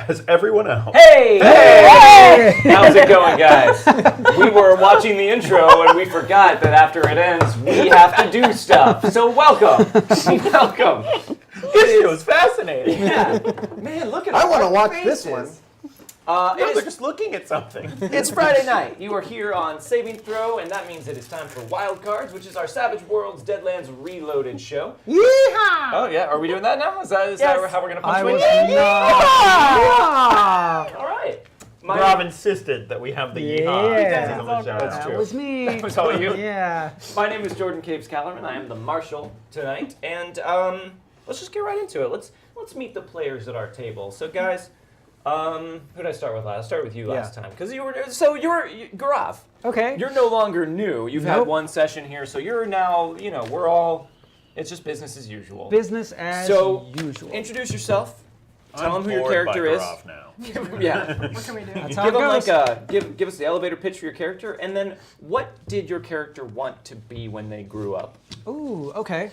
as everyone else. Hey! Hey! How's it going, guys? We were watching the intro and we forgot that after it ends, we have to do stuff. So welcome. Welcome. This was fascinating. Yeah. Man, look at I want to our watch faces. this one. No, they're just looking at something. It's Friday night. You are here on Saving Throw, and that means it is time for Wildcards, which is our Savage Worlds Deadlands Reloaded show. Yeehaw! Oh, yeah. Are we doing that now? Is that how we're going to punch I win? was All right. Rob insisted that we have the yeehaw. Yeah. That's true. That was me. That was all you? Yeah. My name is Jordan Caves-callarman. I am the marshal tonight, and let's just get right into it. Let's meet the players at our table. So, guys, who did I start with last? I started with you last time because you're Gaurav. Okay. You're no longer new. You've had Nope. one session here, so you're now. We're all. It's just business as usual. Business as usual. Introduce yourself. Tell them who your bored character by is. Gaurav now. Yeah. What can we do? That's how Give it them goes. give us the elevator pitch for your character, and then what did your character want to be when they grew up? Ooh, okay.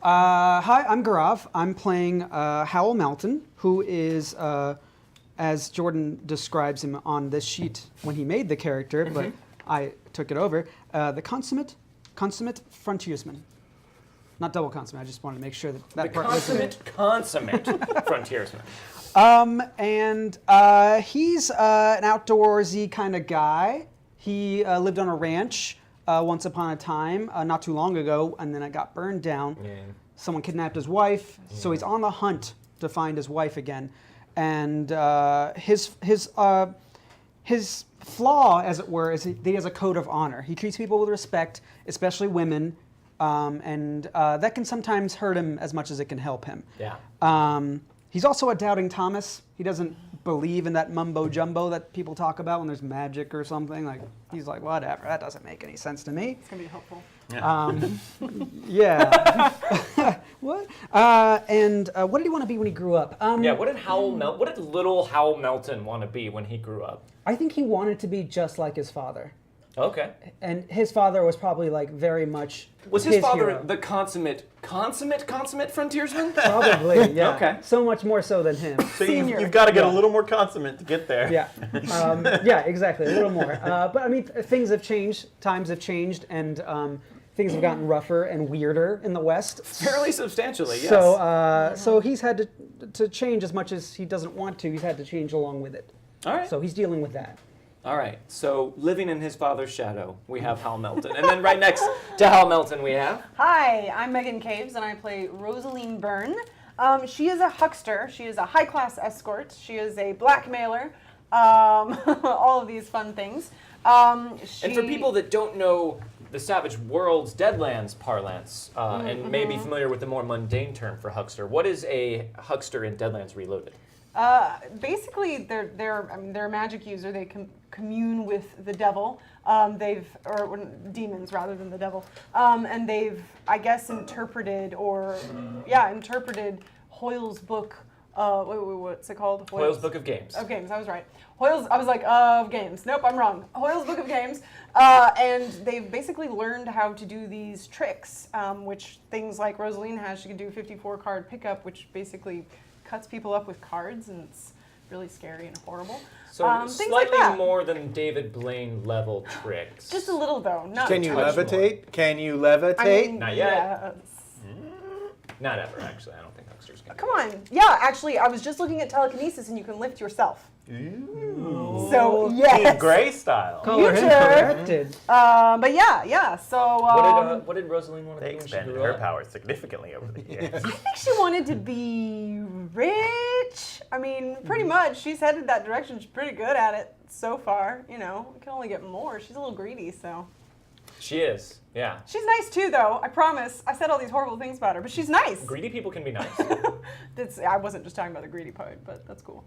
Hi, I'm Gaurav. I'm playing Howell Melton, who is, as Jordan describes him on this sheet when he made the character, but I took it over, the consummate frontiersman. Not double consummate, I just wanted to make sure that The part was consummate frontiersman. And he's an outdoorsy kind of guy. He lived on a ranch once upon a time, not too long ago, and then it got burned down. Yeah. Someone kidnapped his wife, so he's on the hunt to find his wife again. And his flaw, as it were, is that he has a code of honor. He treats people with respect, especially women, and that can sometimes hurt him as much as it can help him. Yeah. He's also a doubting Thomas. He doesn't believe in that mumbo jumbo that people talk about when there's magic or something. Like, he's like, whatever, that doesn't make any sense to me. It's gonna be helpful. Yeah. What? And what did he want to be when he grew up? Yeah. What did little Howell Melton want to be when he grew up? I think he wanted to be just like his father. Okay. And his father was probably like very much Was his father hero. the consummate frontiersman? Probably, yeah. Okay. So much more so than him. So Senior. you've got to get a little more consummate to get there. Yeah, yeah, exactly, a little more. But I mean, things have changed, times have changed, and things have gotten rougher and weirder in the West. Fairly substantially, yes. So he's had to change as much as he doesn't want to. He's had to change along with it. All right. So he's dealing with that. All right, so living in his father's shadow, we have Hal Melton. And then right next to Hal Melton, we have... Hi, I'm Meghan Caves, and I play Rosaline Byrne. She is a huckster. She is a high-class escort. She is a blackmailer. All of these fun things. And for people that don't know the Savage Worlds Deadlands parlance, and may be familiar with the more mundane term for huckster, what is a huckster in Deadlands Reloaded? Basically, they're a magic user. They commune with the devil. Demons rather than the devil. And they've, I guess, interpreted Hoyle's book. What's it called? Hoyle's Book of Games. Of Games, I was right. I was like, of games. Nope, I'm wrong. Hoyle's Book of Games. And they've basically learned how to do these tricks, which things like Rosaline has. She can do 54-card pickup, which basically cuts people up with cards, and it's really scary and horrible. So things like slightly that. more than David Blaine level tricks. Just a little, though. Not Can you much. levitate? Can you I levitate? mean, Not yet. yes. Not ever, actually. I don't think hucksters can. Come on. Yeah, actually, I was just looking at telekinesis, and you can lift yourself. Ooh. So, Steve yes. Gray style. Color him Future. corrected. But yeah. So, What did Rosaline want to They be when she expanded grew her up? powers significantly over the years. I think she wanted to be rich. I mean, pretty much. She's headed that direction. She's pretty good at it so far. You know, we can only get more. She's a little greedy, so. She is, yeah. She's nice too, though. I promise. I said all these horrible things about her, but she's nice. Greedy people can be nice. I wasn't just talking about the greedy part, but that's cool.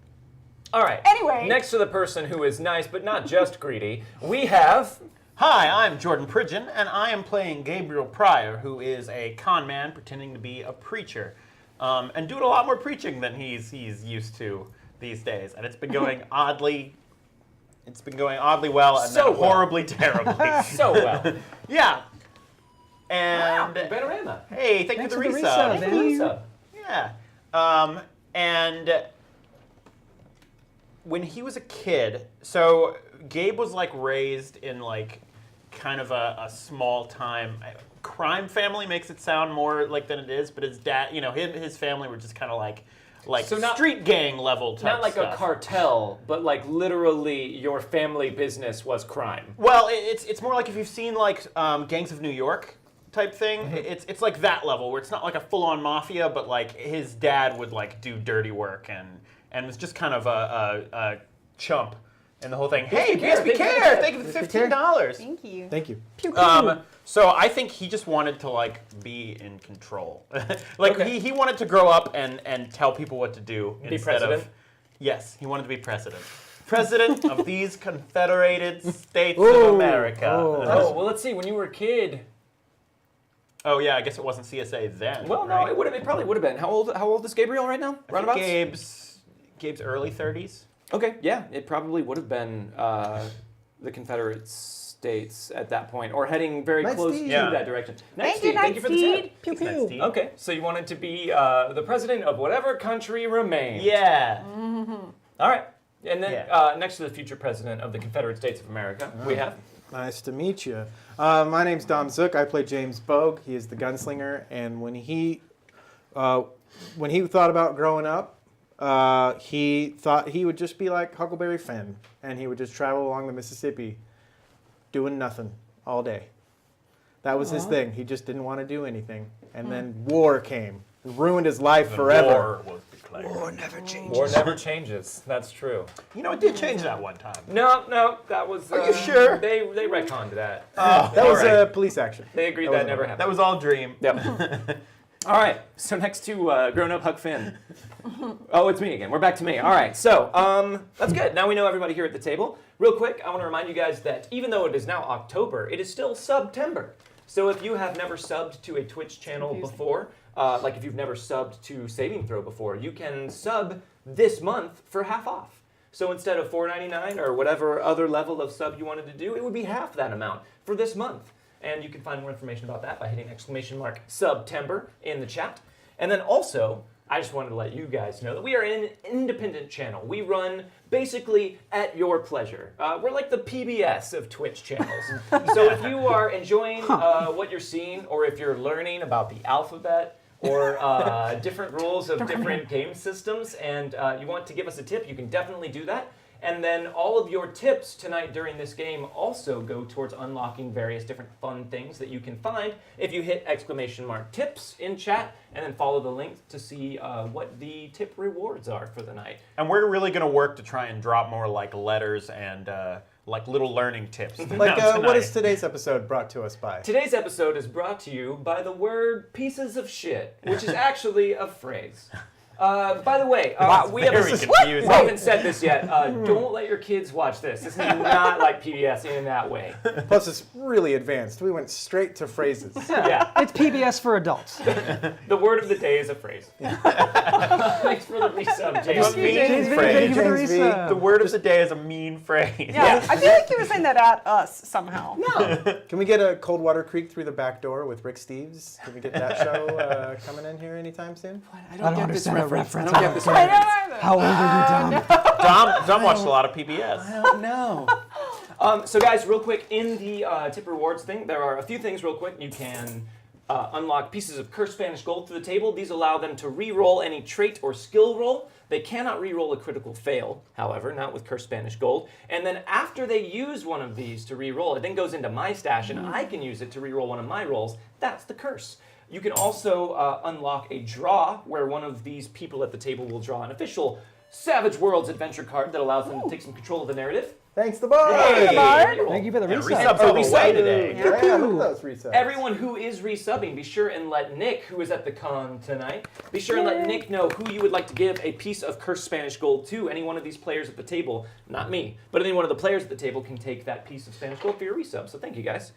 All right. Anyway. Next to the person who is nice but not just greedy, we have... Hi, I'm Jordan Pridgeon, and I am playing Gabriel Pryor, who is a con man pretending to be a preacher, and doing a lot more preaching than he's used to these days. And it's been going oddly well, and So then well. horribly terribly. So well. Yeah. And Panorama. hey, thank you for the Thanks for the resub. resub, man. What's up? Yeah. And when he was a kid, so Gabe was like raised in like kind of a small time crime family, makes it sound more like than it is, but his dad, his family were just kind of like So not- street gang level type Not like stuff. a cartel, but like literally your family business was crime. Well, it's more like if you've seen like Gangs of New York type thing. Mm-hmm. It's like that level where it's not like a full-on mafia, but like his dad would like do dirty work and was just kind of a chump in the whole thing. Hey, BSB Care! Thank you for the $15. Thank you. Thank you. So I think he just wanted to like be in control. Like Okay. he wanted to grow up and tell people what to do Be instead president? of. Yes, he wanted to be president. President of these Confederated States Ooh, of America. Oh, well, let's see. When you were a kid, Oh yeah, I guess it wasn't CSA then. well, no, right? it probably would have been. How old is Gabriel right now? I think Roundabouts? Gabe's early 30s. Okay, yeah, it probably would have been the Confederate States at that point, or heading very Nice close Steve. to Yeah. that direction. Thank Steve. you, Thank you for the tip. Pew Thanks, pew. Steve. Okay, so you wanted to be the president of whatever country remained. Yeah. All right, and then Yeah. next to the future president of the Confederate States of America, we have. Nice to meet you. My name's Dom Zook. I play James Bogue. He is the gunslinger. And when he thought about growing up, he thought he would just be like Huckleberry Finn, and he would just travel along the Mississippi, doing nothing all day. That was his thing. He just didn't want to do anything. And then war came, ruined his life forever. War was declared. War never changes. War never changes. That's true. You know, it did change that one time. No, that was. Are you sure? They retconned that. That was All right. a police action. They agreed that that wasn't never right. happened. That was all dream. Yep. All right. So next to grown-up Huck Finn. Oh, it's me again. We're back to me. All right. So that's good. Now we know everybody here at the table. Real quick, I want to remind you guys that even though it is now October, it is still September. So if you have never subbed to a Twitch channel Confusing. before, like if you've never subbed to Saving Throw before, you can sub this month for half off. So instead of $4.99 or whatever other level of sub you wanted to do, it would be half that amount for this month. And you can find more information about that by hitting !September in the chat. And then also, I just wanted to let you guys know that we are an independent channel. We run basically at your pleasure. We're like the PBS of Twitch channels. So if you are enjoying what you're seeing, or if you're learning about the alphabet, or different rules of different game systems, and you want to give us a tip, you can definitely do that. And then all of your tips tonight during this game also go towards unlocking various different fun things that you can find if you hit !Tips in chat and then follow the link to see what the tip rewards are for the night. And we're really going to work to try and drop more like letters and like little learning tips. Like, what tonight. is today's episode brought to us by? Today's episode is brought to you by the word pieces of shit, which is actually a phrase. By the way, we very haven't confusing. we haven't said this yet. Don't let your kids watch this. This is not like PBS in that way. Plus, it's really advanced. We went straight to phrases. Yeah. It's PBS for adults. The word of the day is a phrase. Thanks for the resub, James. Mean James V, phrase. thank you for the James V. resub. The word of the day is a mean phrase. Yeah, I feel like you were saying that at us somehow. Can we get a Coldwater Creek through the back door with Rick Steves? Can we get that show coming in here anytime soon? I don't understand the reference. I don't get this I don't either. How old are you, Dom? Dom watched a lot of PBS. I don't know. So guys, real quick, in the tip rewards thing, there are a few things real quick. You can unlock pieces of cursed Spanish gold through the table. These allow them to re-roll any trait or skill roll. They cannot re-roll a critical fail, however, not with cursed Spanish gold. And then after they use one of these to re-roll, it then goes into my stash, and I can use it to re-roll one of my rolls. That's the curse. You can also unlock a draw, where one of these people at the table will draw an official Savage Worlds adventure card that allows them to take some control of the narrative. Thanks, the bar! Hey! Bard. Thank you for the Yeah, resub. resubs all the resub. way today. Yeah, I love those resubs. Everyone who is resubbing, be sure and let Nick, who is at the con tonight, be sure and let Nick know who you would like to give a piece of cursed Spanish gold to. Any one of these players at the table, not me, but any one of the players at the table can take that piece of Spanish gold for your resub. So thank you guys.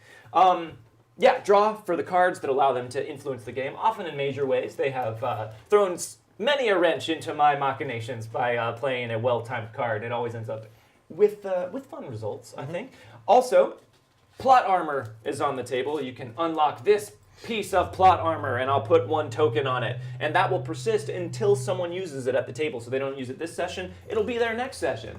Yeah, draw for the cards that allow them to influence the game, often in major ways. They have thrown many a wrench into my machinations by playing a well-timed card. It always ends up with fun results, I think. Also, plot armor is on the table. You can unlock this piece of plot armor, and I'll put 1 token on it. And that will persist until someone uses it at the table. So they don't use it this session, it'll be there next session.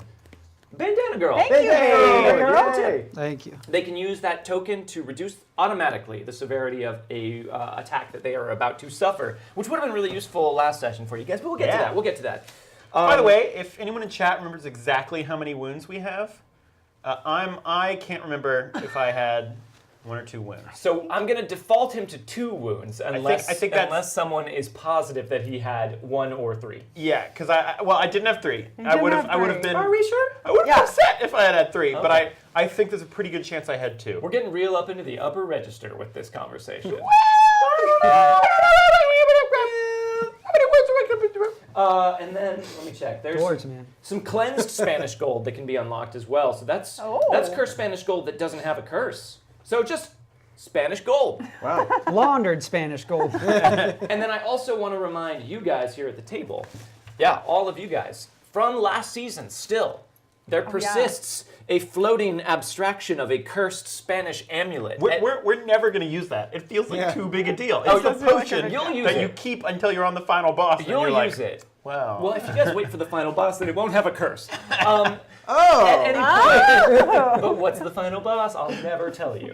Bandana Girl. Thank you, Bandana Girl. Yay. Thank you. They can use that token to reduce automatically the severity of a attack that they are about to suffer, which would have been really useful last session for you guys, but we'll get to that. We'll get to that. By the way, if anyone in chat remembers exactly how many wounds we have, I can't remember if I had 1 or 2 wounds. So I'm going to default him to 2 wounds unless, I think that's, unless someone is positive that he had 1 or 3. Yeah, because I didn't have 3. I didn't would have have 3. been. Are we sure? I would have Yeah. been upset if I had 3, Okay. but I think there's a pretty good chance I had 2. We're getting real up into the upper register with this conversation. And then, let me check. There's Doors, man. some cleansed Spanish gold that can be unlocked as well. So that's cursed Spanish gold that doesn't have a curse. So just Spanish gold. Wow. Laundered Spanish gold. And then I also want to remind you guys here at the table, yeah, all of you guys, from last season still, there persists a floating abstraction of a cursed Spanish amulet. We're never going to use that. It feels like too big a deal. Oh, It's a doesn't feel like a potion big deal. You'll use that it. you keep until you're on the final boss. and You'll you're use like, it. Wow. Well, if you guys wait for the final boss, then it won't have a curse. Oh. At any point. But what's the final boss? I'll never tell you.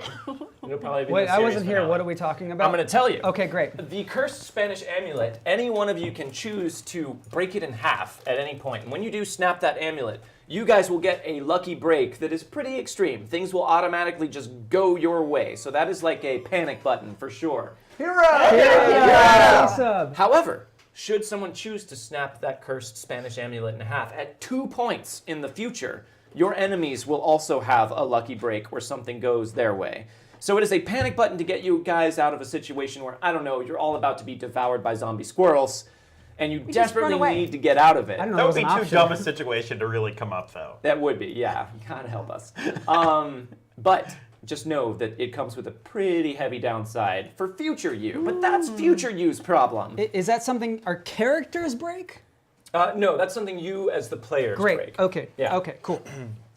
It'll probably be Wait, the I series wasn't here. finale. What are we talking about? I'm going to tell you. Okay, great. The cursed Spanish amulet, any one of you can choose to break it in half at any point. And when you do snap that amulet, you guys will get a lucky break that is pretty extreme. Things will automatically just go your way. So that is like a panic button for sure. Sub. However, should someone choose to snap that cursed Spanish amulet in half at 2 points in the future, your enemies will also have a lucky break where something goes their way. So it is a panic button to get you guys out of a situation where, I don't know, you're all about to be devoured by zombie squirrels, and you just desperately run away. need to get out of it. I don't know. That would was be an too option. dumb a situation to really come up, though. That would be, yeah. God help us. But just know that it comes with a pretty heavy downside for future you. But that's future you's problem. Is that something our characters break? No, that's something you as the players Great. break. Okay. Yeah. Okay. Cool.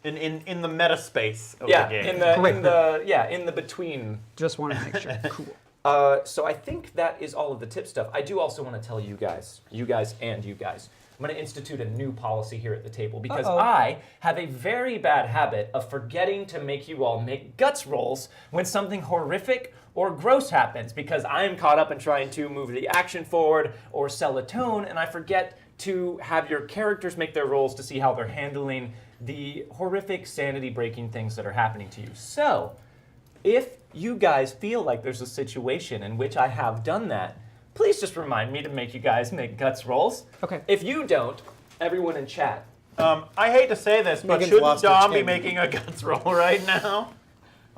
In the meta space of Yeah, the game. in the between. Just wanted to make sure. Cool. So I think that is all of the tip stuff. I do also want to tell you guys, I'm going to institute a new policy here at the table because I have a very bad habit of forgetting to make you all make guts rolls when something horrific or gross happens because I'm caught up in trying to move the action forward or sell a tone, and I forget to have your characters make their rolls to see how they're handling the horrific sanity-breaking things that are happening to you. So, if you guys feel like there's a situation in which I have done that, please just remind me to make you guys make guts rolls. Okay. If you don't, everyone in chat. I hate to say this, but Megan's shouldn't lost her Dom be chin. making a guts roll right now?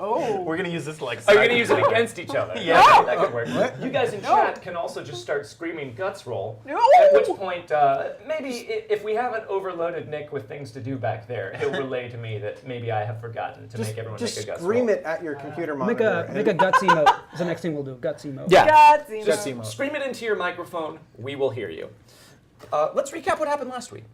Oh. We're going to use this like Oh, you're going to use it against each other. Yeah. Okay, that could work. You guys in chat can also just start screaming guts roll. No. At which point, maybe if we haven't overloaded Nick with things to do back there, he'll relay to me that maybe I have forgotten to make everyone Just make a guts scream roll. it at your computer Make monitor. a guts emote. Is the next thing we'll do. Guts emote. Yeah. Gutsy. Just no. emote. Scream it into your microphone. We will hear you. Let's recap what happened last week.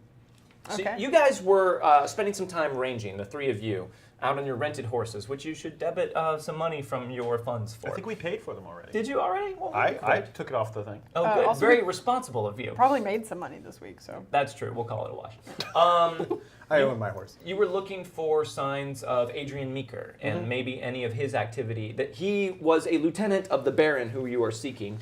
So Okay. you guys were spending some time ranging, the 3 of you, out on your rented horses, which you should debit some money from your funds for. I think we paid for them already. Did you already? Well, I great. took it off the thing. Oh, good. also Very we- responsible of you. Probably made some money this week, so. That's true. We'll call it a wash. I own my horse. You were looking for signs of Adrian Meeker and Mm-hmm. maybe any of his activity. That he was a lieutenant of the Baron who you are seeking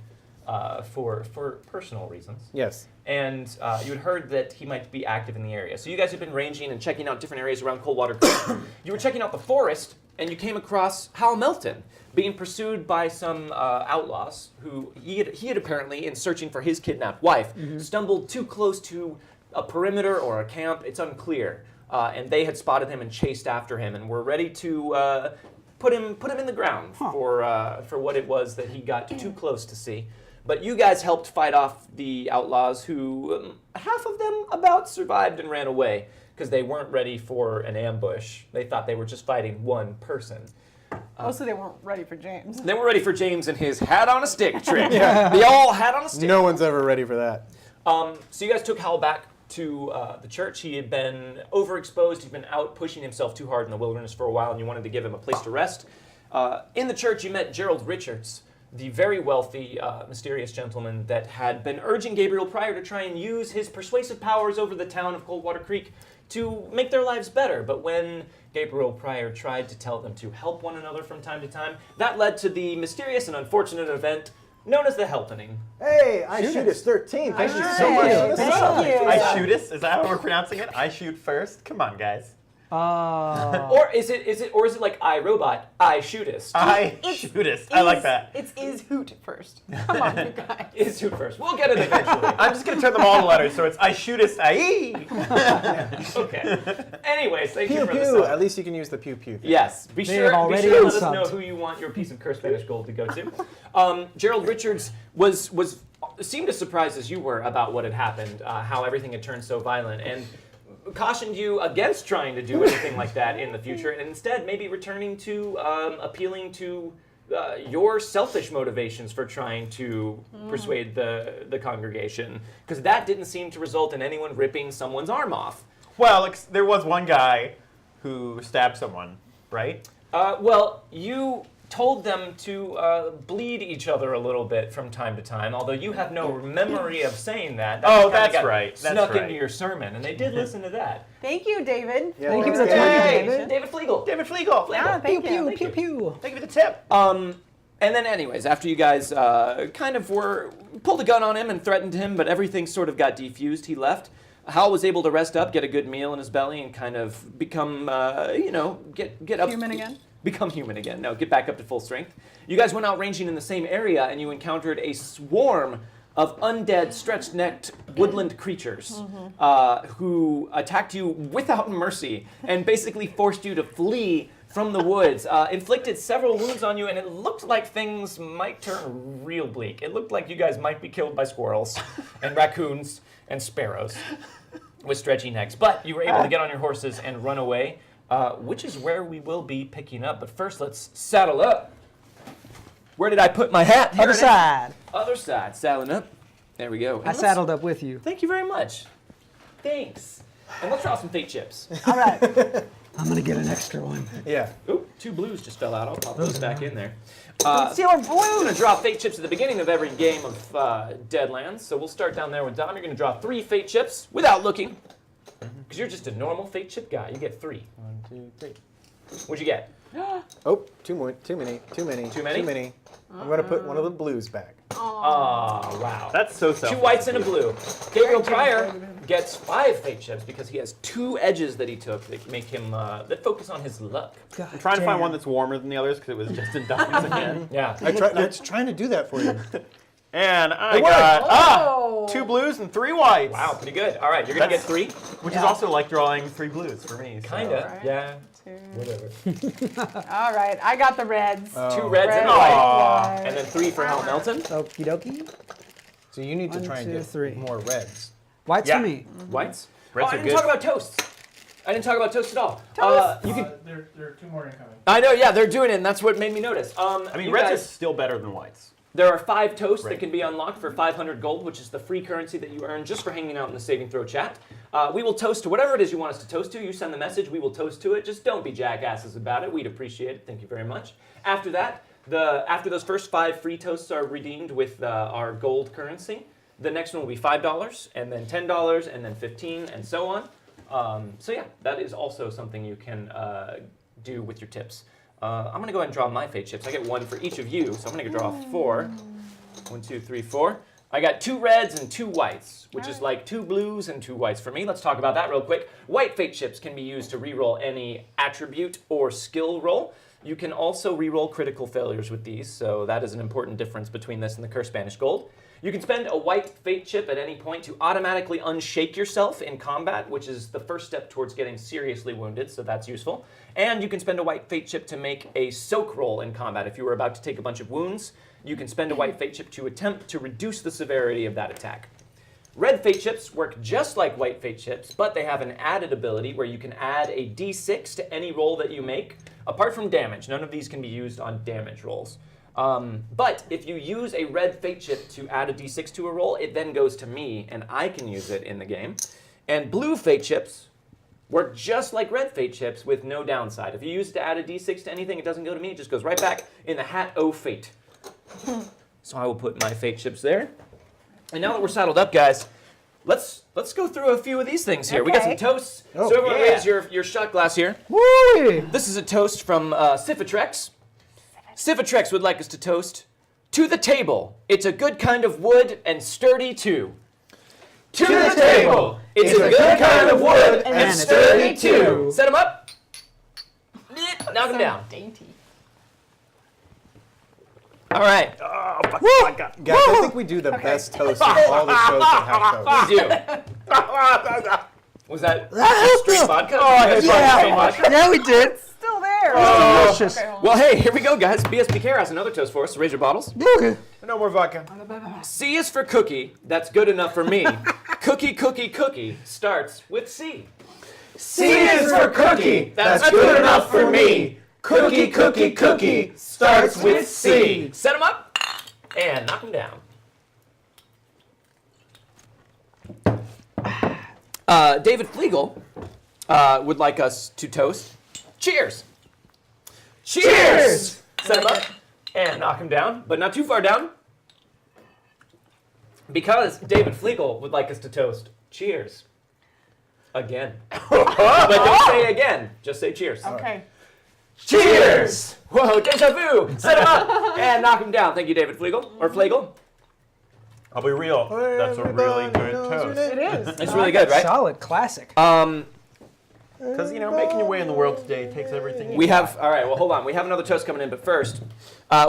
for personal reasons. Yes. And you had heard that he might be active in the area. So you guys had been ranging and checking out different areas around Coldwater Creek. You were checking out the forest, and you came across Hal Melton being pursued by some outlaws who he had apparently, in searching for his kidnapped wife, stumbled too close to a perimeter or a camp. It's unclear. And they had spotted him and chased after him and were ready to put him in the ground for what it was that he got too close to see. But you guys helped fight off the outlaws who, half of them about survived and ran away because they weren't ready for an ambush. They thought they were just fighting one person. Also, they weren't ready for James. They were ready for James and his hat on a stick trick. They all had on a stick. No one's ever ready for that. So you guys took Hal back to the church. He had been overexposed. He'd been out pushing himself too hard in the wilderness for a while, and you wanted to give him a place to rest. In the church, you met Gerald Richards, the very wealthy, mysterious gentleman that had been urging Gabriel Pryor to try and use his persuasive powers over the town of Coldwater Creek to make their lives better. But when Gabriel Pryor tried to tell them to help one another from time to time, that led to the mysterious and unfortunate event known as the Helpening. Hey, I shoot us 13. Thank you so much. Hey, thank you. I shoot us? Is that how we're pronouncing it? I shoot first? Come on, guys. Or is it like I Robot, I Shootist? I shoot us. I like that. It's is hoot first. Come on, you guys. Is who first? We'll get it eventually. I'm just going to turn them all to letters, so it's I shoot us, I. Okay. Anyways, thank you Pew for the pew. song. At least you can use the pew pew thing. Yes, be They sure have already to let us unsubbed. know who you want your piece of cursed Spanish gold to go to. Gerald Richards was seemed as surprised as you were about what had happened, how everything had turned so violent, and cautioned you against trying to do anything like that in the future, and instead maybe returning to appealing to your selfish motivations for trying to persuade the congregation, because that didn't seem to result in anyone ripping someone's arm off. Well, there was one guy who stabbed someone, right? Well, you told them to bleed each other a little bit from time to time, although you have no memory of saying that. Oh, kinda that's got right. That's Snuck right. into your sermon, and they did listen to that. Thank you, David. Yeah, Thank you for thanks, the David. tip, Hey, David. David Flegel. David Flegel. Yeah, thank you. Pew, pew, pew. Thank you for the tip. And then anyways, after you guys kind of pulled a gun on him and threatened him, but everything sort of got defused, he left. Hal was able to rest up, get a good meal in his belly, and kind of become, get up. Human again? Become human again. No, get back up to full strength. You guys went out ranging in the same area, and you encountered a swarm of undead, stretched-necked woodland creatures who attacked you without mercy and basically forced you to flee from the woods, inflicted several wounds on you, and it looked like things might turn real bleak. It looked like you guys might be killed by squirrels and raccoons and sparrows with stretchy necks. But you were able to get on your horses and run away, which is where we will be picking up. But first, let's saddle up. Where did I put my hat? Here Other it is. side. Other side, saddling up. There we go. And I let's- saddled up with you. Thank you very much. Thanks. And let's draw some fate chips. All right. I'm gonna get an extra one. Yeah. Ooh, 2 blues just fell out. I'll pop those back in there. Steal our I'm going blue. to draw fate chips at the beginning of every game of Deadlands. So we'll start down there with Dom. You're going to draw 3 fate chips without looking. Because you're just a normal fate chip guy. You get 3. 1, 2, 3. What'd you get? Oh, too many. Too many? I'm gonna put one of the blues back. Oh, wow. That's so selfish. 2 whites and a blue. Gabriel Pryor gets 5 fate chips because he has 2 edges that he took that make him, that focus on his luck. I'm trying to find one that's warmer than the others because it was just in diamonds again. Yeah. I was trying to do that for you. And I It got Oh. 2 blues and 3 whites. Wow, pretty good. All right, you're going to get That's- 3. Which is also like drawing 3 blues for me. So. Kinda. Alright. Yeah. 2. Whatever. All right, I got the reds. 2 reds and a Red, white. Aw. And then 3 for Hal Melton. Okie dokie. So you need to 1, try and 2, get 3. more reds. Whites Yeah. for me. Whites? Reds I are didn't good. talk about toasts. I didn't talk about toast at all. Toast? You can. There are 2 more incoming. I know, yeah, they're doing it, and that's what made me notice. I mean, you reds guys, are still better than whites. there are 5 toasts that Right. can be unlocked for 500 gold, which is the free currency that you earn just for hanging out in the saving throw chat. We will toast to whatever it is you want us to toast to. You send the message, we will toast to it. Just don't be jackasses about it. We'd appreciate it. Thank you very much. After that, after those first 5 free toasts are redeemed with our gold currency, the next one will be $5, and then $10, and then $15, and so on. So yeah, that is also something you can do with your tips. I'm going to go ahead and draw my fate chips. I get 1 for each of you, so I'm going to draw 4. 1, 2, 3, 4. I got 2 reds and 2 whites, which is like 2 blues and 2 whites for me. Let's talk about that real quick. White fate chips can be used to reroll any attribute or skill roll. You can also reroll critical failures with these, so that is an important difference between this and the Cursed Spanish Gold. You can spend a white fate chip at any point to automatically unshake yourself in combat, which is the first step towards getting seriously wounded, so that's useful. And you can spend a white fate chip to make a soak roll in combat. If you were about to take a bunch of wounds, you can spend a white fate chip to attempt to reduce the severity of that attack. Red fate chips work just like white fate chips, but they have an added ability where you can add a d6 to any roll that you make, apart from damage. None of these can be used on damage rolls. But if you use a red fate chip to add a d6 to a roll, it then goes to me, and I can use it in the game. And blue fate chips work just like red fate chips with no downside. If you use it to add a d6 to anything, it doesn't go to me, it just goes right back in the hat o' fate. So I will put my fate chips there. And now that we're saddled up, guys, let's go through a few of these things here. We got some Okay. toasts. Oh, So everyone yeah. raise your shot glass here. Woo! This is a toast from Sifitrex. Sifitrex would like us to toast to the table. It's a good kind of wood and sturdy too. To the table. It's a good kind of wood and sturdy too. Set them up. Knock them down. Dainty. All right. Guys, I think we do the best toast of all the shows that have toast. We do. Was that straight vodka? Yeah, we did. Still there. Delicious. Okay, hold on. Well, hey, here we go, guys. BSBK has another toast for us. So raise your bottles. Okay. No more vodka. C is for cookie. That's good enough for me. Cookie, cookie, cookie starts with C. C is for cookie. That's good enough for me. Cookie, cookie, cookie starts with C. Set them up and knock them down. David Flegel would like us to toast. Cheers. Cheers. Set them up and knock them down, but not too far down. Because David Flegel would like us to toast. Cheers. Again. But don't say again. Just say cheers. Okay. Cheers! Whoa, deja vu! Set him up and knock him down. Thank you, David Flegel. Or Flegel. I'll be real. That's a really good toast. It is. It's really good, right? Solid classic. Because, making your way in the world today takes everything. We have, all right, well, hold on. We have another toast coming in, but first,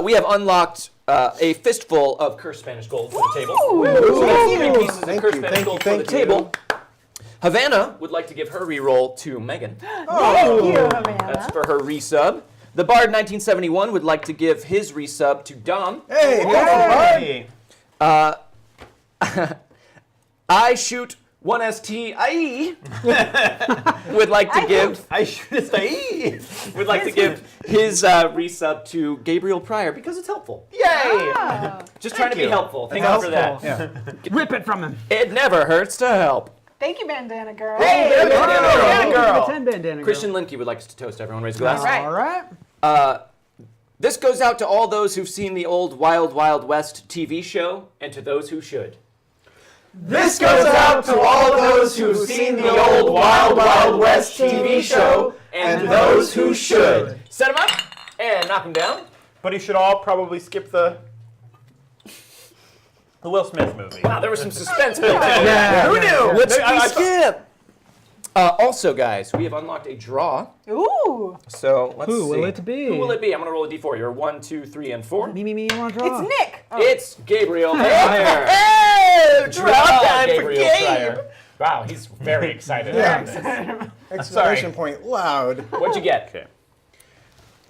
we have unlocked a fistful of cursed Spanish gold for the table. So we have 3 pieces of cursed Spanish gold for the table. Havana would like to give her reroll to Megan. Thank you, Havana. That's for her resub. The Bard 1971 would like to give his resub to Dom. Hey, thanks, bud. Hey. I shoot 1STIE would like to give I should say. would like to give his resub to Gabriel Pryor because it's helpful. Yay! Ah. Just trying to be you. helpful. Thank you for that. Yeah. Rip it from him. It never hurts to help. Thank you, Bandana Girl. Bandana Girl. 10 bandana girl. Christian Linke would like us to toast everyone. Raise a glass. All right. All right. This goes out to all those who've seen the old Wild Wild West TV show and to those who should. This goes out to all those who've seen the old Wild Wild West TV show and those who should. Set him up and knock him down. But you should all probably skip the Will Smith movie. Wow, there was some suspense built in. Yeah. Who knew? Let's I- skip. Also, guys, we have unlocked a draw. Ooh. So let's see. Who will it be? Who will it be? I'm gonna roll a d4. You're 1, 2, 3, and 4. Me, you want to draw? It's Nick. Oh. It's Gabriel Pryor. Hey! Draw time for Gabriel Gabe. Pryor. Wow, he's very excited. Yeah. Exclamation point loud. What'd you get? Okay.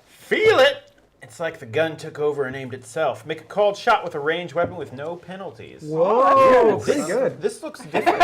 Feel it! It's like the gun took over and aimed itself. Make a called shot with a ranged weapon with no penalties. Whoa, pretty good. This looks different.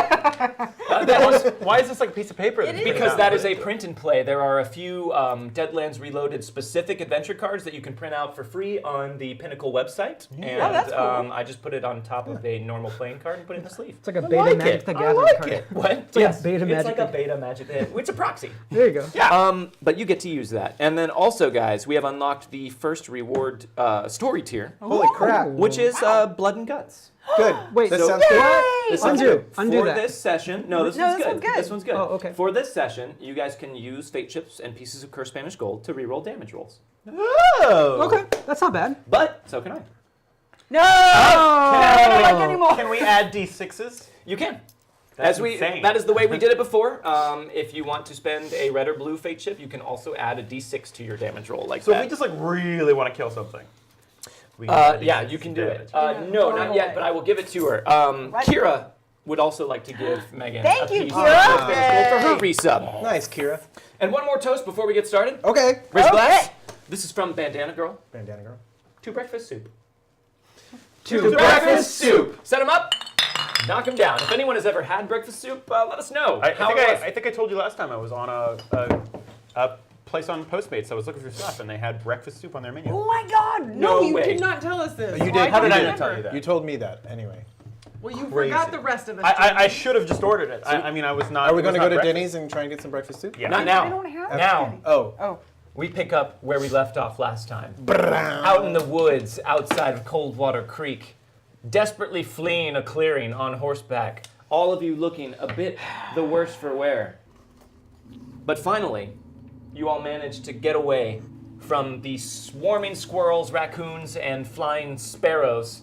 Why is this like a piece of paper? that's printed Because out? that is a print and play. There are a few Deadlands Reloaded specific adventure cards that you can print out for free on the Pinnacle website. And Oh, that's cool. I just put it on top of a normal playing card and put it in the sleeve. It's like a beta like Magic it. the I Gathering like card. it. What? It's like a beta It's Magic like the- a beta Magic. It's a proxy. There you go. But you get to use that. And then also, guys, we have unlocked the first reward story tier, Holy crap. which is Blood and Guts. Good. Wait, This so- sounds good. This sounds Undo. good. Undo For that. this session, no, this No, one's this good. one's good. This one's good. Oh, okay. For this session, you guys can use fate chips and pieces of cursed Spanish gold to reroll damage rolls. Oh! Okay, that's not bad. But so can I. No. I don't like anymore. Can we add D6s? You can. That's As we, insane. that is the way we did it before. If you want to spend a red or blue fate chip, you can also add a d6 to your damage roll like So that. if we just like really want to kill something, we can add Yeah, D6 you can do it. damage. No, Throw not it yet, away. but I will give it to her. Right. Kira would also like to give Megan Thank a you, piece Kira. of Spanish gold for her resub. Nice, Kira. And one more toast before we get started. Okay. Raise a Okay. glass. This is from Bandana Girl Bandana girl. to breakfast soup. To breakfast soup. Set them up. Knock them down. If anyone has ever had breakfast soup, let us know I how it was. think I told you last time I was on a place on Postmates. I was looking for stuff and they had breakfast soup on their menu. Oh my God! No No, you way. did not tell us this. You did. Why How did I remember? not tell you that? You told me that anyway. Well, you Crazy. forgot the rest of it. I should have just ordered it. I mean, I was not. Are we going to go to Denny's and try and get some breakfast soup? Yeah. Not I now. don't have Now. any. Oh. Oh. we pick up where we left off last time. Out in the woods outside of Coldwater Creek, desperately fleeing a clearing on horseback, all of you looking a bit the worse for wear. But finally, you all managed to get away from the swarming squirrels, raccoons, and flying sparrows,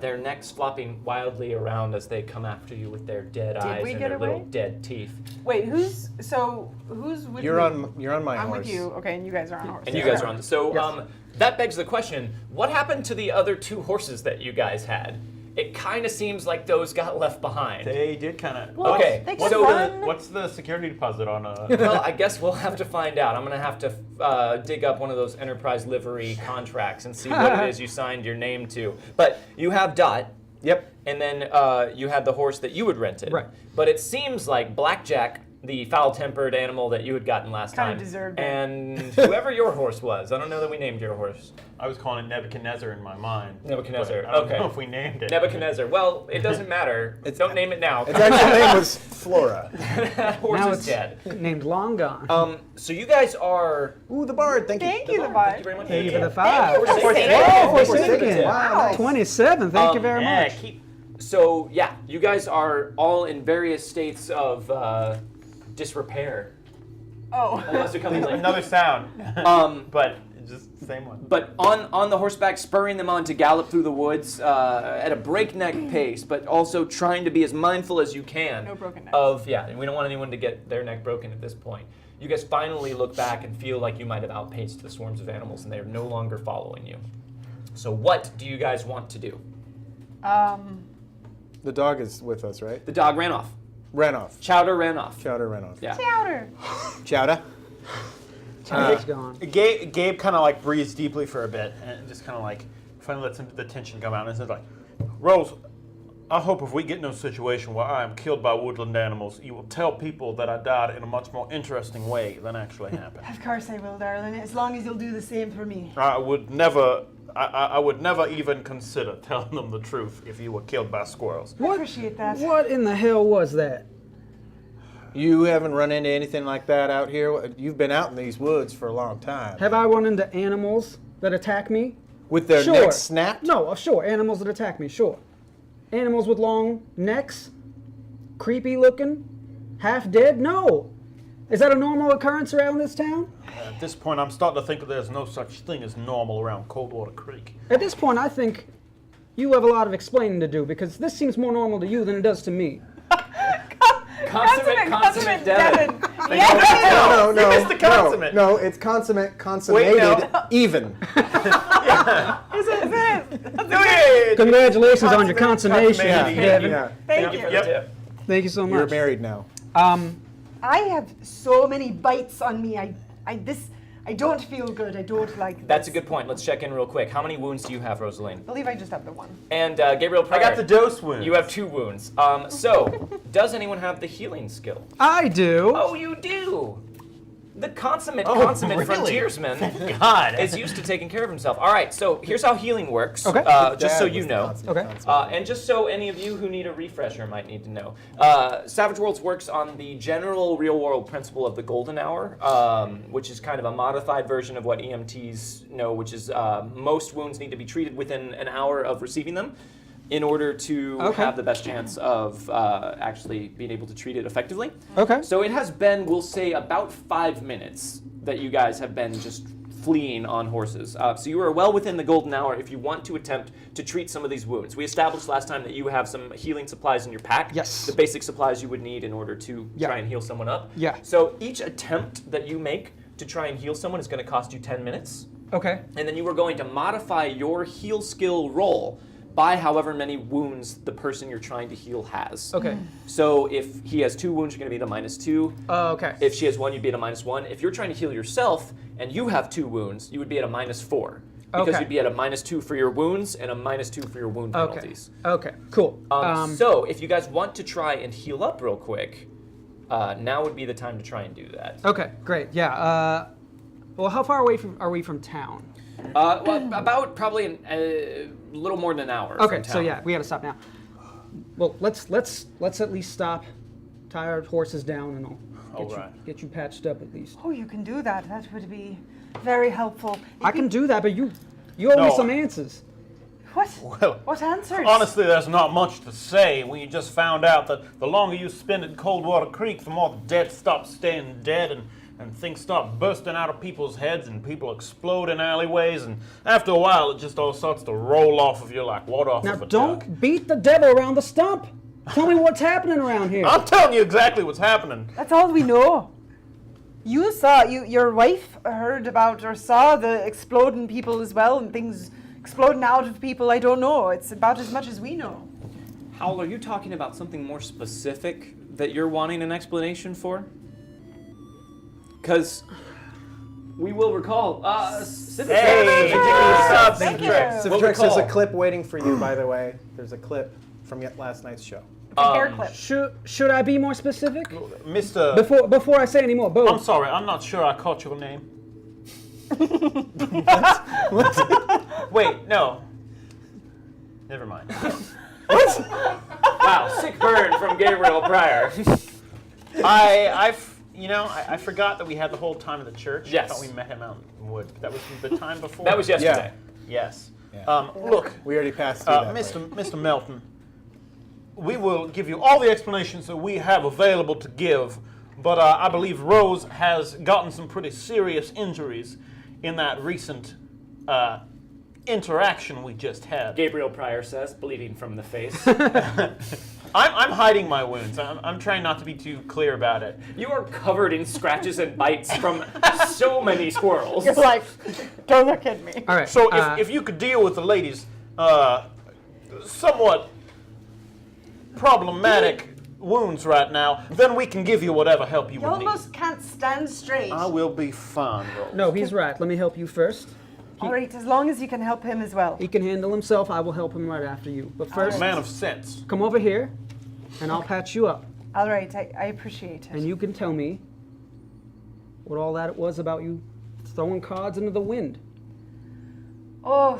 their necks flopping wildly around as they come after you with their dead eyes we and get their little away? dead teeth. Wait, who's with You're me? on my I'm horse. with you. Okay, and you guys are on horse. And you guys are on. Yes. So that begs the question: what happened to the other 2 horses that you guys had? It kind of seems like those got left behind. They did kind of. Well, Okay, they can so run. What's the security deposit on a? Well, I guess we'll have to find out. I'm gonna have to dig up one of those enterprise livery contracts and see what it is you signed your name to. But you have Dot. Yep. And then you had the horse that you had rented. Right. But it seems like Blackjack, the foul-tempered animal that you had gotten last Kinda time, deserved it. and whoever your horse was. I don't know that we named your horse. I was calling it Nebuchadnezzar in my mind. Nebuchadnezzar, but I don't okay. know if we named it. Nebuchadnezzar. Well, it doesn't matter. Don't name it now. Its actual name was Flora. That horse Now is it's dead. named Long Gone. So you guys are... Ooh, the bard. Thank you. Thank you, the Thank bard. you very much. Thank you for the Thank 5. you for Forsaken. saving Oh, it. Forsaken. Wow. 27. Thank you very Yeah, much. So, yeah, you guys are all in various states of disrepair. Oh. Unless it comes like... Another sound. But just the same one. But on the horseback, spurring them on to gallop through the woods at a breakneck pace, but also trying to be as mindful as you can. No broken necks. And we don't want anyone to get their neck broken at this point. You guys finally look back and feel like you might have outpaced the swarms of animals, and they are no longer following you. So what do you guys want to do? The dog is with us, right? The dog ran off. Ran off. Chowder ran off. Chowder ran off. Yeah. Chowder. Chowder. Chowder's gone. Gabe kind of like breathes deeply for a bit and just kind of like finally lets the tension come out and says like, Rose, I hope if we get in a situation where I am killed by woodland animals, you will tell people that I died in a much more interesting way than actually happened. Of course I will, darling. As long as you'll do the same for me. I would never even consider telling them the truth if you were killed by squirrels. I appreciate that. What in the hell was that? You haven't run into anything like that out here? You've been out in these woods for a long time. Have I run into animals that attack me? With their Sure. necks snapped? No, sure. Animals that attack me, sure. Animals with long necks, creepy looking, half dead? No. Is that a normal occurrence around this town? At this point, I'm starting to think that there's no such thing as normal around Coldwater Creek. At this point, I think you have a lot of explaining to do because this seems more normal to you than it does to me. Consummate Devin. No, You missed the consummate. No, it's consummate, consummated, no. even. Congratulations on your consummation, Consummated, Devin. Yeah. Thank you. for the Yep. tip. Thank you so You're much. married now. I have so many bites on me. I don't feel good. I don't like this. That's a good point. Let's check in real quick. How many wounds do you have, Rosaline? I believe I just have the one. And Gabriel Pryor. I got the dose wound. You have 2 wounds. So, does anyone have the healing skill? I do. Oh, you do! The consummate really? frontiersman God. is used to taking care of himself. All right, so here's how healing works. Okay. Just so Dad you was the know. consummate Okay. consummate. And just so any of you who need a refresher might need to know, Savage Worlds works on the general real-world principle of the golden hour, which is kind of a modified version of what EMTs know, which is most wounds need to be treated within an hour of receiving them in order to Okay. have the best chance of actually being able to treat it effectively. Okay. So it has been, we'll say, about 5 minutes that you guys have been just fleeing on horses. So you are well within the golden hour if you want to attempt to treat some of these wounds. We established last time that you have some healing supplies in your pack. Yes. The basic supplies you would need in order to Yeah. try and heal someone up. Yeah. So each attempt that you make to try and heal someone is going to cost you 10 minutes. Okay. And then you are going to modify your heal skill roll by however many wounds the person you're trying to heal has. Okay. So if he has 2 wounds, you're going to be at a -2. Okay. If she has 1, you'd be at a -1. If you're trying to heal yourself and you have 2 wounds, you would be at a -4. Because Okay. you'd be at a -2 for your wounds and a -2 for your wound Okay. penalties. Okay. Cool. So if you guys want to try and heal up real quick, now would be the time to try and do that. Okay. Great. Yeah. Well, how far away are we from town? Well, about probably a little more than an hour. Okay. from So town. yeah, we got to stop now. Well, let's at least stop, tie our horses down, and All right. Get you patched up at least. Oh, you can do that. That would be very helpful. I can do that, but you owe me No. some answers. What? Well, What answers? honestly, there's not much to say when you just found out that the longer you spend at Coldwater Creek, the more the dead stop staying dead and things start bursting out of people's heads and people explode in alleyways. And after a while, it just all starts to roll off of you like water off Now of a don't duck. beat the devil around the stump. Tell me what's happening around here. I'm telling you exactly what's happening. That's all we know. You saw, your wife heard about or saw the exploding people as well and things exploding out of people. I don't know. It's about as much as we know. Howl, are you talking about something more specific that you're wanting an explanation for? Because we will recall. Civic Hey, Thank stop, Thank Civic you. Tricks. Civic We'll Tricks, there's a recall. clip waiting for you, by the way. There's a clip from last night's show. It's a hair clip. Should I be more specific? Mr. Before I say any more, Bo. I'm sorry, I'm not sure I caught your name. Wait, no. Never mind. Wow, sick burn from Gabriel Pryor. I forgot that we had the whole time at the church. Yes. I thought we met him out in the woods, but that was the time before. That was yesterday. Yes. Yeah. Look, We already passed through that. Mr. Melton, we will give you all the explanations that we have available to give, but I believe Rose has gotten some pretty serious injuries in that recent interaction we just had. Gabriel Pryor says, bleeding from the face. I'm hiding my wounds. I'm trying not to be too clear about it. You are covered in scratches and bites from so many squirrels. It's like, don't look at me. All right. So if you could deal with the lady's somewhat problematic wounds right now, then we can give you whatever help you You would need. almost can't stand straight. I will be fine, Rose. No, he's right. Let me help you first. All right, as long as you can help him as well. He can handle himself. I will help him right after you. But first, Man of sense. come over here, and I'll patch you up. All right, I appreciate it. And you can tell me what all that was about you throwing cards into the wind. Well,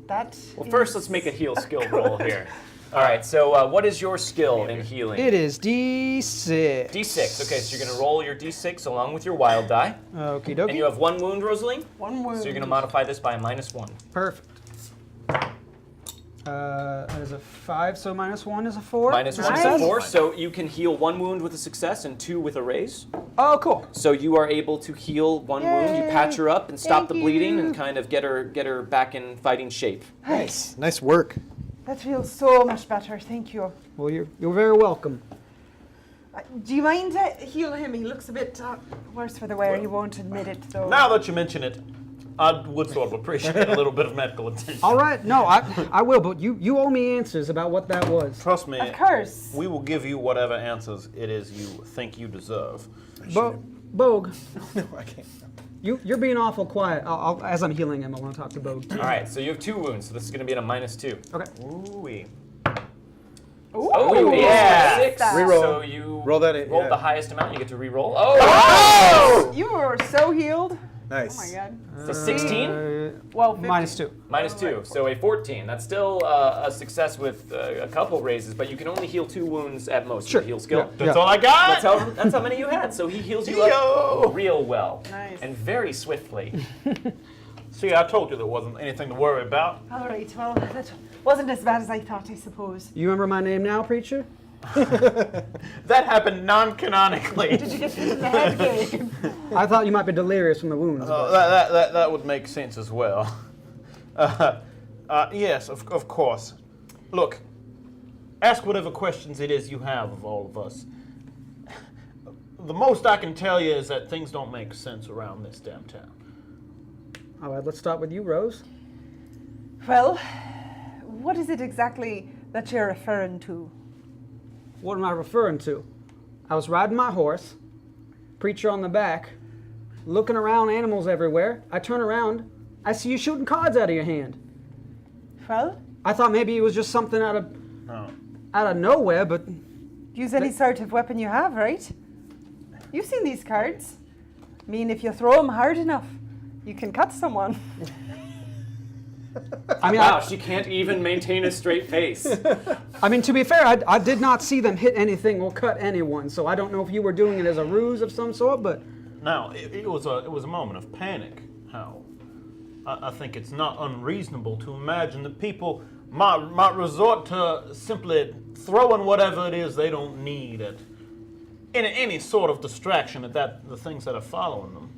that. Well, first let's make a heal skill roll here. All right, so what is your skill in healing? It is D6. D6. Okay, so you're going to roll your D6 along with your wild die. Okie And you dokie. have one wound, Rosaline? One wound. So you're going to modify this by a -1. Perfect. That is a 5, so -1 is a 4. -1 is a Nice. 4, so you can heal 1 wound with a success and 2 with a raise. Oh, cool. So you are able to heal 1 wound, you patch her up and stop the Thank bleeding you. and kind of get her back in fighting shape. Nice. Nice work. That feels so much better. Thank you. Well, you're very welcome. Do you mind to heal him? He looks a bit worse for the wear. He won't admit it, though. Now that you mention it, I would sort of appreciate a little bit of medical attention. All right, no, I will, but you owe me answers about what that was. Trust me, Of course. we will give you whatever answers it is you think you deserve. Bogue, No, I can't. you're being awful quiet. As I'm healing him, I want to talk to Bogue. All right, so you have 2 wounds, so this is going to be at a -2. Okay. Ooh-wee. Ooh, Oh, yeah. 6. Reroll. So you Roll that in, rolled yeah. the highest amount, you get to re-roll. Oh! You were so healed. Nice. Oh my god. It's a 16? Well, 50. -2. -2, so a 14. That's still a success with a couple raises, but you can only heal 2 wounds at most Sure. with the heal skill. Yeah. That's all I got! That's how many you had, so he heals you Yo! up real well. Nice. And very swiftly. See, I told you there wasn't anything to worry about. All right, well, that wasn't as bad as I thought, I suppose. You remember my name now, preacher? That happened non-canonically. Did you get hit in the head, Gabe? I thought you might be delirious from the wounds. but- That would make sense as well. Yes, of course. Look, ask whatever questions it is you have of all of us. The most I can tell you is that things don't make sense around this downtown. All right, let's start with you, Rose. Well, what is it exactly that you're referring to? What am I referring to? I was riding my horse, preacher on the back, looking around, animals everywhere. I turn around, I see you shooting cards out of your hand. Well, I thought maybe it was just something out of nowhere, but use any sort of weapon you have, right? You've seen these cards. I mean, if you throw them hard enough, you can cut someone. I mean, Wow, she can't even maintain a straight face. I mean, to be fair, I did not see them hit anything or cut anyone, so I don't know if you were doing it as a ruse of some sort, but Now, it was a moment of panic, Hal. I think it's not unreasonable to imagine that people might resort to simply throwing whatever it is they don't need at any sort of distraction at the things that are following them.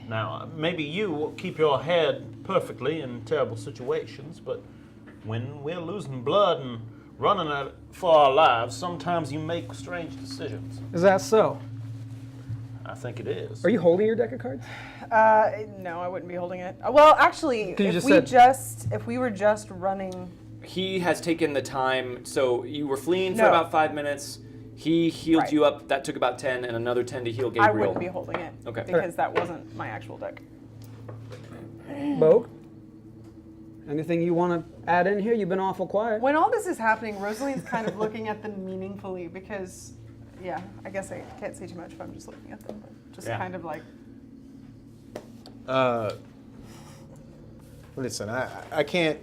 Now, maybe you keep your head perfectly in terrible situations, but when we're losing blood and running for our lives, sometimes you make strange decisions. is that so? I think it is. Are you holding your deck of cards? No, I wouldn't be holding it. Well, actually, You if just we were just running. He has taken the time, so you were fleeing for No. about 5 minutes. He healed Right. you up. That took about 10, and another 10 to heal I Gabriel. wouldn't be holding it. Okay. Because that wasn't my actual deck. Bogue? Anything you want to add in here? You've been awful quiet. When all this is happening, Rosaline's kind of looking at them meaningfully because, yeah, I guess I can't say too much if I'm just looking at them. Just Yeah. kind of like, Listen, I can't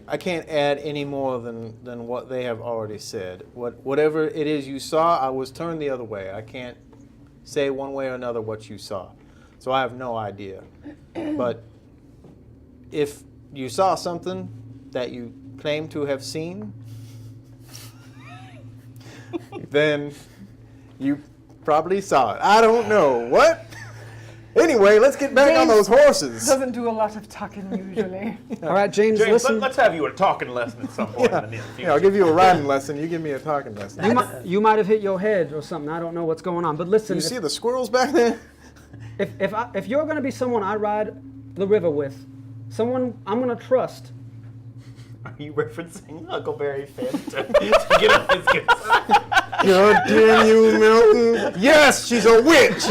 add any more than what they have already said. Whatever it is you saw, I was turned the other way. I can't say one way or another what you saw, so I have no idea. But if you saw something that you claim to have seen, then you probably saw it. I don't know what. Anyway, let's get back on those horses. doesn't do a lot of tucking usually. All right, James, James, listen. let's have you a talking lesson at some point in the near future. Yeah, I'll give you a riding lesson. You give me a talking lesson. You might have hit your head or something. I don't know what's going on. But listen, You see the squirrels back there? if you're going to be someone I ride the river with, someone I'm going to trust, Are you referencing Huckleberry Finn to get up his good side? God damn you, Milton. Yes, she's a witch.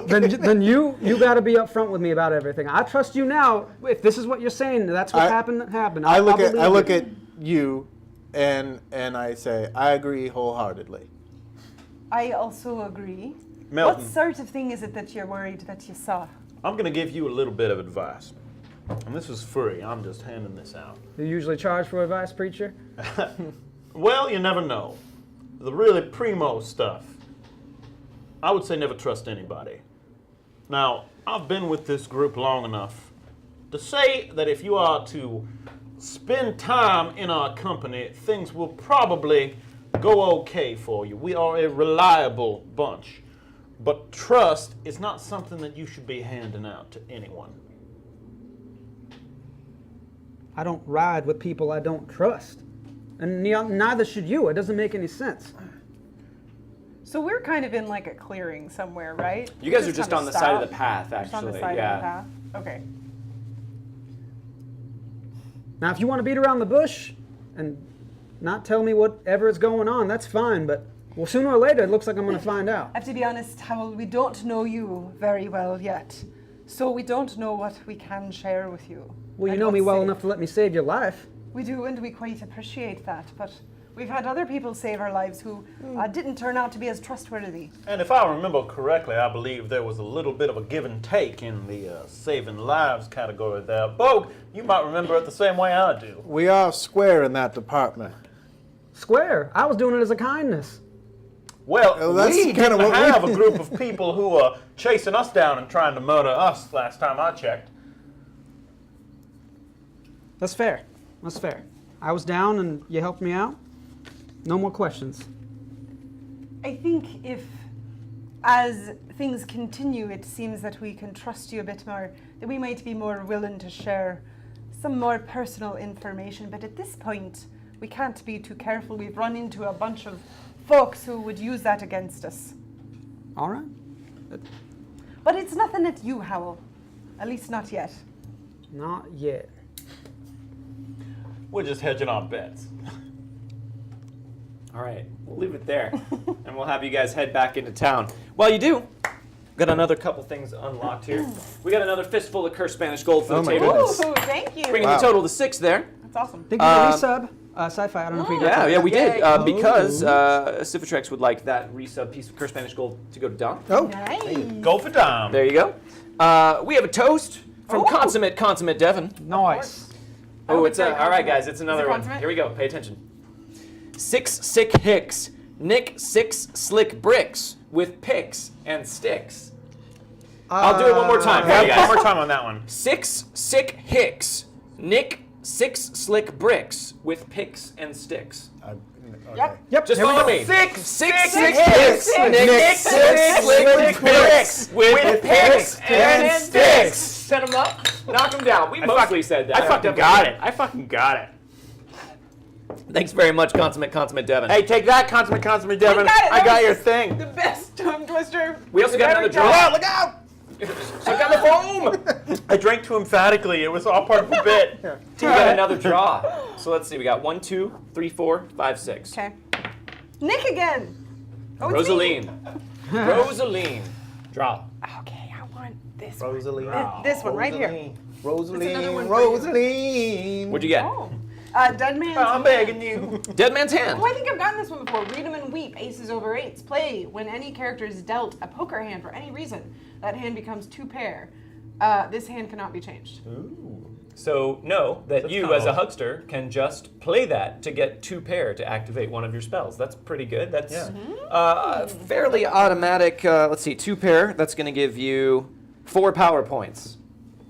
then you got to be upfront with me about everything. I trust you now. If this is what you're saying, that's what happened. I look believe you. at you and I say, I agree wholeheartedly. I also agree. Melton. What sort of thing is it that you're worried that you saw? I'm going to give you a little bit of advice. And this is free. I'm just handing this out. You usually charge for advice, preacher? Well, you never know. The really primo stuff, I would say never trust anybody. Now, I've been with this group long enough to say that if you are to spend time in our company, things will probably go okay for you. We are a reliable bunch. But trust is not something that you should be handing out to anyone. I don't ride with people I don't trust. And neither should you. It doesn't make any sense. So we're kind of in like a clearing somewhere, right? You guys are Just just kind on of the side of stop. the path, Just on the actually. side Yeah. of the path. Okay. Now, if you want to beat around the bush and not tell me whatever is going on, that's fine. But well, sooner or later, it looks like I'm going to find out. I have to be honest, Howell, we don't know you very well yet. So we don't know what we can share with you. Well, you and know me what's well safe. enough to let me save your life. We do, and we quite appreciate that. But we've had other people save our lives who didn't turn out to be as trustworthy. And if I remember correctly, I believe there was a little bit of a give and take in the saving lives category there. Bogue, you might remember it the same way I do. We are square in that department. Square. I was doing it as a kindness. Well, Oh, that's we kinda didn't what we have a did. group of people who were chasing us down and trying to murder us last time I checked. That's fair. That's fair. I was down and you helped me out. No more questions. I think if, as things continue, it seems that we can trust you a bit more, that we might be more willing to share some more personal information. But at this point, we can't be too careful. We've run into a bunch of folks who would use that against us. All right. But it's nothing at you, Howell. At least not yet. Not yet. We're just hedging our bets. All right, we'll leave it there, and we'll have you guys head back into town. While you do, got another couple things unlocked here. We got another fistful of cursed Spanish gold for Oh the my table, goodness. Ooh, thank you. bringing Wow. the total to 6 there. It's awesome. Thank you for the resub. Sci-fi, I don't know if we got Yeah, we did. Yay. Because Cifitrex would like that resub piece of Cursed Spanish Gold to go to Dom. Oh, Nice. Go for Dom. There you go. We have a toast from Consummate Devon. nice. Oh, it's very all right, consummate. guys. It's another it one. consummate? Here we go. Pay attention. 6 sick hicks. Nick 6 slick bricks with picks and sticks. I'll do it one more time. Yeah, Hey, guys. one more time on that one. 6 sick hicks. Nick 6 slick bricks with picks and sticks. Okay. Yep. Yep. Just here we follow go. me. Six hicks. Nick 6 slick bricks with picks and sticks. sticks. Set them up. Knock them down. We mostly said that. I fucking got it. I fucking got it. Thanks very much, Consummate Devon. Hey, take that, Consummate Devon. got it. I That got was your thing. The best tongue twister. We also got another Every draw. time. Look out! Check out the foam. I drank too emphatically. It was all part of the bit. We got another draw. So let's see. We got 1, 2, 3, 4, 5, 6. Okay. Nick again. Oh, it's me. Rosaline. Draw. Okay, I want this Rosalie. one. This one right here. It's another Rosaline. one for you. Rosaline. What'd you get? Oh. Dead Man's I'm begging you. Dead Man's Hand. Oh, I think I've gotten this one before. Read 'em and weep. Aces over eights. Play when any character is dealt a poker hand for any reason. That hand becomes 2 pair. This hand cannot be changed. So know that That's you, kinda as a awesome. huckster, can just play that to get 2 pair to activate one of your spells. That's pretty good. That's fairly automatic. Let's see, 2 pair. That's going to give you 4 power points.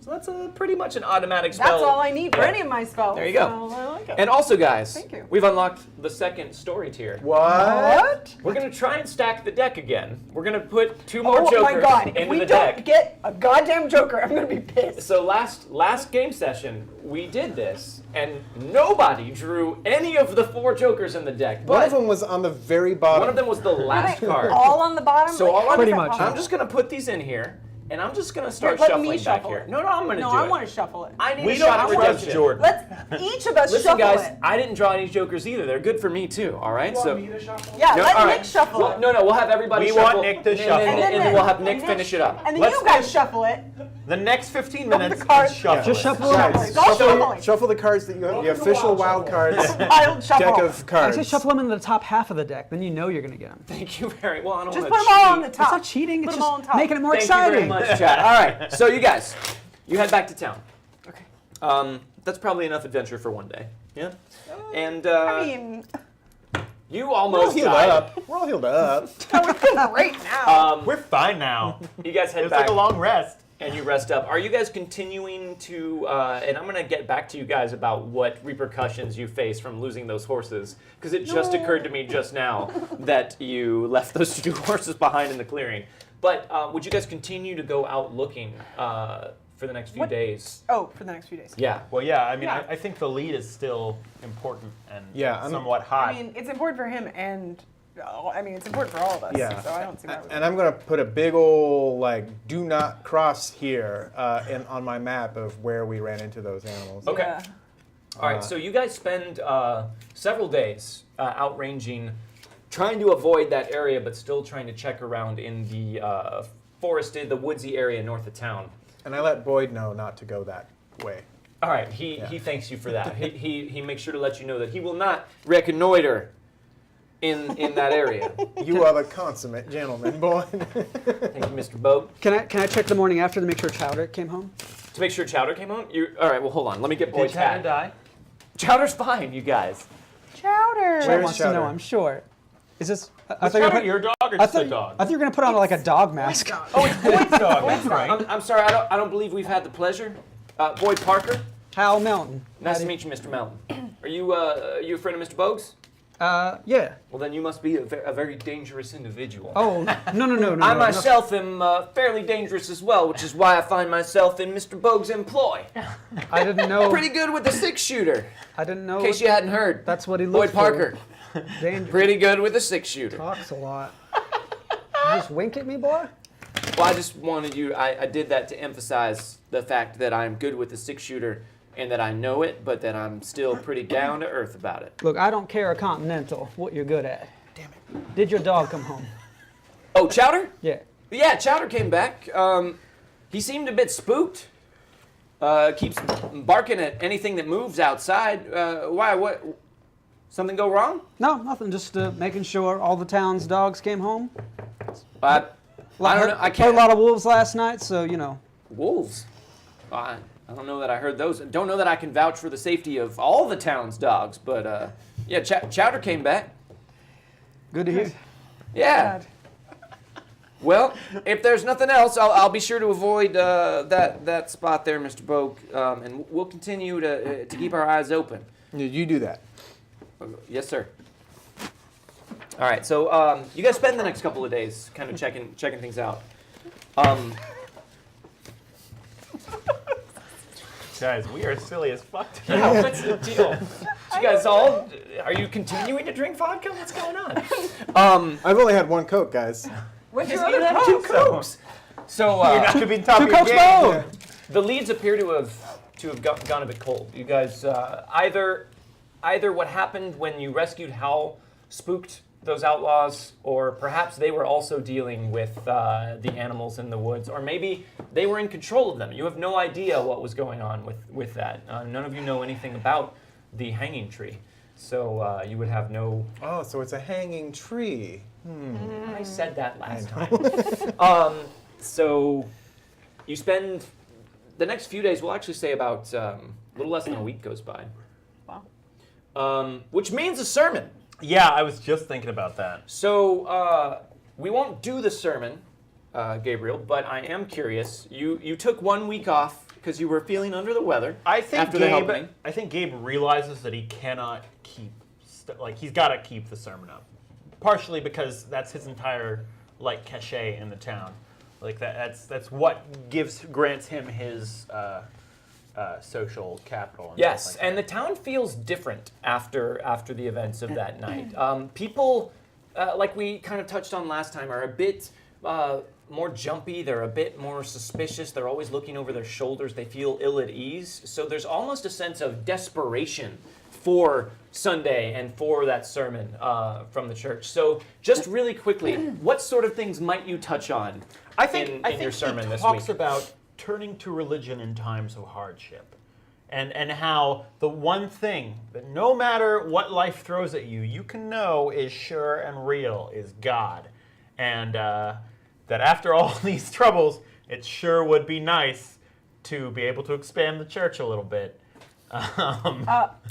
So that's pretty much an automatic spell. That's all I need for any of my spells. There you go. So I like it. And also, guys, Thank you. we've unlocked the second story tier. What? We're going to try and stack the deck again. We're going to put 2 more Oh jokers my god, if into we the don't deck. get a goddamn joker, I'm gonna be pissed. So last game session, we did this, and nobody drew any of the 4 jokers in the deck. One But of them was on the very bottom. one of them was the last card. All on the bottom? So Like, all how I'm is Pretty that much. possible? I'm just gonna put these in here, and I'm just gonna start Let shuffling me back shuffle here. it. No, I'm gonna No, do I it. want to shuffle it. I need We a don't shot of trust redemption. Jordan. Let's each of us Listen, shuffle guys, it. I didn't draw any jokers either. They're good for me too. All right, so. Yeah, No, let all Nick right. shuffle Well, it. no, we'll have everybody We shuffle. want Nick to and shuffle. Then, and then we'll have Nick finish it up. And then Let's you guys do- shuffle it. The next 15 minutes the cards. is shuffle. Just it. shuffle it. Guys, It's all shuffling. shuffle the cards that you have. The official Wildcards Wild shuffle. deck of I cards. say shuffle them into the top half of the deck, then you know you're gonna get them. Thank you very well. I don't Just want put to them all on the cheat. top. It's not cheating. Put It's them all on just top. making it more Thank exciting. you very much, Chad. All right, so you guys, you head back to town. Okay. That's probably enough adventure for one day. Yeah. And I mean, you We're all almost healed died. up. We're all healed up. we're feeling great now. We're fine now. You guys It head was back like a long rest. and you rest up. Are you guys continuing to? And I'm gonna get back to you guys about what repercussions you face from losing those horses, because it just occurred to me just now that you left those 2 horses behind in the clearing. But would you guys continue to go out looking for the next few What- days? Oh, for the next few days. Yeah. Well, yeah, I mean, Yeah. I think the lead is still important and Yeah, I'm- somewhat hot. I mean, it's important for him and, I mean, it's important for all of us. Yeah. So I don't see why we And I'm gonna put a big ol' like do not cross here on my map of where we ran into those animals. Okay. Yeah. All right, so you guys spend several days outranging, trying to avoid that area, but still trying to check around in the forested, the woodsy area north of town. And I let Boyd know not to go that way. All right, he thanks you for that. he makes sure to let you know that he will not reconnoiter in that area. You are the consummate gentleman, Boyd. Thank you, Mr. Bogue. Can I check the morning after to make sure Chowder came home? To make sure Chowder came home? All right, well, hold on. Let me get Boyd's hat. die? Chowder's fine, you guys. Chowder. Chad Where's wants to know, Chowder? I'm sure. Is this? I Was thought you were Chowder put- your dog or I just thought, a dog? I thought you were gonna put on like a dog mask. Oh, it's Boyd's dog. That's right. I'm sorry, I don't believe we've had the pleasure. Boyd Parker, Hal Melton. nice to meet you, Mr. Melton. Are you a friend of Mr. Bogue's? Yeah. Well, then you must be a very dangerous individual. Oh, no. I myself am fairly dangerous as well, which is why I find myself in Mr. Bogue's employ. I didn't know. Pretty good with the 6-shooter, I didn't know. in case you hadn't heard. That's what he Boyd looked Parker, for. Dangerous. pretty good with the 6-shooter. Talks a lot. You just wink at me, boy. Well, I just wanted you, I did that to emphasize the fact that I'm good with the 6-shooter and that I know it, but that I'm still pretty down to earth about it. Look, I don't care a continental what you're good at. Damn it. Did your dog come home? Oh, Chowder? Yeah. Yeah, Chowder came back. He seemed a bit spooked. keeps barking at anything that moves outside. Why? What? Something go wrong? No, nothing. Just making sure all the town's dogs came home. I don't know. I Heard can't. a lot of wolves last night, so you know. Wolves. I don't know that I heard those. Don't know that I can vouch for the safety of all the town's dogs, but yeah, Chowder came back. Good to hear. Yeah. God. Well, if there's nothing else, I'll be sure to avoid that spot there, Mr. Bogue, and we'll continue to keep our eyes open. You do that. Yes, sir. All right, so you guys spend the next couple of days kind of checking things out. Guys, we are silly as fuck. Yeah, what's the deal? You guys all, are you continuing to drink vodka? What's going on? I've only had one Coke, guys. What's You your even other have two Coke? Cokes. So You're not gonna be top Two of your Cokes game. both. the leads appear to have gone a bit cold. You guys either what happened when you rescued Hal spooked those outlaws, or perhaps they were also dealing with the animals in the woods, or maybe they were in control of them. You have no idea what was going on with that. None of you know anything about the hanging tree, so you would have no. Oh, so it's a hanging tree. I said that last time. So you spend the next few days. We'll actually say about a little less than a week goes by. Wow. Which means a sermon. Yeah, I was just thinking about that. So we won't do the sermon, Gabriel, but I am curious. You took 1 week off because you were feeling under the weather. I think after the helping. I think Gabe realizes that he cannot keep he's got to keep the sermon up. Partially because that's his entire cachet in the town. Like that's what grants him his social capital. And Yes, stuff like and the town feels different after the events of that night. People, like we kind of touched on last time, are a bit more jumpy. They're a bit more suspicious. They're always looking over their shoulders. They feel ill at ease. So there's almost a sense of desperation for Sunday and for that sermon from the church. So just really quickly, what sort of things might you touch on I think in your sermon he this talks week? about turning to religion in times of hardship, and how the one thing that no matter what life throws at you, you can know is sure and real is God, and that after all these troubles, it sure would be nice to be able to expand the church a little bit. All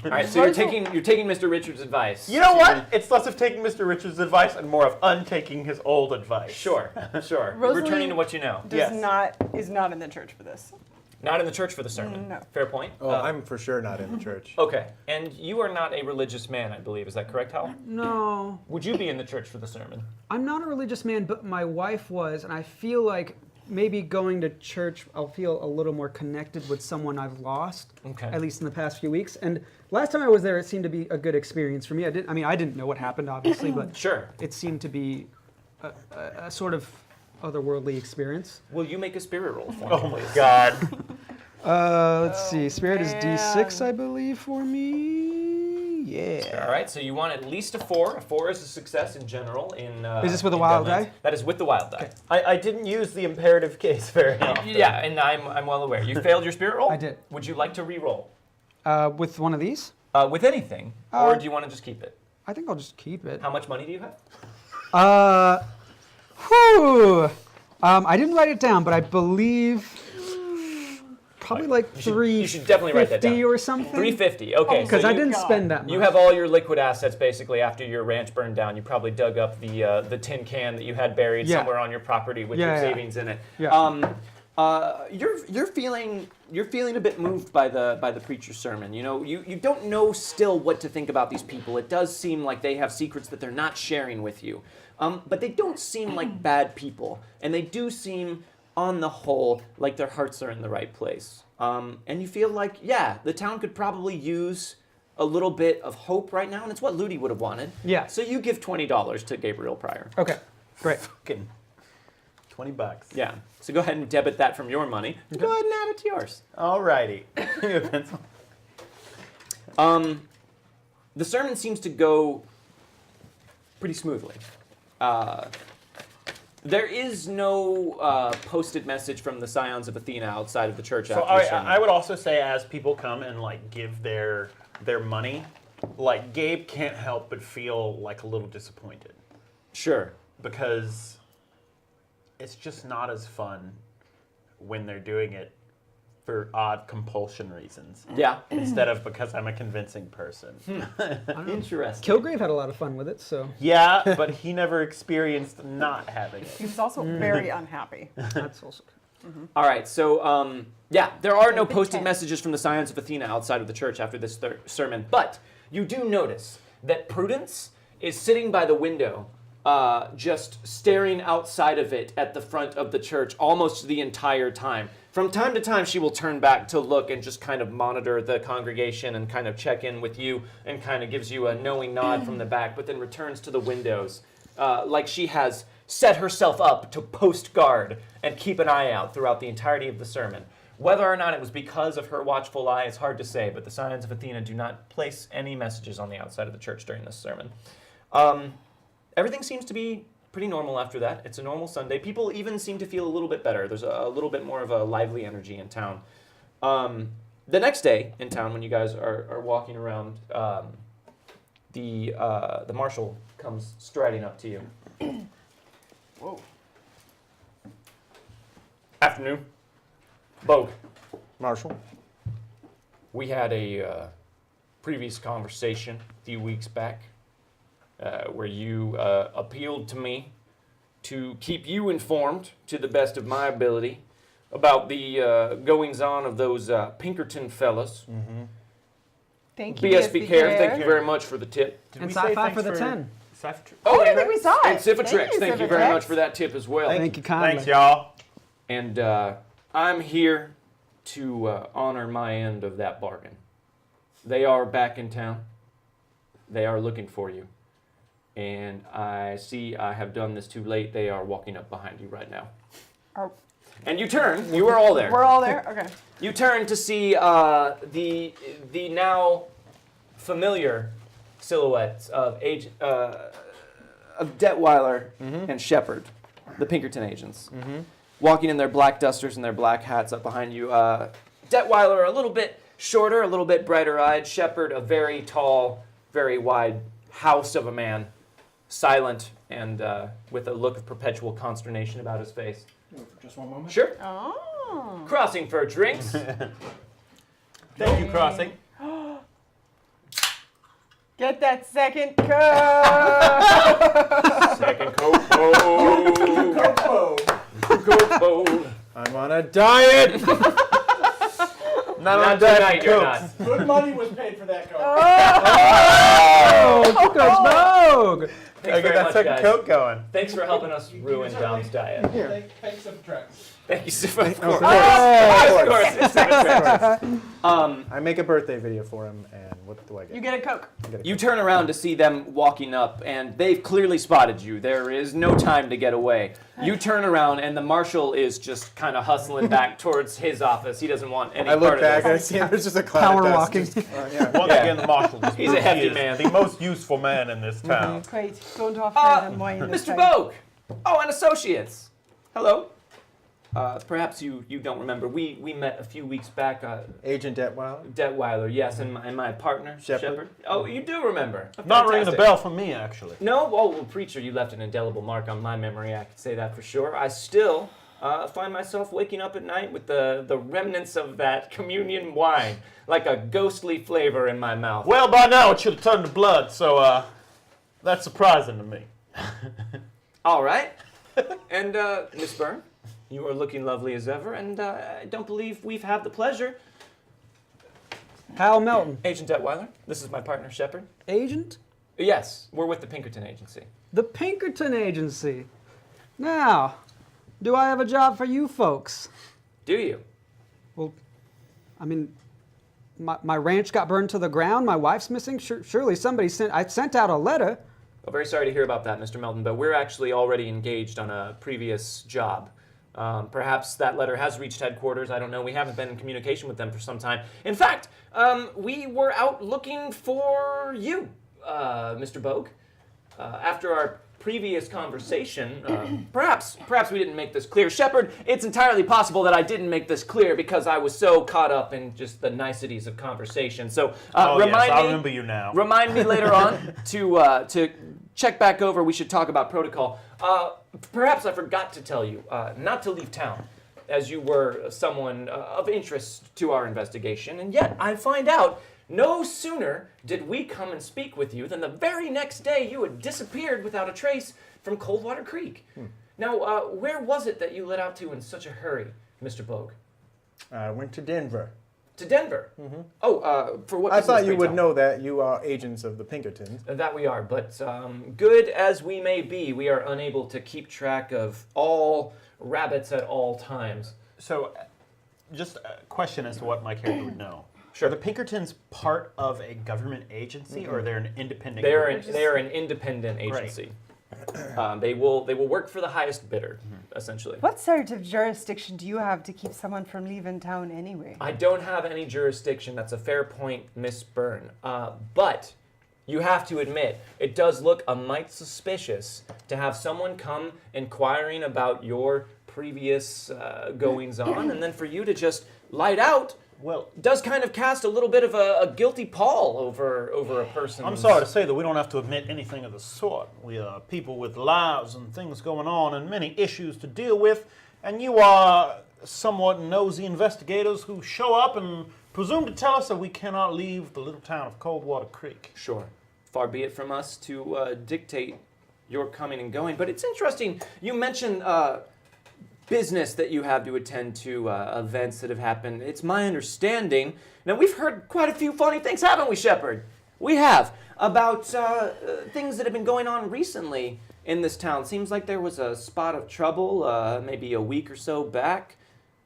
right, so you're taking Mr. Richards' advice. You know what? It's less of taking Mr. Richards' advice and more of untaking his old advice. Sure. Rosalie Returning to what you know. Yes. is not in the church for this. Not in the church for the sermon. No. Fair point. Oh, I'm for sure not in the church. Okay, and you are not a religious man, I believe. Is that correct, Hal? No, Would you be in the church for the sermon? I'm not a religious man, but my wife was, and I feel like maybe going to church, I'll feel a little more connected with someone I've lost. Okay. At least in the past few weeks. And last time I was there, it seemed to be a good experience for me. I didn't know what happened, obviously, but Sure. it seemed to be a sort of otherworldly experience. Will you make a spirit roll for me, Oh my please? God. Let's see. Spirit is D6, I believe, for me. Yeah. All right, so you want at least a 4. A 4 is a success in general. Is this with a in wild Deadlands. die? That is with the wild die. I didn't use the imperative case very often. Yeah, and I'm well aware. You failed your spirit roll? I did. Would you like to re-roll? With one of these? With anything? Or do you want to just keep it? I think I'll just keep it. How much money do you have? I didn't write it down, but I believe probably like You should definitely write that down. 350 or something. 350. Okay. Because so I you- didn't spend that much. You have all your liquid assets basically after your ranch burned down. You probably dug up the tin can that you had buried Yeah. somewhere on your property with your Yeah, yeah. savings in it. Yeah. You're feeling a bit moved by the preacher's sermon. You know, you don't know still what to think about these people. It does seem like they have secrets that they're not sharing with you. But they don't seem like bad people, and they do seem, on the whole, like their hearts are in the right place. And you feel like, yeah, the town could probably use a little bit of hope right now, and it's what Ludi would have wanted. Yeah. So you give $20 to Gabriel Pryor. Okay, great. Fucking $20. Yeah. So go ahead and debit that from your money. Go ahead and add it to yours. Alrighty. The sermon seems to go pretty smoothly. There is no posted message from the Scions of Athena outside of the church So after the sermon. I would also say, as people come and like give their money, like Gabe can't help but feel like a little disappointed Sure. because it's just not as fun when they're doing it for odd compulsion reasons Yeah. instead of because I'm a convincing person. Interesting. Kilgrave had a lot of fun with it, so Yeah, but he never experienced not having He it. was also very unhappy. that's also All right, so yeah, there are no Big posted tent. messages from the Scions of Athena outside of the church after this sermon, but you do notice that Prudence is sitting by the window, just staring outside of it at the front of the church almost the entire time. From time to time, she will turn back to look and just kind of monitor the congregation and kind of check in with you and kind of gives you a knowing nod from the back, but then returns to the windows like she has set herself up to post guard and keep an eye out throughout the entirety of the sermon. Whether or not it was because of her watchful eye is hard to say, but the Scions of Athena do not place any messages on the outside of the church during this sermon. Everything seems to be pretty normal after that. It's a normal Sunday. People even seem to feel a little bit better. There's a little bit more of a lively energy in town. The next day in town, when you guys are walking around, the marshal comes striding up to you. Whoa. Afternoon. Bogue, Marshall. we had a previous conversation a few weeks back where you appealed to me to keep you informed to the best of my ability about the goings-on of those Pinkerton fellas. Thank you. BSB Care, thank you very much for the tip. Did and we say sci-fi thanks for the 10. Oh, I didn't think we saw it. And Civitrix, thank you very much for that tip as well. Thank you kindly. Thanks, y'all. And I'm here to honor my end of that bargain. They are back in town. They are looking for you. And I see I have done this too late. They are walking up behind you right now. Are- And you turn. You are all there. We're all there? Okay. You turn to see the now familiar silhouettes of Detweiler and Shepard, the Pinkerton agents, walking in their black dusters and their black hats up behind you. Detweiler a little bit shorter, a little bit brighter-eyed. Shepard a very tall, very wide house of a man, silent and with a look of perpetual consternation about his face. Just one moment. Sure. Oh. Crossing for drinks. Thank you, Crossing. Get that second cup. Second Copo. I'm on a diet. Not Not on diet tonight, you're Cokes. not. Good money was paid for that coke. Oh, here goes Vogue! Thanks I get very that much, second guys. Coke going. Thanks for helping us ruin Dom's diet. Thanks for the tracks. Thank you so much. Of course. Oh, Of course. It's Civitrix. I make a birthday video for him, and what do I get? You get a Coke. I get a You Coke. turn around to see them walking up, and they've clearly spotted you. There is no time to get away. You turn around, and the marshal is just kind of hustling back towards his office. He doesn't want any I part look of back, this. I see him. There's just a cloud Power of dust. walking. Just, yeah. Once Yeah. again, the marshal. Just He's a proves hefty he is man. the most useful man in this town. Great. Going to offer them wine. this Mr. time. Bogue! Oh, and associates! Hello. Perhaps you don't remember. We met a few weeks back. Agent Detweiler. Detweiler, yes, and my partner, Shepard. Oh, you do remember. Not ringing a Fantastic. bell for me, actually. No? Well, preacher, you left an indelible mark on my memory, I can say that for sure. I still find myself waking up at night with the remnants of that communion wine, like a ghostly flavor in my mouth. Well, by now it should have turned to blood, so that's surprising to me. All right. And, Miss Byrne, you are looking lovely as ever, and I don't believe we've had the pleasure. Hal Melton. Agent Detweiler, this is my partner, Shepard. Agent? Yes, we're with the Pinkerton Agency. The Pinkerton Agency. Now, do I have a job for you folks? Do you? Well, I mean, my ranch got burned to the ground. My wife's missing. Surely somebody I sent out a letter. Well, very sorry to hear about that, Mr. Melton, but we're actually already engaged on a previous job. Perhaps that letter has reached headquarters. I don't know. We haven't been in communication with them for some time. In fact, we were out looking for you, Mr. Bogue. After our previous conversation, perhaps we didn't make this clear. Shepard, it's entirely possible that I didn't make this clear because I was so caught up in just the niceties of conversation. So I remember you now. Remind me later on to check back over. We should talk about protocol. Perhaps I forgot to tell you not to leave town, as you were someone of interest to our investigation, and yet I find out no sooner did we come and speak with you than the very next day you had disappeared without a trace from Coldwater Creek. Now, where was it that you let out to in such a hurry, Mr. Bogue? I went to Denver. To Denver? Mm-hmm. Oh, for what I business, thought you pray would tell? know that you are agents of the Pinkertons. That we are, but good as we may be, we are unable to keep track of all rabbits at all times. So, just a question as to what my character would know. Sure. Are the Pinkertons part of a government agency, or they're an independent? They group? are an independent agency. They will work for the highest bidder, essentially. What sort of jurisdiction do you have to keep someone from leaving town anyway? I don't have any jurisdiction. That's a fair point, Miss Byrne. But you have to admit, it does look a mite suspicious to have someone come inquiring about your previous goings-on, and then for you to just light out. Well, Does kind of cast a little bit of a guilty pall over a person. I'm sorry to say that we don't have to admit anything of the sort. We are people with lives and things going on and many issues to deal with, and you are somewhat nosy investigators who show up and presume to tell us that we cannot leave the little town of Coldwater Creek. Sure. Far be it from us to dictate your coming and going, but it's interesting. You mentioned business that you have to attend to, events that have happened. It's my understanding. Now, we've heard quite a few funny things, haven't we, Shepard? We have. About things that have been going on recently in this town. Seems like there was a spot of trouble maybe a week or so back.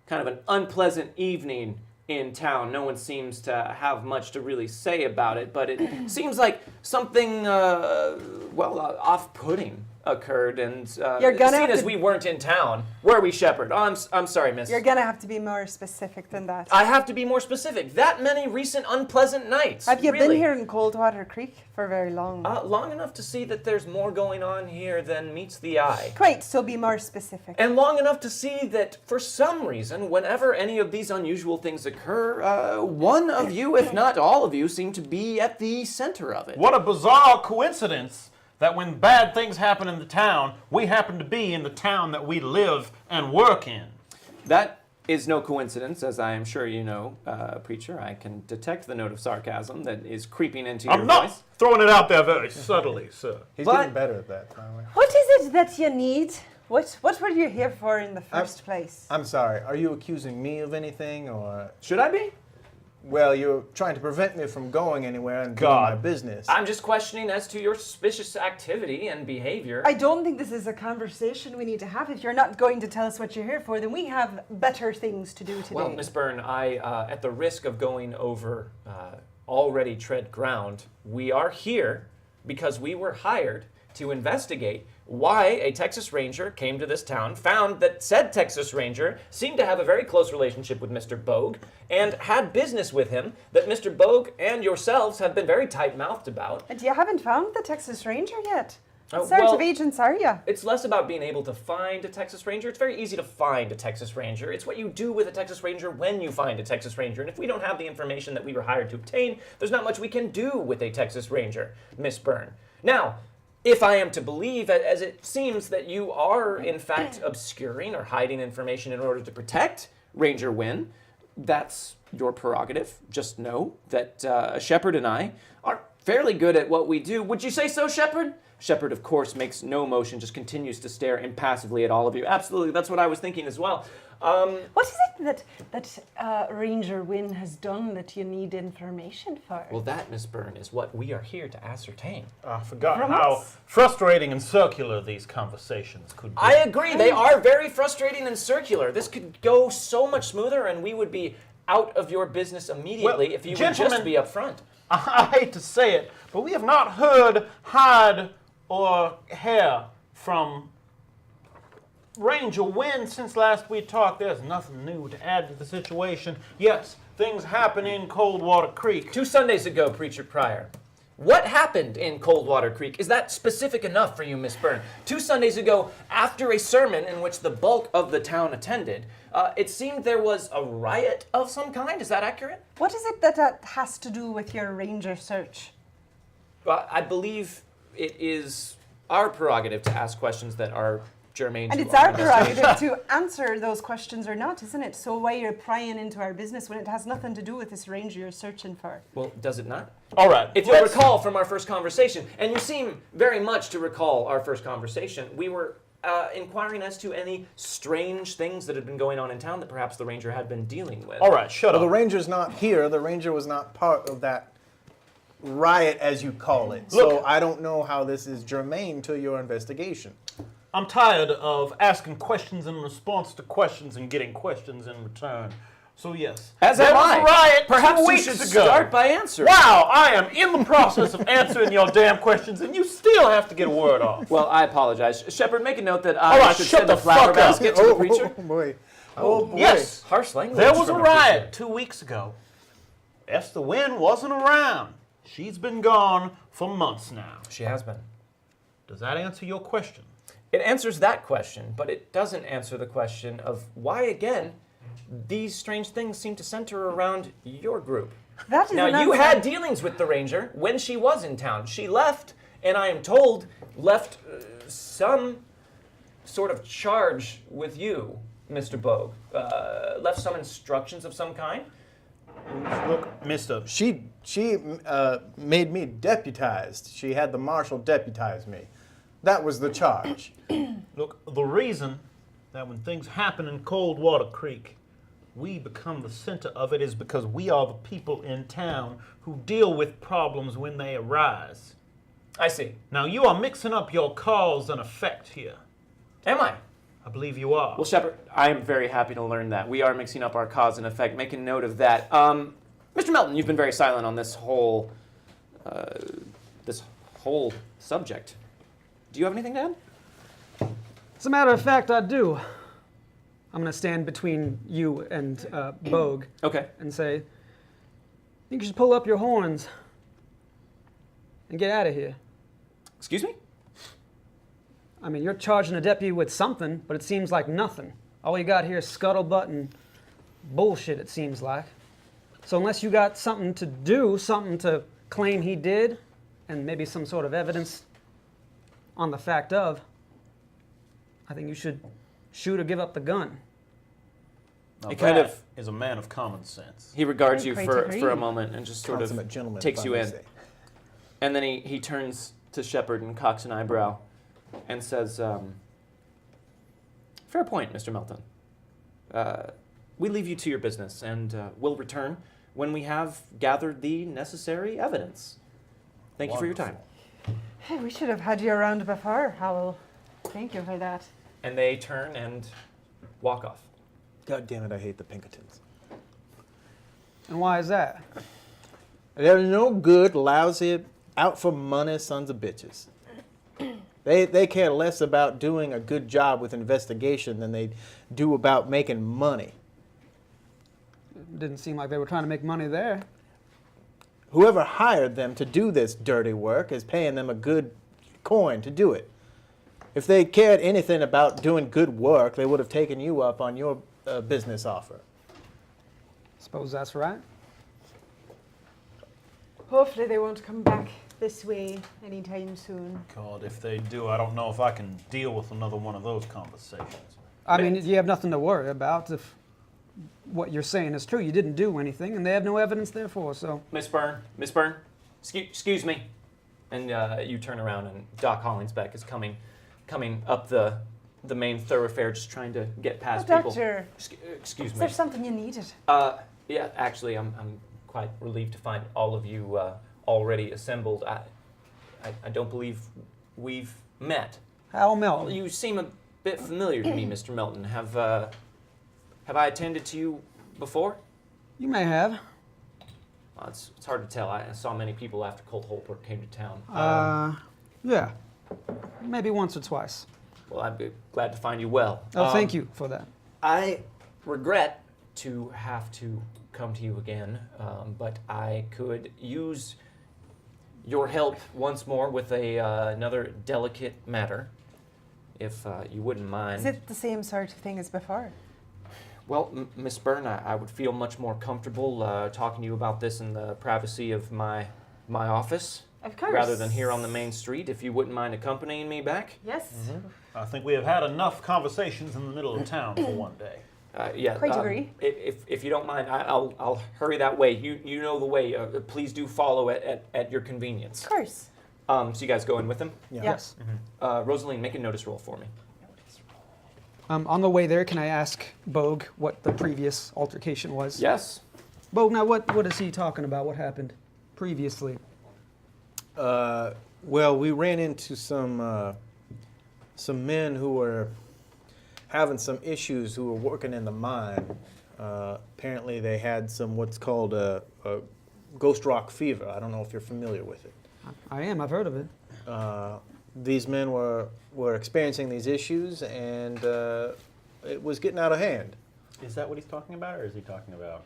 Kind of an unpleasant evening in town. No one seems to have much to really say about it, but it seems like something, off-putting occurred, and You're gonna seeing have as to- we weren't in town, were we, Shepard? Oh, I'm sorry, miss. You're gonna have to be more specific than that. I have to be more specific. That many recent unpleasant nights. Have you really? been here in Coldwater Creek for very long? Long enough to see that there's more going on here than meets the eye. Great, so be more specific. And long enough to see that, for some reason, whenever any of these unusual things occur, one of you, if not all of you, seem to be at the center of it. What a bizarre coincidence that when bad things happen in the town, we happen to be in the town that we live and work in. That is no coincidence, as I am sure you know, Preacher. I can detect the note of sarcasm that is creeping into your I'm not voice. throwing it out there very subtly, sir. He's But- getting better at that, by the way. What is it that you need? What were you here for in the first place? I'm sorry. Are you accusing me of anything, or Should I be? well, you're trying to prevent me from going anywhere and doing my God. business? I'm just questioning as to your suspicious activity and behavior. I don't think this is a conversation we need to have. If you're not going to tell us what you're here for, then we have better things to do today. Well, Miss Byrne, I, at the risk of going over already tread ground, we are here because we were hired to investigate why a Texas Ranger came to this town, found that said Texas Ranger seemed to have a very close relationship with Mr. Bogue, and had business with him that Mr. Bogue and yourselves have been very tight-mouthed about. And you haven't found the Texas Ranger yet? Oh, What sort well- of agents are you? It's less about being able to find a Texas Ranger. It's very easy to find a Texas Ranger. It's what you do with a Texas Ranger when you find a Texas Ranger. And if we don't have the information that we were hired to obtain, there's not much we can do with a Texas Ranger, Miss Byrne. Now, if I am to believe, as it seems that you are, in fact, obscuring or hiding information in order to protect Ranger Wynn, that's your prerogative. Just know that Shepard and I are fairly good at what we do. Would you say so, Shepard? Shepard, of course, makes no motion, just continues to stare impassively at all of you. Absolutely, that's what I was thinking as well. What is it that Ranger Wynn has done that you need information for? Well, that, Miss Byrne, is what we are here to ascertain. I forgot From how us? frustrating and circular these conversations could be. I agree, they are very frustrating and circular. This could go so much smoother, and we would be out of your business immediately Well, if you would gentlemen- just be upfront. I hate to say it, but we have not heard hide or hair from Ranger Wynn since last we talked. There's nothing new to add to the situation. Yes, things happen in Coldwater Creek. 2 Sundays ago, Preacher Pryor, What happened in Coldwater Creek? Is that specific enough for you, Miss Byrne? 2 Sundays ago, after a sermon in which the bulk of the town attended, it seemed there was a riot of some kind. Is that accurate? What is it that has to do with your ranger search? Well, I believe it is our prerogative to ask questions that are germane And to it's our investigation. prerogative to answer those questions or not, isn't it? So why you're prying into our business when it has nothing to do with this ranger you're searching for? Well, does it not? All right. If you'll recall from our first conversation, and you seem very much to recall our first conversation, we were inquiring as to any strange things that had been going on in town that perhaps the ranger had been dealing with. All right, shut Well, up. the ranger's not here. The ranger was not part of that riot, as you call it. So Look. I don't know how this is germane to your investigation. I'm tired of asking questions in response to questions and getting questions in return. So yes, As there am was I. a riot Perhaps 2 you weeks should ago. start by answering. Wow, I am in the process of answering your damn questions, and you still have to get a word off. Well, I apologize. Shepard, make a note that All I right, should shut send the a flower fuck up. basket to the preacher. Oh boy. Oh boy. Yes, Harsh language. there was a from riot 2 weeks ago. Esther Wynn wasn't around. She's been gone for months now. She has been. Does that answer your question? It answers that question, but it doesn't answer the question of why, again, these strange things seem to center around your group. That is Now, an you answer. had dealings with the ranger when she was in town. She left, and I am told, left some sort of charge with you, Mr. Bogue. Left some instructions of some kind. Look, mister, She made me deputized. She had the marshal deputize me. That was the charge. look, the reason that when things happen in Coldwater Creek, we become the center of it is because we are the people in town who deal with problems when they arise. I see. Now, you are mixing up your cause and effect here. Am I? I believe you are. Well, Shepard, I am very happy to learn that. We are mixing up our cause and effect. Make a note of that. Mr. Melton, you've been very silent on this whole subject. Do you have anything to add? As a matter of fact, I do. I'm going to stand between you and Bogue Okay. and say, I think you should pull up your horns and get out of here. Excuse me? I mean, you're charging a deputy with something, but it seems like nothing. All you got here is scuttlebutt and bullshit, it seems like. So unless you got something to do, something to claim he did, and maybe some sort of evidence on the fact of, I think you should shoot or give up the gun. Now It kind that of- is a man of common sense. He regards you Quite for agree. a moment and just sort of Consummate gentleman, takes if I you may in. say. And then he turns to Shepard and cocks an eyebrow and says, fair point, Mr. Melton. We leave you to your business, and we'll return when we have gathered the necessary evidence. Thank you for your time. Hey, we should have had you around before, Howell. Thank you for that. And they turn and walk off. God damn it, I hate the Pinkertons. And why is that? They're no good, lousy, out for money sons of bitches. They care less about doing a good job with investigation than they do about making money. Didn't seem like they were trying to make money there. Whoever hired them to do this dirty work is paying them a good coin to do it. If they cared anything about doing good work, they would have taken you up on your business offer. Suppose that's right. Hopefully they won't come back this way anytime soon. God, if they do, I don't know if I can deal with another one of those conversations. I mean, you have nothing to worry about if what you're saying is true. You didn't do anything, and they have no evidence therefore, so. Miss Byrne, excuse me. And you turn around, and Doc Hollingsbeck is coming up the main thoroughfare, just trying to get past people. Doctor, Excuse is me. there something you needed? Yeah, actually, I'm quite relieved to find all of you already assembled. I don't believe we've met. Hal Melton. You seem a bit familiar to me, Mr. Melton. Have I attended to you before? You may have. Well, it's hard to tell. I saw many people after Colt Holbrook came to town. Yeah. Maybe once or twice. Well, I'd be glad to find you well. Oh, thank you for that. I regret to have to come to you again, but I could use your help once more with another delicate matter, if you wouldn't mind. Is it the same sort of thing as before? Well, Miss Byrne, I would feel much more comfortable talking to you about this in the privacy of my office. Of course. Rather than here on the main street, if you wouldn't mind accompanying me back. Yes. I think we have had enough conversations in the middle of town for one day. Yeah. Quite agree. If you don't mind, I'll hurry that way. You know the way. Please do follow it at your convenience. Of course. So you guys go in with him. Yeah. Yes. Rosaline, make a notice roll for me. On the way there, can I ask Bogue what the previous altercation was? Yes. Bogue, now what is he talking about? What happened previously? Well, we ran into some men who were having some issues who were working in the mine. Apparently, they had some what's called a ghost rock fever. I don't know if you're familiar with it. I am. I've heard of it. These men were experiencing these issues, and it was getting out of hand. Is that what he's talking about, or is he talking about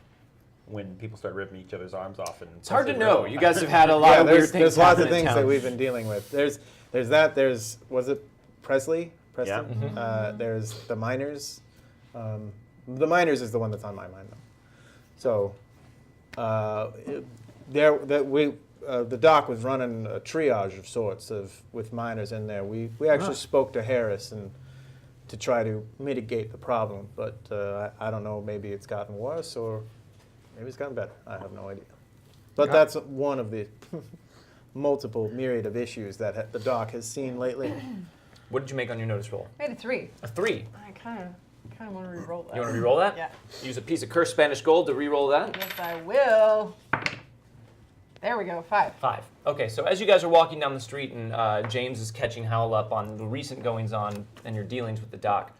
when people start ripping each other's arms off? And It's hard to know. You guys have had a lot Yeah, of weird there's things lots happen of in things town. that we've been dealing with. There's that. There's was it Preston? Yeah. There's the miners. The miners is the one that's on my mind though. So the doc was running a triage of sorts with miners in there. We actually spoke to Harris and to try to mitigate the problem, but I don't know. Maybe it's gotten worse or maybe it's gotten better. I have no idea. But that's one of the multiple myriad of issues that the doc has seen lately. What did you make on your notice roll? Made a 3. A 3. I kind of want to re-roll that. You want to re-roll that? Yeah. Use a piece of cursed Spanish gold to re-roll that. Yes, I will. There we go. 5. 5. Okay, so as you guys are walking down the street and James is catching Howell up on the recent goings-on and your dealings with the doc,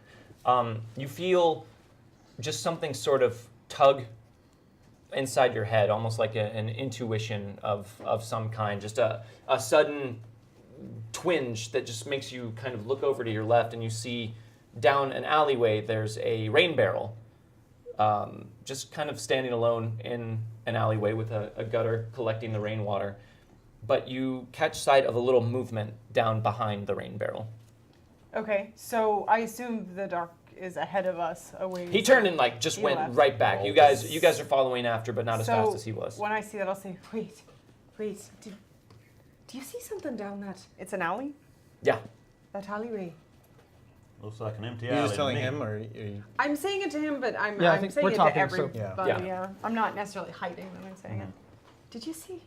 you feel just something sort of tug inside your head, almost like an intuition of some kind, just a sudden twinge that just makes you kind of look over to your left and you see down an alleyway there's a rain barrel just kind of standing alone in an alleyway with a gutter collecting the rainwater. But you catch sight of a little movement down behind the rain barrel. Okay, so I assume the doc is ahead of us, away. He turned and just He went left. right back. You guys are following after, but not as fast as he was. When I see that, I'll say, wait, Do you see something down that it's an alley? Yeah. alleyway? Looks like an empty You're alley. just telling to me. him, or you? I'm saying it to him, but I'm Yeah, I think saying we're it talking, to so- everybody. Yeah. Yeah. I'm not necessarily hiding that I'm saying it. Did you see?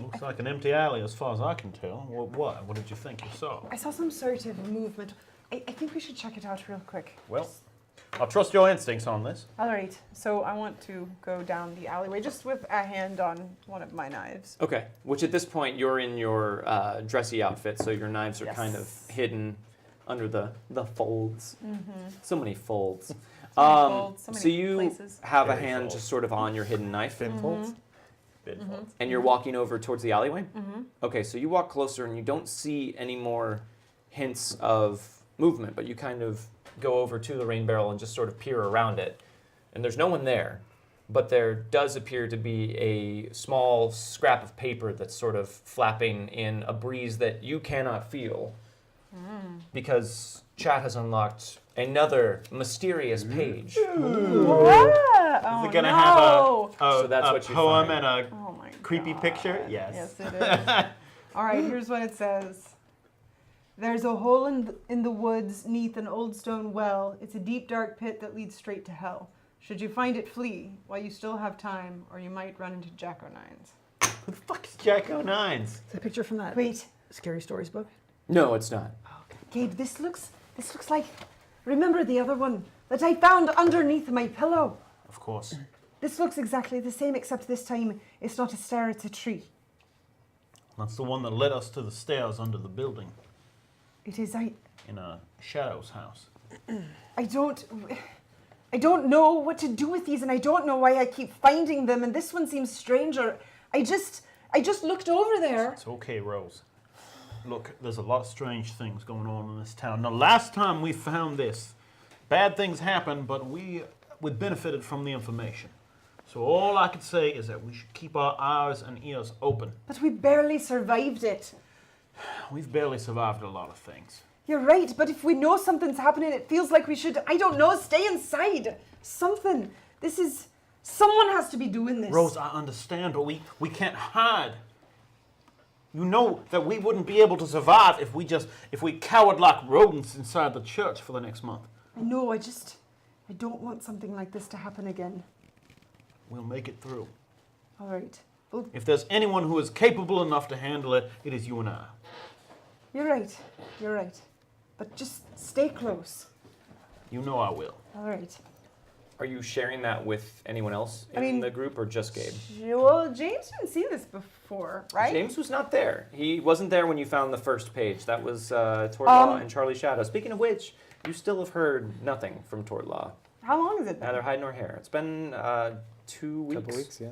Looks like an empty alley as far as I can tell. Well, what? What did you think you saw? I saw some sort of movement. I think we should check it out real quick. Well, I'll trust your instincts on this. All right, so I want to go down the alleyway just with a hand on one of my knives. Okay. Which at this point you're in your dressy outfit, so your knives are kind of Yes. hidden under the folds. So many folds. folds, so so many you places. have a Very hand folds. just sort of on your hidden knife, Fin folds? Bid folds. and you're walking over towards the alleyway. Okay, so you walk closer and you don't see any more hints of movement, but you kind of go over to the rain barrel and just sort of peer around it, and there's no one there, but there does appear to be a small scrap of paper that's sort of flapping in a breeze that you cannot feel because chat has unlocked another mysterious page. What? Oh, Is it gonna no. have a So that's what you poem find. and a Oh my creepy God. picture? Yes. Yes, it is. All right, here's what it says. There's a hole in the woods neath an old stone well. It's a deep, dark pit that leads straight to hell. Should you find it, flee while you still have time, or you might run into Jack O'Nines. Who the fuck is Jack O'Nines? Is that a picture from that Wait, Scary Stories book? No, it's not. Gabe, this looks like. Remember the other one that I found underneath my pillow? Of course. This looks exactly the same, except this time it's not a stair, it's a tree. That's the one that led us to the stairs under the building It is. in a Shadow's house. I don't know what to do with these, and I don't know why I keep finding them. And this one seems stranger. I just looked over there. It's okay, Rose. Look, there's a lot of strange things going on in this town. Now, last time we found this, bad things happened, but we benefited from the information. So all I can say is that we should keep our eyes and ears open. But we barely survived it. We've barely survived a lot of things. You're right, but if we know something's happening, it feels like we should, I don't know, stay inside. Something. Someone has to be doing this. Rose, I understand, but we can't hide. You know that we wouldn't be able to survive if we cowered like rodents inside the church for the next month. I know, I don't want something like this to happen again. We'll make it through. All right. Well, If there's anyone who is capable enough to handle it, it is you and I. you're right. You're right. But just stay close. You know I will. All right. Are you sharing that with anyone else in I mean- the group or just Gabe? Well, James didn't see this before, right? James was not there. He wasn't there when you found the first page. That was Tordlaw and Charlie Shadow. Speaking of which, you still have heard nothing from Tordlaw. How long has it been? Neither hide nor hair. It's been 2 weeks. Couple weeks, yeah.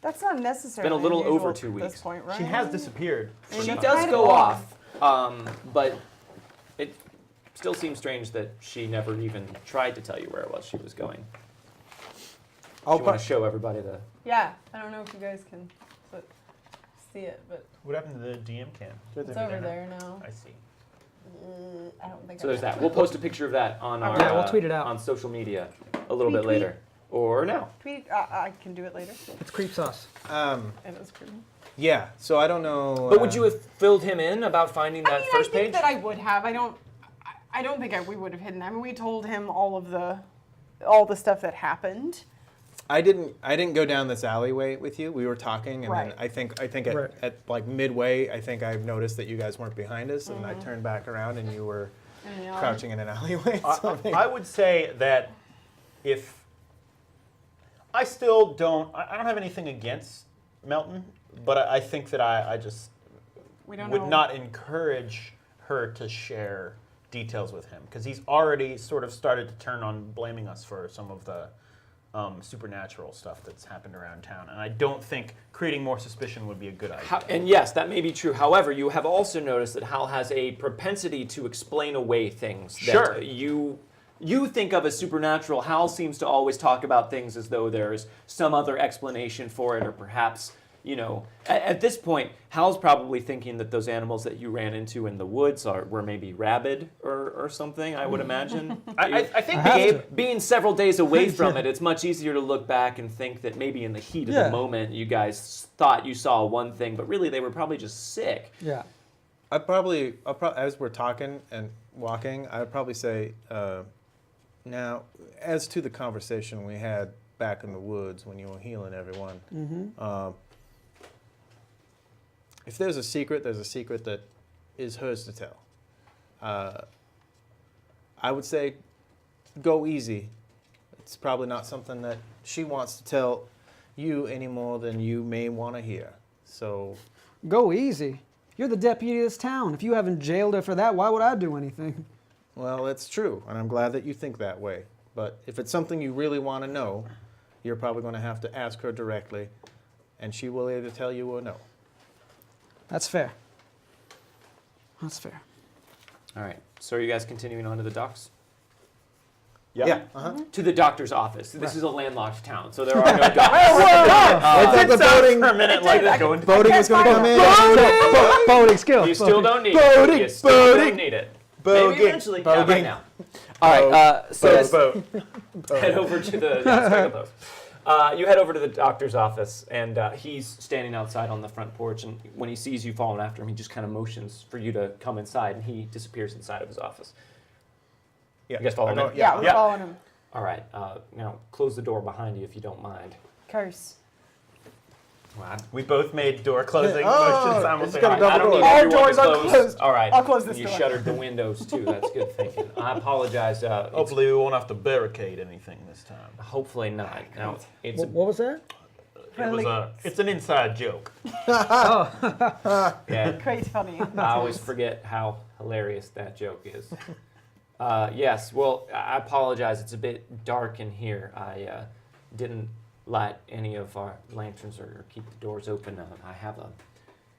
That's not necessarily Been a little unusual over 2 at weeks. this point, right? She has disappeared. She That's does kind go of off, but it still seems strange that she never even tried to tell you where it was she was going. I'll She want put, to show everybody the. Yeah, I don't know if you guys can see it, but What happened to the DM cam? it's over there now. I see. I don't think. So there's that. We'll post a picture of that on our. Yeah, we'll tweet it out. on social media a little bit Tweet, tweet. later, or now. Tweet. I can do it later. It's creep sauce. It was pretty. yeah, so I don't know. But would you have filled him in about finding that I first think page? that I would have. I don't think we would have hidden. I mean, we told him all the stuff that happened. I didn't go down this alleyway with you. We were talking, and Right. then I think Right. at like midway, I think I noticed that you guys weren't behind us, and I turned back around, and you were In the alley. crouching in an alleyway. So I would say that if I still don't, I don't have anything against Melton, but I think that I just We don't would know. not encourage her to share details with him because he's already sort of started to turn on blaming us for some of the supernatural stuff that's happened around town, and I don't think creating more suspicion would be a good idea. And yes, that may be true. However, you have also noticed that Hal has a propensity to explain away things Sure. that you think of as supernatural. Hal seems to always talk about things as though there's some other explanation for it, or perhaps, at this point, Hal's probably thinking that those animals that you ran into in the woods were maybe rabid or something, I would imagine. I think I have Gabe, to. Being several days away from it, it's much easier to look back and think that maybe in the heat of Yeah. the moment you guys thought you saw one thing, but really they were probably just sick. Yeah. I'll probably, as we're talking and walking, I'd probably say, now, as to the conversation we had back in the woods when you were healing everyone, if there's a secret that is hers to tell. I would say go easy. It's probably not something that she wants to tell you any more than you may want to hear. So, Go easy. You're the deputy of this town. If you haven't jailed her for that, why would I do anything? well, that's true, and I'm glad that you think that way. But if it's something you really want to know, you're probably going to have to ask her directly, and she will either tell you or no. That's fair. That's fair. All right. So are you guys continuing on to the docks? Yeah. To the doctor's office. This is a landlocked town, so there are no docks. I thought the boating, for a minute like this going. boating was going to come in. Boating skill. You still don't need Boating, it. You still boating. don't need it. Boating, Maybe eventually. Not right boating. now. All right. So guys, Boat. head over to the. Yeah, strike those. You head over to the doctor's office, and he's standing outside on the front porch. And when he sees you following after him, he just kind of motions for you to come inside, and he disappears inside of his office. Yeah. You guys follow I know- me? Yeah, we're Yeah. following him. All right. Now close the door behind you if you don't mind. Curse. Wow. We both made door closing Oh, motions it's got a simultaneously. double I don't door. need All everyone doors to are close. closed. All right. I'll close this You door. shuttered the windows too. That's good thinking. I apologize. It's- Hopefully we won't have to barricade anything this time. hopefully not. Now it's What was that? It's an inside joke. yeah. Great funny. I always forget how hilarious that joke is. Yes. Well, I apologize. It's a bit dark in here. I didn't light any of our lanterns or keep the doors open. I have a.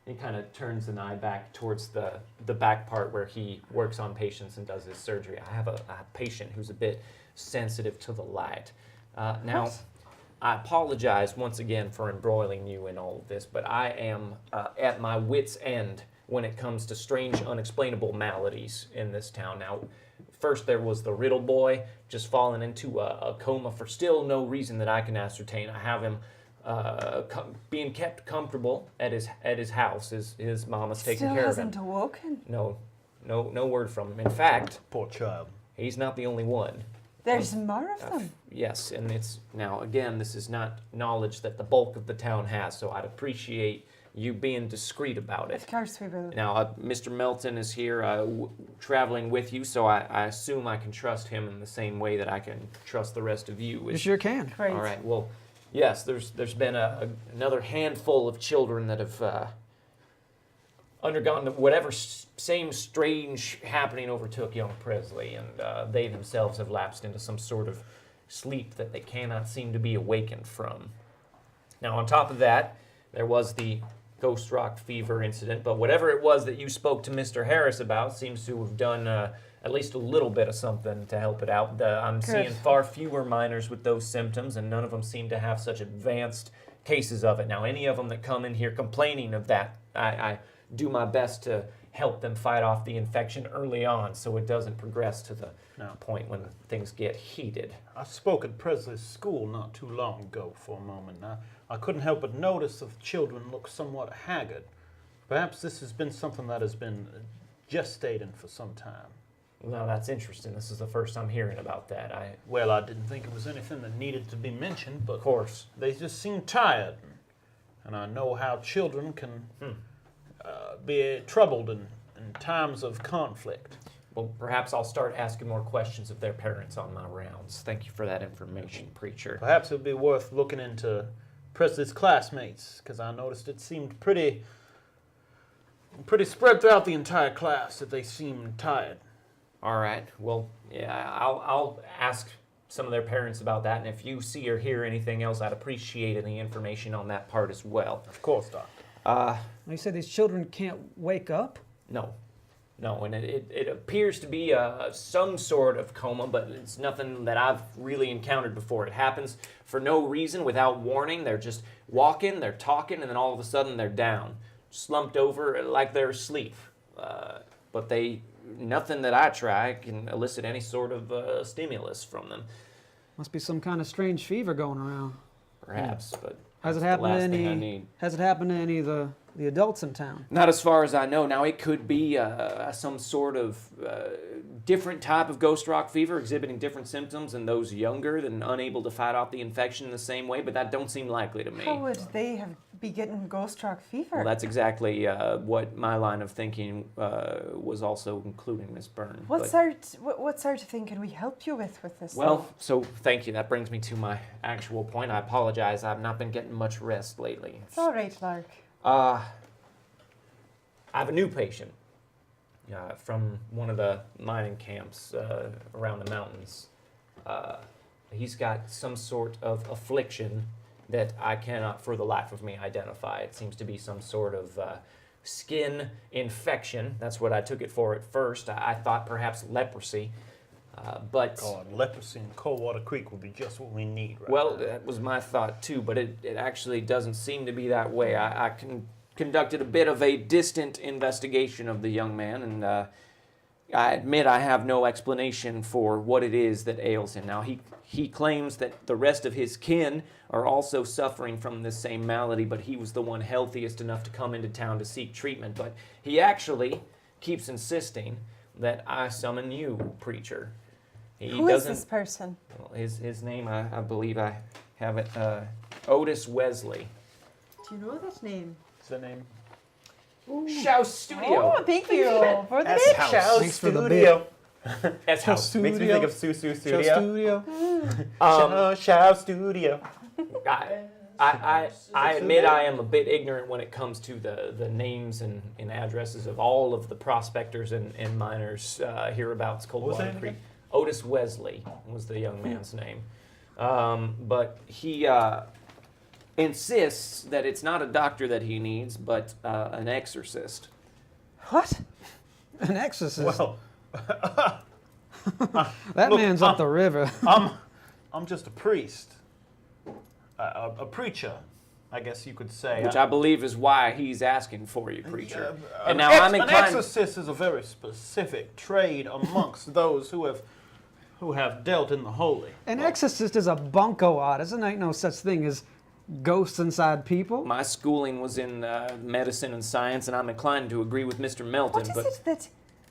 He kind of turns an eye back towards the back part where he works on patients and does his surgery. I have a patient who's a bit sensitive to the light. Now, I apologize once again for embroiling you in all of this, but I am at my wit's end when it comes to strange, unexplainable maladies in this town. Now, first there was the Riddle Boy, just fallen into a coma for still no reason that I can ascertain. I have him being kept comfortable at his house. His mama's taking Still care of him. hasn't awoken. No word from him. In fact, Poor child. he's not the only one. There's more of them. Yes, and it's now again. This is not knowledge that the bulk of the town has, so I'd appreciate you being discreet about it. Of course we will. Now, Mr. Melton is here traveling with you, so I assume I can trust him in the same way that I can trust the rest of you. You sure can. Great. All right. Well, yes. There's been another handful of children that have undergone whatever same strange happening overtook young Presley, and they themselves have lapsed into some sort of sleep that they cannot seem to be awakened from. Now, on top of that, there was the Ghost Rock fever incident, but whatever it was that you spoke to Mr. Harris about seems to have done at least a little bit of something to help it out. I'm seeing far fewer minors with those symptoms, and none of them seem to have such advanced cases of it. Now, any of them that come in here complaining of that, I do my best to help them fight off the infection early on so it doesn't progress to the point when things get heated. I spoke at Presley's school not too long ago for a moment. I couldn't help but notice the children look somewhat haggard. Perhaps this has been something that has been gestating for some time. Well, that's interesting. This is the first I'm hearing about that. Well, I didn't think it was anything that needed to be mentioned, but Of course. they just seem tired. And I know how children can be troubled in times of conflict. Well, perhaps I'll start asking more questions of their parents on my rounds. Thank you for that information, preacher. Perhaps it would be worth looking into Presley's classmates, because I noticed it seemed pretty spread throughout the entire class that they seemed tired. All right. Well, yeah, I'll ask some of their parents about that, and if you see or hear anything else, I'd appreciate any information on that part as well. Of course, Doc. You said these children can't wake up? No, and it appears to be some sort of coma, but it's nothing that I've really encountered before. It happens for no reason, without warning. They're just walking, they're talking, and then all of a sudden they're down, slumped over like they're asleep. But nothing that I try can elicit any sort of stimulus from them. Must be some kind of strange fever going around. Perhaps, but Has it that's happened the to last thing I any? need. Has it happened to any of the adults in town? Not as far as I know. Now, it could be some sort of different type of ghost rock fever exhibiting different symptoms in those younger and unable to fight off the infection in the same way, but that don't seem likely to me. How would they be getting ghost rock fever? Well, that's exactly what my line of thinking was also including, Miss Byrne. What But- sort of thing can we help you with this? Well, so thank you. That brings me to my actual point. I apologize. I've not been getting much rest lately. It's all right, Lark. I have a new patient from one of the mining camps around the mountains. He's got some sort of affliction that I cannot for the life of me identify. It seems to be some sort of skin infection. That's what I took it for at first. I thought perhaps leprosy. But God, leprosy in Coldwater Creek would be just what we need right well, now. that was my thought too, but it actually doesn't seem to be that way. I conducted a bit of a distant investigation of the young man, and I admit I have no explanation for what it is that ails him. Now, he claims that the rest of his kin are also suffering from this same malady, but he was the one healthiest enough to come into town to seek treatment. But he actually keeps insisting that I summon you, preacher. Who is this person? Well, his name, I believe I have it, Otis Wesley. Do you know that name? What's the name? Shouse Studio. Oh, thank you for the name. S-House Thanks for the Studio. S-House. Makes me think of Susu Studio. Studio. Shout Studio. I admit I am a bit ignorant when it comes to the names and addresses of all of the prospectors and miners hereabouts Coldwater name Creek. again? Otis Wesley was the young man's name. But he insists that it's not a doctor that he needs, but an exorcist. What? An exorcist. Well, that look, man's up the river. I'm just a priest. a preacher, I guess you could say. Which I believe is why he's asking for you, preacher. And An now I'm an inclined. exorcist is a very specific trade amongst those who have dealt in the holy. An exorcist is a bunko artist, and ain't no such thing as ghosts inside people. My schooling was in medicine and science, and I'm inclined to agree with Mr. Melton.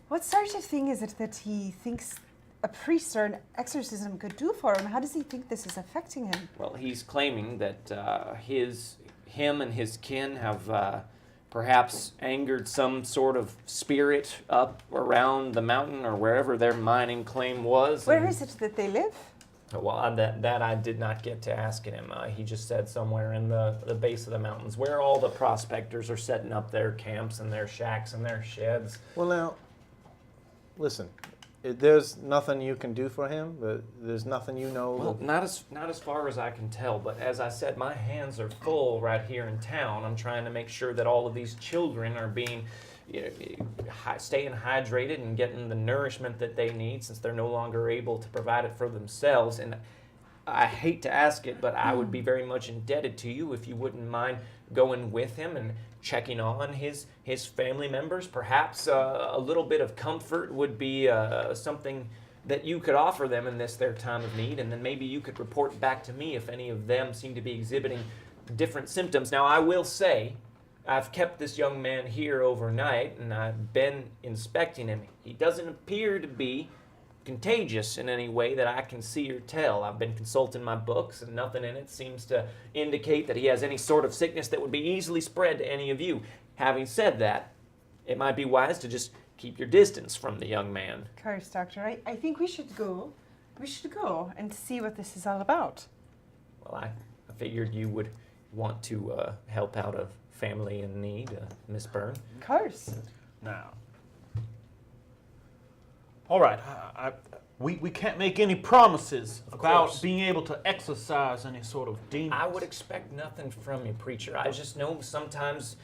What sort of thing is it that he thinks a priest or an exorcism could do for him? How does he think this is affecting him? Well, he's claiming that him and his kin have perhaps angered some sort of spirit up around the mountain or wherever their mining claim was. Where is it that they live? Well, that I did not get to asking him. He just said somewhere in the base of the mountains where all the prospectors are setting up their camps and their shacks and their sheds. Well, now, listen. There's nothing you can do for him, but there's nothing you know. Well, not as far as I can tell, but as I said, my hands are full right here in town. I'm trying to make sure that all of these children are being, staying hydrated and getting the nourishment that they need, since they're no longer able to provide it for themselves. And I hate to ask it, but I would be very much indebted to you if you wouldn't mind going with him and checking on his family members. Perhaps a little bit of comfort would be something that you could offer them in their time of need, and then maybe you could report back to me if any of them seem to be exhibiting different symptoms. Now, I will say, I've kept this young man here overnight, and I've been inspecting him. He doesn't appear to be contagious in any way that I can see or tell. I've been consulting my books, and nothing in it seems to indicate that he has any sort of sickness that would be easily spread to any of you. Having said that, it might be wise to just keep your distance from the young man. Of course, Doctor. I think we should go. We should go and see what this is all about. Well, I figured you would want to help out a family in need, Miss Byrne. Of course. Now, all right, we can't make any promises about course. being able to exorcise any sort of demons. I would expect nothing from you, preacher. I just know sometimes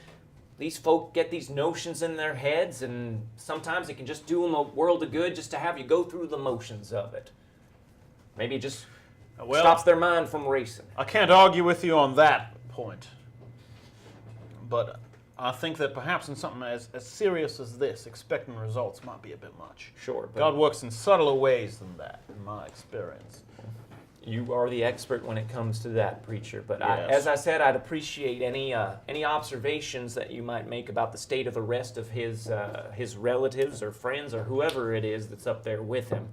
these folk get these notions in their heads, and sometimes it can just do them a world of good just to have you go through the motions of it. Maybe it just stops their mind from racing. I can't argue with you on that point, but I think that perhaps in something as serious as this, expecting results might be a bit much. Sure, but God works in subtler ways than that, in my experience. you are the expert when it comes to that, preacher. But Yes. as I said, I'd appreciate any observations that you might make about the state of the rest of his relatives or friends or whoever it is that's up there with him.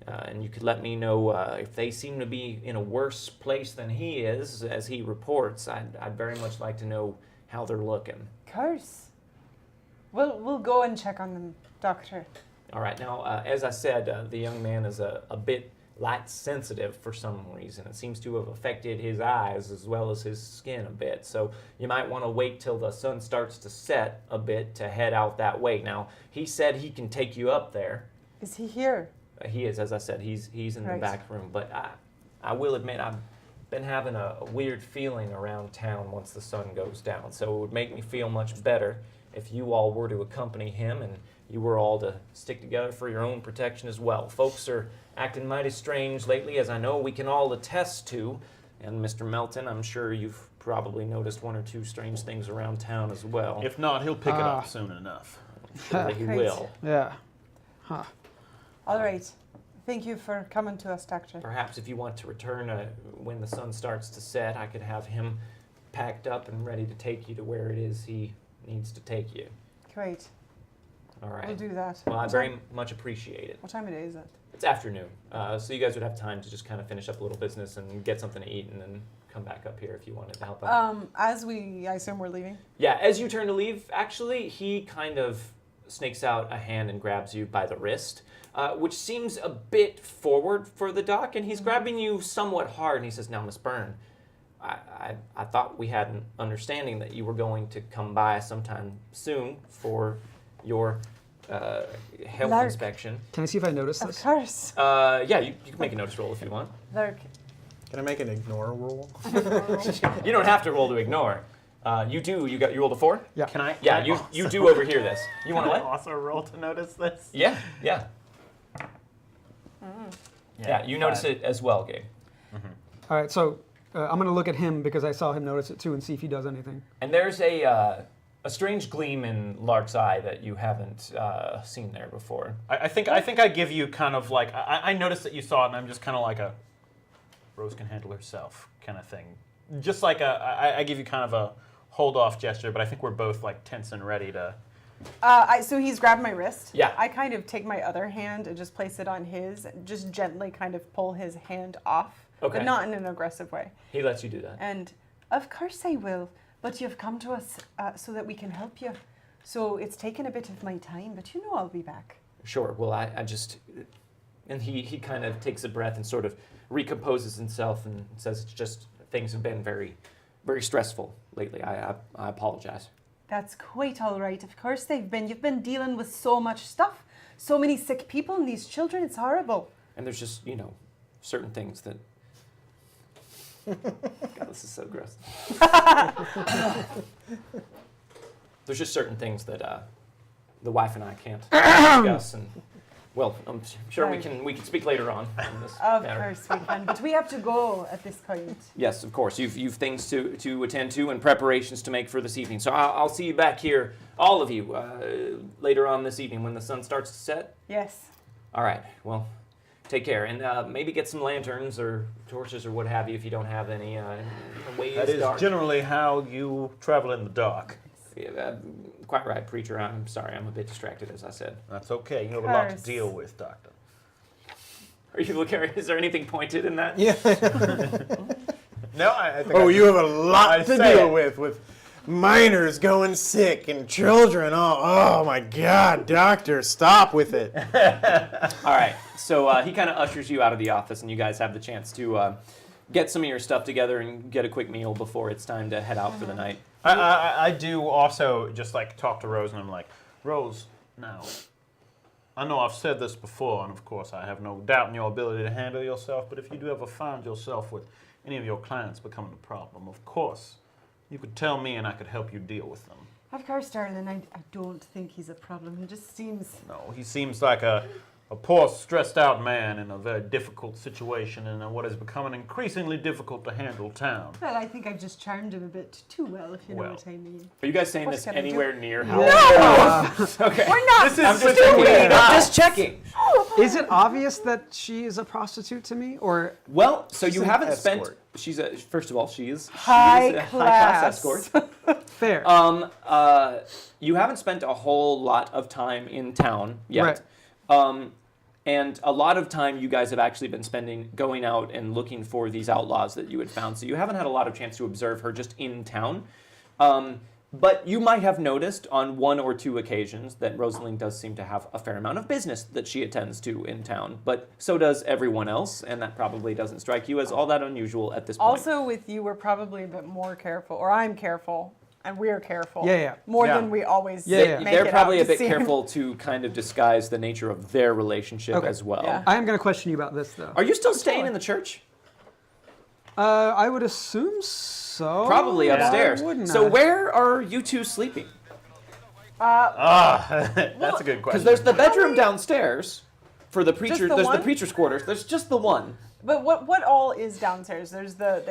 And you could let me know if they seem to be in a worse place than he is, as he reports. I'd very much like to know how they're looking. Of course. We'll go and check on them, Doctor. All right. Now, as I said, the young man is a bit light sensitive for some reason. It seems to have affected his eyes as well as his skin a bit. So you might want to wait till the sun starts to set a bit to head out that way. Now, he said he can take you up there. Is he here? He is, as I said, he's in the Right. back room. But I will admit, I've been having a weird feeling around town once the sun goes down. So it would make me feel much better if you all were to accompany him and you were all to stick together for your own protection as well. Folks are acting mighty strange lately, as I know we can all attest to. And Mr. Melton, I'm sure you've probably noticed one or two strange things around town as well. If not, he'll pick it up soon enough. Surely he Great. will. Yeah. All right. Thank you for coming to us, Doctor. Perhaps if you want to return when the sun starts to set, I could have him packed up and ready to take you to where it is he needs to take you. Great. All right. We'll do that. Well, I very much appreciate it. What time of day is it? It's afternoon, so you guys would have time to just kind of finish up a little business and get something to eat and then come back up here if you wanted to help out. I assume we're leaving. Yeah, as you turn to leave, actually, he kind of snakes out a hand and grabs you by the wrist, which seems a bit forward for the doc, and he's grabbing you somewhat hard, and he says, "Now, Miss Byrne, I thought we had an understanding that you were going to come by sometime soon for your health Lark. inspection." Can I see if I notice Of this? course. Yeah, you can make a notice roll if you want. Lark. Can I make an ignore roll? You don't have to roll to ignore. You do. You rolled a 4? Yeah. Can I? Yeah, can I you do overhear this. You want to Can I what? also roll to notice this? Yeah. Yeah, you notice it as well, Gabe. All right, so I'm going to look at him because I saw him notice it too and see if he does anything. And there's a strange gleam in Lark's eye that you haven't seen there before. I think I give you kind of like I noticed that you saw it, and I'm just kind of like a Rose can handle herself kind of thing. Just like I give you kind of a hold off gesture, but I think we're both like tense and ready to. So he's grabbed my wrist. Yeah. I kind of take my other hand and just place it on his, just gently kind of pull his hand off, Okay. but not in an aggressive way. He lets you do that. And of course I will, but you've come to us so that we can help you. So it's taken a bit of my time, but you know I'll be back. Sure. Well, I just, and he kind of takes a breath and sort of recomposes himself and says, "It's just things have been very, very stressful lately. I apologize." That's quite all right. Of course they've been. You've been dealing with so much stuff, so many sick people and these children. It's horrible. And there's just certain things that. God, this is so gross. There's just certain things that the wife and I can't discuss, and well, I'm sure Right. we can speak later on this Of matter. course we can, but we have to go at this point. Yes, of course. You've things to attend to and preparations to make for this evening. So I'll see you back here, all of you, later on this evening when the sun starts to set. Yes. All right. Well, take care, and maybe get some lanterns or torches or what have you if you don't have any. Way That is dark. generally how you travel in the dark. Yeah, quite right, preacher. I'm sorry. I'm a bit distracted, as I said. That's okay. You have a lot to Curse. deal with, Doctor. Are you looking? Is there anything pointed in that? Yeah. No, I think. Oh, you have a lot I to say deal it. with minors going sick and children. Oh my God, doctor, stop with it. All right. So he kind of ushers you out of the office, and you guys have the chance to get some of your stuff together and get a quick meal before it's time to head out for the night. I do also just like talk to Rose, and I'm like, Rose, now, I know I've said this before, and of course I have no doubt in your ability to handle yourself, but if you do ever find yourself with any of your clients becoming a problem, of course, you could tell me and I could help you deal with them. Of course, darling, I don't think he's a problem. He just seems... No, he seems like a poor, stressed-out man in a very difficult situation in what has become an increasingly difficult to handle town. Well, I think I've just charmed him a bit too well, if you know Well. what I mean. Are you guys saying What this can I do? anywhere near how? Okay. We're not This is I'm just stupid. checking. I'm just checking. Is it obvious that she is a prostitute to me, or Well, so you an haven't spent. escort. She's a. First of all, she is High a high-class class. escort. fair? You haven't spent a whole lot of time in town yet. And a lot of time you guys have actually been spending going out and looking for these outlaws that you had found. So you haven't had a lot of chance to observe her just in town. But you might have noticed on one or two occasions that Rosaline does seem to have a fair amount of business that she attends to in town. But so does everyone else, and that probably doesn't strike you as all that unusual at this point. Also, with you, we're probably a bit more careful, or I'm careful, and we're careful. Yeah. More Yeah. than we always Yeah. make They're it probably out a bit to seem. careful to kind of disguise the nature of their relationship Okay. as well. Yeah. I am going to question you about this, though. Are you still staying in the church? I would assume so. Probably Why upstairs. wouldn't So I? where are you two sleeping? That's a good question. Because there's the bedroom downstairs for the preacher. the There's the one? preacher's quarters. There's just the one. But what all is downstairs? There's the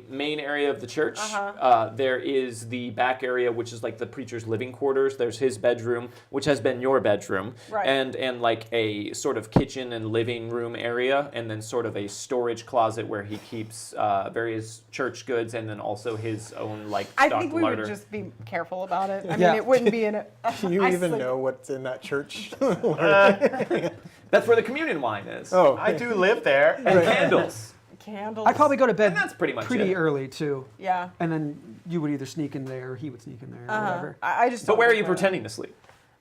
main area of the church. Uh-huh. There is the back area, which is like the preacher's living quarters. There's his bedroom, which has been your bedroom, Right. and like a sort of kitchen and living room area, and then sort of a storage closet where he keeps various church goods, and then also his own like I stocked think we larder. would just be careful about it. I Yeah. mean, it wouldn't be in a. Do you I even sleep- know what's in that church? That's where the communion wine is. Oh, I do live there. And candles. Candles. I'd probably go to bed And that's pretty much it. early, too. Yeah. And then you would either sneak in there or he would sneak in there or Uh-huh. whatever. I just. But don't where are think you we're- pretending to sleep?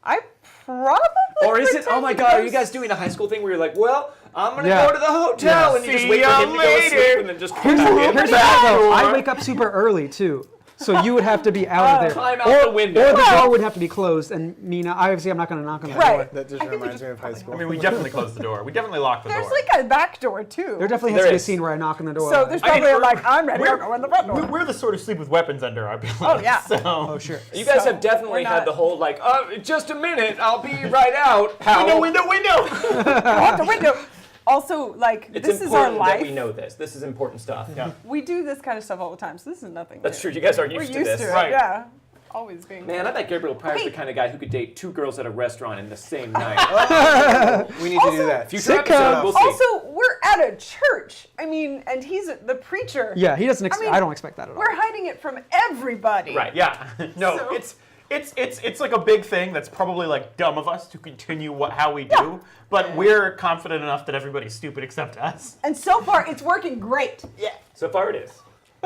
I probably. Or is it, oh my pretend God, are to you go guys doing a high school thing where you're like, well, I'm going to Yeah. go to the hotel, Yeah. and you just See wait for ya him to go to later. sleep and then just Here's the climb thing, though. I wake up super early, too. So you would have to be out of there. out the window. Or the door would have to be closed, and Mina, obviously I'm not going to knock on the Right. door. that just I think we reminds just me of high probably school. I mean, we definitely closed the door. We definitely locked the There's door. like a back door too. There definitely has There to be a is. scene where I knock on the door. So there's I mean, probably we're- like I'm ready. I'll go in the front door. We're the sort of sleep with weapons under our belt. Oh, yeah. So. Oh, sure. You guys So, have definitely we're had not- the whole, like, just a minute, I'll be right out. How? Window. Out the window. Also, like, It's this is our important life. that we know this. This is important stuff. Yeah. We do this kind of stuff all the time, so this is nothing That's new. true. You guys are We're used used to this. to it, Right. yeah. Always being. Man, I bet Gabriel Pryor's the Okay. kind of guy who could date 2 girls at a restaurant in the same night. We need to do that. Future Sitcom. episode, we'll see. Also, we're at a church. I mean, and he's the preacher. Yeah, he doesn't. I mean, I don't expect that at all. We're hiding it from everybody. Right. Yeah. No, So- it's like a big thing that's probably like dumb of us to continue how we do, but we're confident enough that everybody's stupid except us. And so far, it's working great. Yeah. So far it is.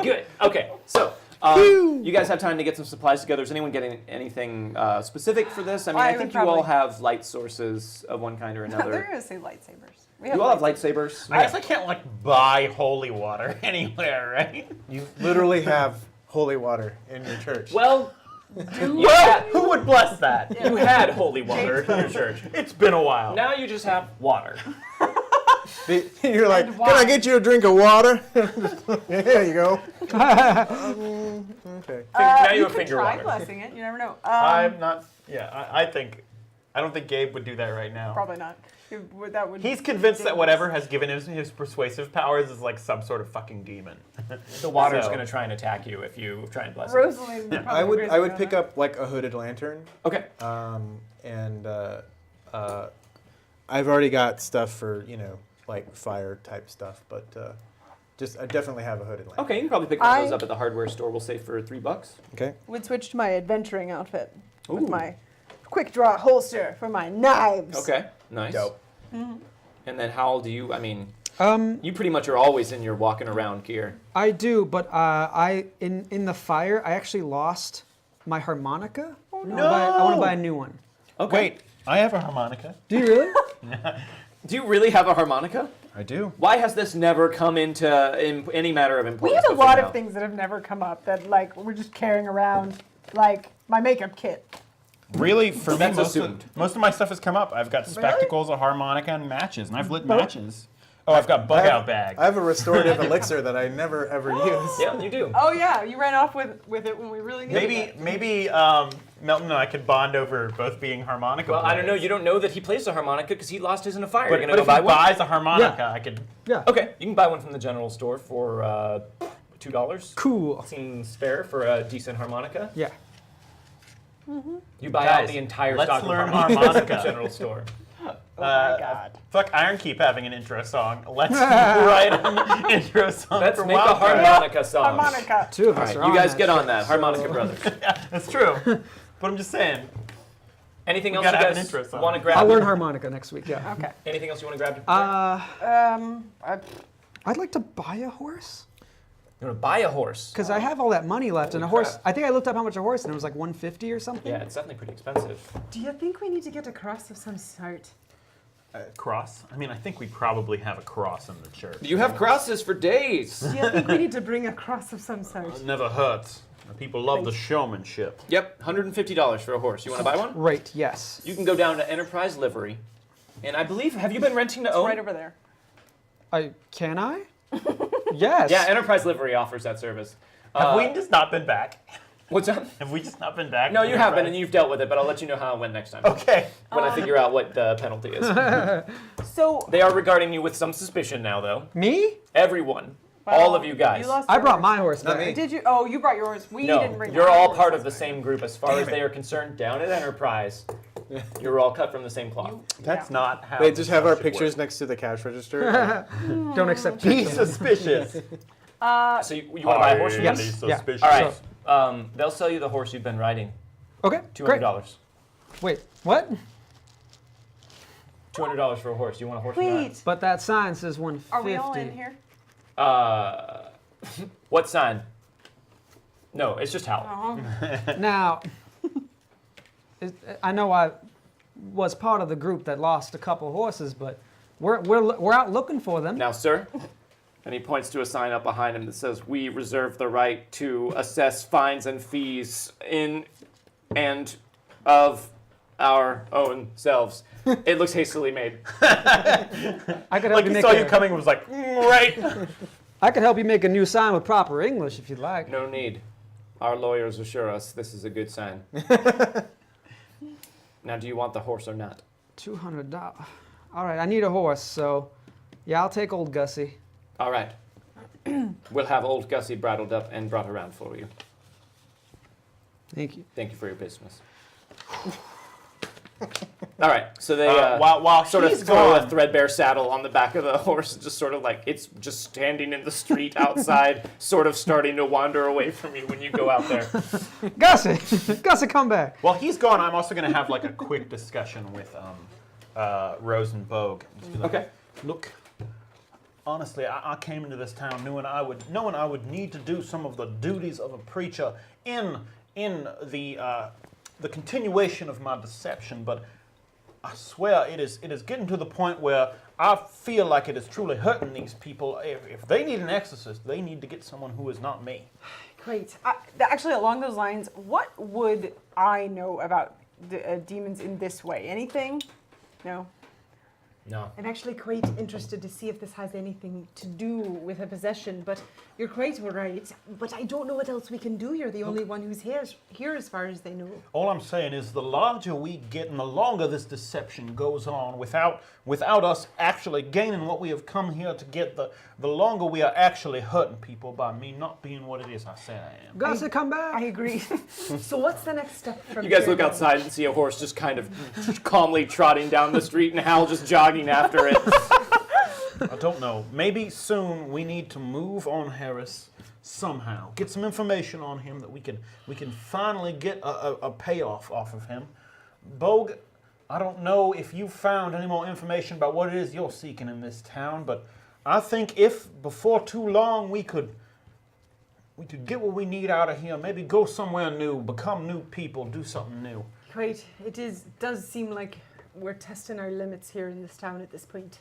Good. Okay, so you guys have time to get some supplies together. Is anyone getting anything specific for this? I mean, I I think would you all probably- have light sources of one kind or They're another. gonna say lightsabers. We You all have lightsabers? I guess I can't like buy holy water anywhere, right? You literally have holy water in your church. Well, Well, who would bless that? you had holy water in your church. It's been a while. Now you just have water. You're like, And can I wine. get you a drink of water? There you go. Okay. Now you you have could finger try water. blessing it. You never know. I'm not. Yeah, I don't think Gabe would do that right now. Probably not. That would. He's convinced that whatever has given him his persuasive powers is like some sort of fucking demon. The water's So- going to try and attack you if you try and bless it. Rosalind. would I probably would agree pick with up like a hooded lantern, Okay. and I've already got stuff for like fire type stuff, but I definitely have a hooded lantern. Okay, you can probably pick one of those I- up at the hardware store. We'll say for $3. Okay. that. Would switch to my adventuring outfit Ooh. with my quick draw holster for my knives. Okay, nice. Dope. And then how do you? I mean, Um, you pretty much are always in your walking around gear. I do, but in the fire, I actually lost my harmonica. Oh, no! I want to buy a new one. Okay. Wait, I have a harmonica. Do you really? Do you really have a harmonica? I do. Why has this never come into any matter of We importance? have a before lot now? of things that have never come up that like we're just carrying around, like my makeup kit. Really, for me, That's most assumed. of my stuff has come up. I've got spectacles, a harmonica, and matches, and I've lit matches. Oh, I've got bug out bag. I have a restorative elixir that I never ever use. Yeah, you do. Oh yeah, you ran off with it when we really needed it. Maybe Melton and I could bond over both being harmonica. Well, I don't know. players. You don't know that he plays the harmonica because he lost his in a fire. But, You're but gonna if go buy he one. buys a harmonica, I could. Yeah. Okay, you can buy one from the general store for $2. Cool. Seems fair for a decent harmonica. Yeah. You buy out Guys, the entire let's stock of learn harmonicas at the harmonica. general store. Oh my god. Fuck Iron Keep having an intro song. Let's write an intro song. Let's for make a Wildcards. harmonica song. Harmonica. Two of All us right, are you guys that get on shit, that, so- Harmonica Brothers. Yeah, that's true. But I'm just saying. Anything We else you gotta have an guys intro song. want to grab? I'll learn harmonica next week. Yeah. Okay. Anything else you want to grab? I'd like to buy a horse You want to buy a horse? because I have all that money left, and a Holy horse. crap. I think I looked up how much a horse, and it was like 150 or something. Yeah, it's definitely pretty expensive. Do you think we need to get a cross of some sort? Cross? I mean, I think we probably have a cross in the church. You have crosses for days. Do you think we need to bring a cross of some sort? It never hurts. People love the showmanship. Yep, $150 for a horse. You want to buy one? Right. Yes. You can go down to Enterprise Livery, and I believe have you been renting to own? Right over there. Can I? Yes. Yeah, Enterprise Livery offers that service. Have we just not been back? What's up? Have we just not been back? No, to you have been, Enterprise? and you've dealt with it, but I'll let you know how it went next time. Okay. When I figure out what the penalty is. So They are regarding you with some suspicion now, though. Me? Everyone. All of you guys. You lost I your brought horse. my horse Not back. me. Did you? Oh, you brought yours. We didn't No, bring. you're our all horse. part of the same group as far as Damn they it. are concerned down at Enterprise. You're all cut from the same cloth. That's not how. They this just have our should pictures work. next to the cash register. Don't accept Be checks. suspicious. So you want to buy a horse from Yes. us? Yeah. Suspicious. All right. They'll sell you the horse you've been riding. Okay. $200. Great. Wait. What? $200 for a horse. You want a horse from that? Wait. But that sign says 150. Are we all in here? What sign? No, it's just Hal. Now, I know I was part of the group that lost a couple horses, but we're out looking for them. Now, sir, and he points to a sign up behind him that says, "We reserve the right to assess fines and fees in and of our own selves." It looks hastily made. I could help Like you he make saw a, you coming and was like, right. I could help you make a new sign with proper English if you'd like. No need. Our lawyers assure us this is a good sign. Now, do you want the horse or not? $200. All right, I need a horse, so Yeah, I'll take old Gussie. All right. We'll have old Gussie bridled up and brought around for you. Thank you. Thank you for your business. All right, so they while sort of he's throw a gone, threadbare saddle on the back of the horse, and just sort of like it's just standing in the street outside, sort of starting to wander away from you when you go out there. Gussie! Gussie, come back. while he's gone, I'm also going to have like a quick discussion with Rose and Bogue. Just be like, Okay. Look, honestly, I came into this town knowing I would need to do some of the duties of a preacher in the continuation of my deception, but I swear it is getting to the point where I feel like it is truly hurting these people. If they need an exorcist, they need to get someone who is not me. Great. Actually, along those lines, what would I know about demons in this way? Anything? No. No. I'm actually quite interested to see if this has anything to do with a possession, but you're quite right. But I don't know what else we can do. You're the only one who's here as far as they know. All I'm saying is the larger we get and the longer this deception goes on without us actually gaining what we have come here to get, the longer we are actually hurting people by me not being what it is I say I am. Gussie, come back. I agree. So what's the next step from You guys here look then? outside and see a horse just kind of calmly trotting down the street, and Hal just jogging after it. I don't know. Maybe soon we need to move on Harris somehow. Get some information on him that we can finally get a payoff off of him. Bogue, I don't know if you found any more information about what it is you're seeking in this town, but I think if before too long we could get what we need out of here, maybe go somewhere new, become new people, do something new. Quite. Does seem like we're testing our limits here in this town at this point.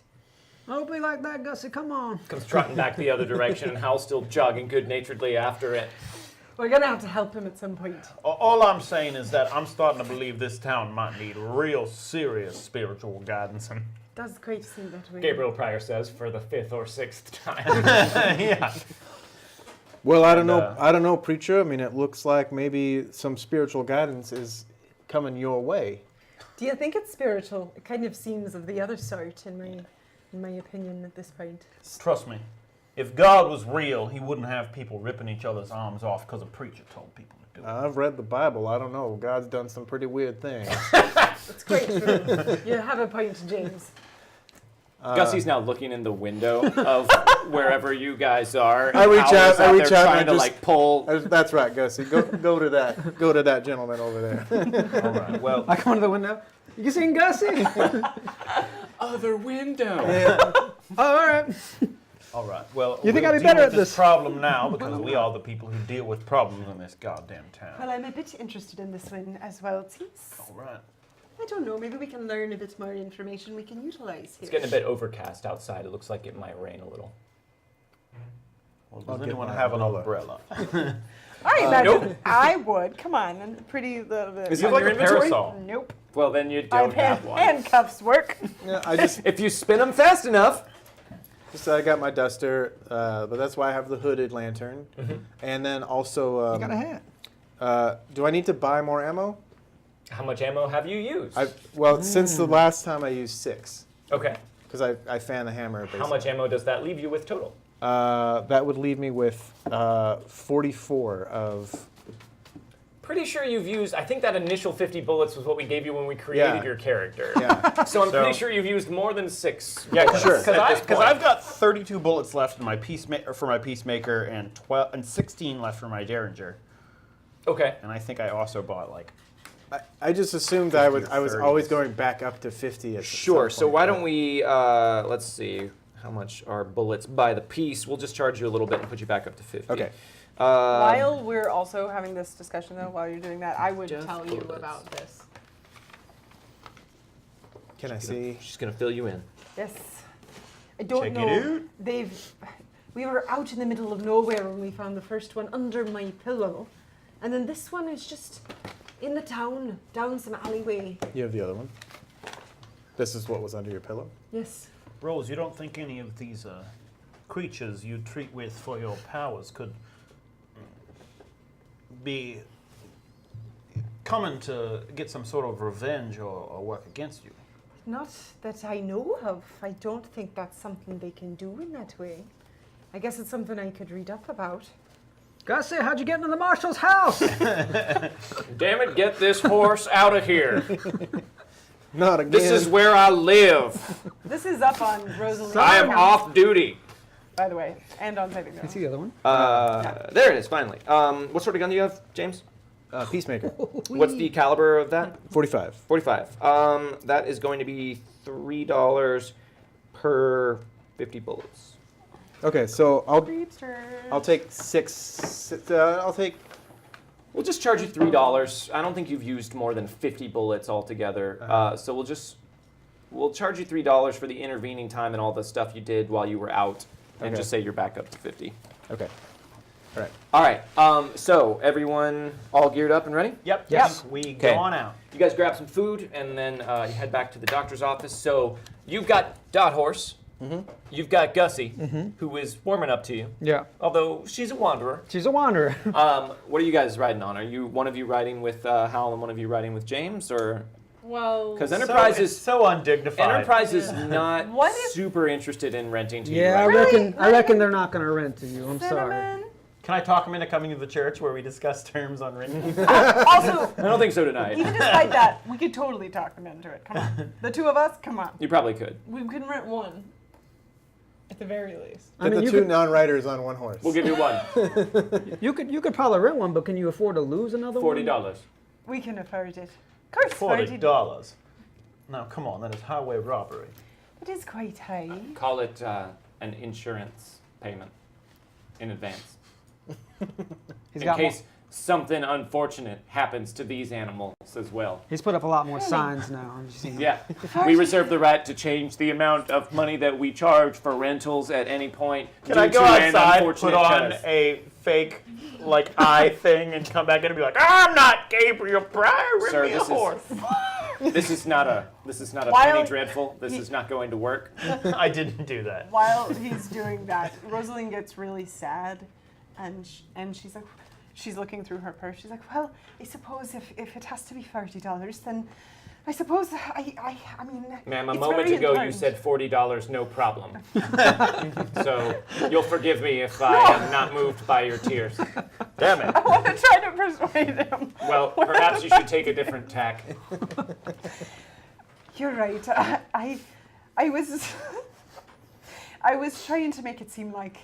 Don't be like that, Gussie. Come on. Comes trotting back the other direction, and Hal's still jogging good-naturedly after it. We're gonna have to help him at some point. All I'm saying is that I'm starting to believe this town might need real serious spiritual guidance. And Does quite seem that way. Gabriel Pryor says for the 5th or 6th time. yeah. Well, I don't And, know. I don't know, preacher. I mean, it looks like maybe some spiritual guidance is coming your way. Do you think it's spiritual? It kind of seems of the other sort, in my opinion, at this point. Trust me, if God was real, he wouldn't have people ripping each other's arms off because a preacher told people to do it. I've read the Bible. I don't know. God's done some pretty weird things. It's quite true. You have a point, James. Gussie's now looking in the window of wherever you guys are. I reach Hal out- is I reach there out and trying I to just- like pull. That's right, Gussie. Go to that. Go to that gentleman over there. All right, well, I come to the window. You seen Gussie? Other window. Oh, all right. all right. Well, You think we'll I'd be deal better with at this this? problem now because we are the people who deal with problems in this goddamn Well, town. I'm a bit interested in this one as well. It seems, All right. I don't know, maybe we can learn a bit more information we can utilize here. It's getting a bit overcast outside. It looks like it might rain a little. Well, I'll does get anyone my have an umbrella. umbrella? I imagine Nope. I would. Come on, and pretty little bit. Is You it have in like your a inventory? parasol. Nope. Well, then you I don't have one. handcuffs work. Yeah, I just If you spin them fast enough. I got my duster, but that's why I have the hooded lantern, and then also. You got a hat. Do I need to buy more ammo? How much ammo have you used? Well, since the last time I used 6, Okay. because I fan the hammer. Basically. How much ammo does that leave you with total? That would leave me with 44 of. Pretty sure you've used, I think that initial 50 bullets was what we gave you when we created Yeah. your character. Yeah. So I'm So- pretty sure you've used more than 6. Yeah, bullets Sure. at this Because point. I've got 32 bullets left in my peacemaker and 16 left for my derringer, Okay. and I think I also bought like. I just assumed I was 30. always going back up to 50. At Sure. some So point, why but- don't we, let's see, how much are bullets by the piece? We'll just charge you a little bit and put you back up to 50. Okay. While we're also having this discussion, though, while you're doing that, I would Just tell you bullets. about this. Can I see? She's going to fill you in. Yes. I don't Check it know. out. We were out in the middle of nowhere when we found the first one under my pillow. And then this one is just in the town, down some alleyway. You have the other one. This is what was under your pillow. Yes. Rose, you don't think any of these creatures you treat with for your powers could be coming to get some sort of revenge or work against you? Not that I know of. I don't think that's something they can do in that way. I guess it's something I could read up about. Gussie, how'd you get into the marshal's house? Damn it, get this horse out of here. Not again. This is where I live. This is up on Rosalind. I am off duty. By the way, and on saving I throw. see the other one. There it is, finally. What sort of gun do you have, James? Peacemaker. What's the caliber of that? 45. 45. That is going to be $3 per 50 bullets. Okay, so I'll I'll take I'll take. We'll just charge you $3. I don't think you've used more than 50 bullets altogether. So we'll charge you $3 for the intervening time and all the stuff you did while you were out, and Okay. just say you're back up to 50. Okay. All right. All right. So everyone all geared up and ready? Yep. Yes. We Okay. go on out. You guys grab some food and then you head back to the doctor's office. So you've got Dot Horse. You've got Gussie, who is warming up to you, Yeah. although she's a wanderer. She's a wanderer. What are you guys riding on? Are you one of you riding with Hal and one of you riding with James, or Well, because So, Enterprise it's is so undignified. Enterprise is not What if- super interested in renting to Yeah, I you. Right? reckon. I reckon they're not gonna rent to you. I'm sorry. Cinnamon. Can I talk him into coming to the church where we discuss terms on renting? Also, I don't think so tonight. even despite that, we could totally talk them into it. Come on. The two of us, come on. You probably could. We can rent one. At the very least. I Get mean, the you two could, non-riders on one horse. We'll give you one. you could probably rent one, but can you afford to lose another one? $40. We can afford it. Of course, $40. No, come on, that is highway robbery. It is quite high. Call it an insurance payment in advance. He's In got case something unfortunate happens to these animals as well. He's put up a lot more signs now. I'm just seeing. Yeah, we reserve the right to change the amount of money that we charge for rentals at any point. Can due I go to an outside, unfortunate put on test. a fake, eye thing, and come back in and be like, I'm not Gabriel Pryor, Sir, rent me a this is- horse. This is not a While penny dreadful. This he- is not going to work. I didn't do that. While he's doing that, Rosalind gets really sad, and she's like, she's looking through her purse. She's like, well, I suppose if it has to be $40, then I suppose I mean. Ma'am, a it's moment very ago you important. said $40, no problem. So you'll forgive me if I am not moved by your tears. Damn it. I want to try to persuade him. Well, perhaps you should take a different tack. You're right. I was I was trying to make it seem like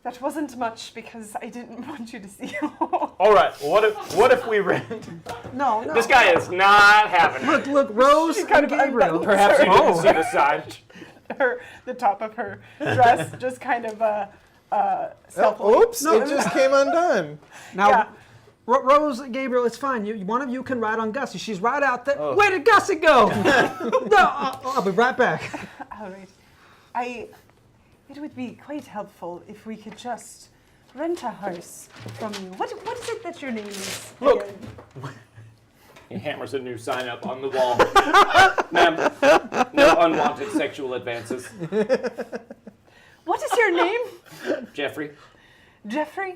that wasn't much because I didn't want you to see. All right, what if we rent? No. This guy is not having it. Look, Rose She kind and of Gabriel. unbuttons Perhaps you didn't Oh. see the sign. the top of her dress just kind of stealthily. Oops! No. It just came undone. Now, Yeah. Rose, Gabriel, it's fine. One of you can ride on Gussie. She's right out there. Where did Gussie go? No, I'll be right back. All right. It would be quite helpful if we could just rent a horse from you. What is it that your name is? Look. again? He hammers a new sign up on the wall. Ma'am, no unwanted sexual advances. What is your name? Jeffrey, Jeffrey?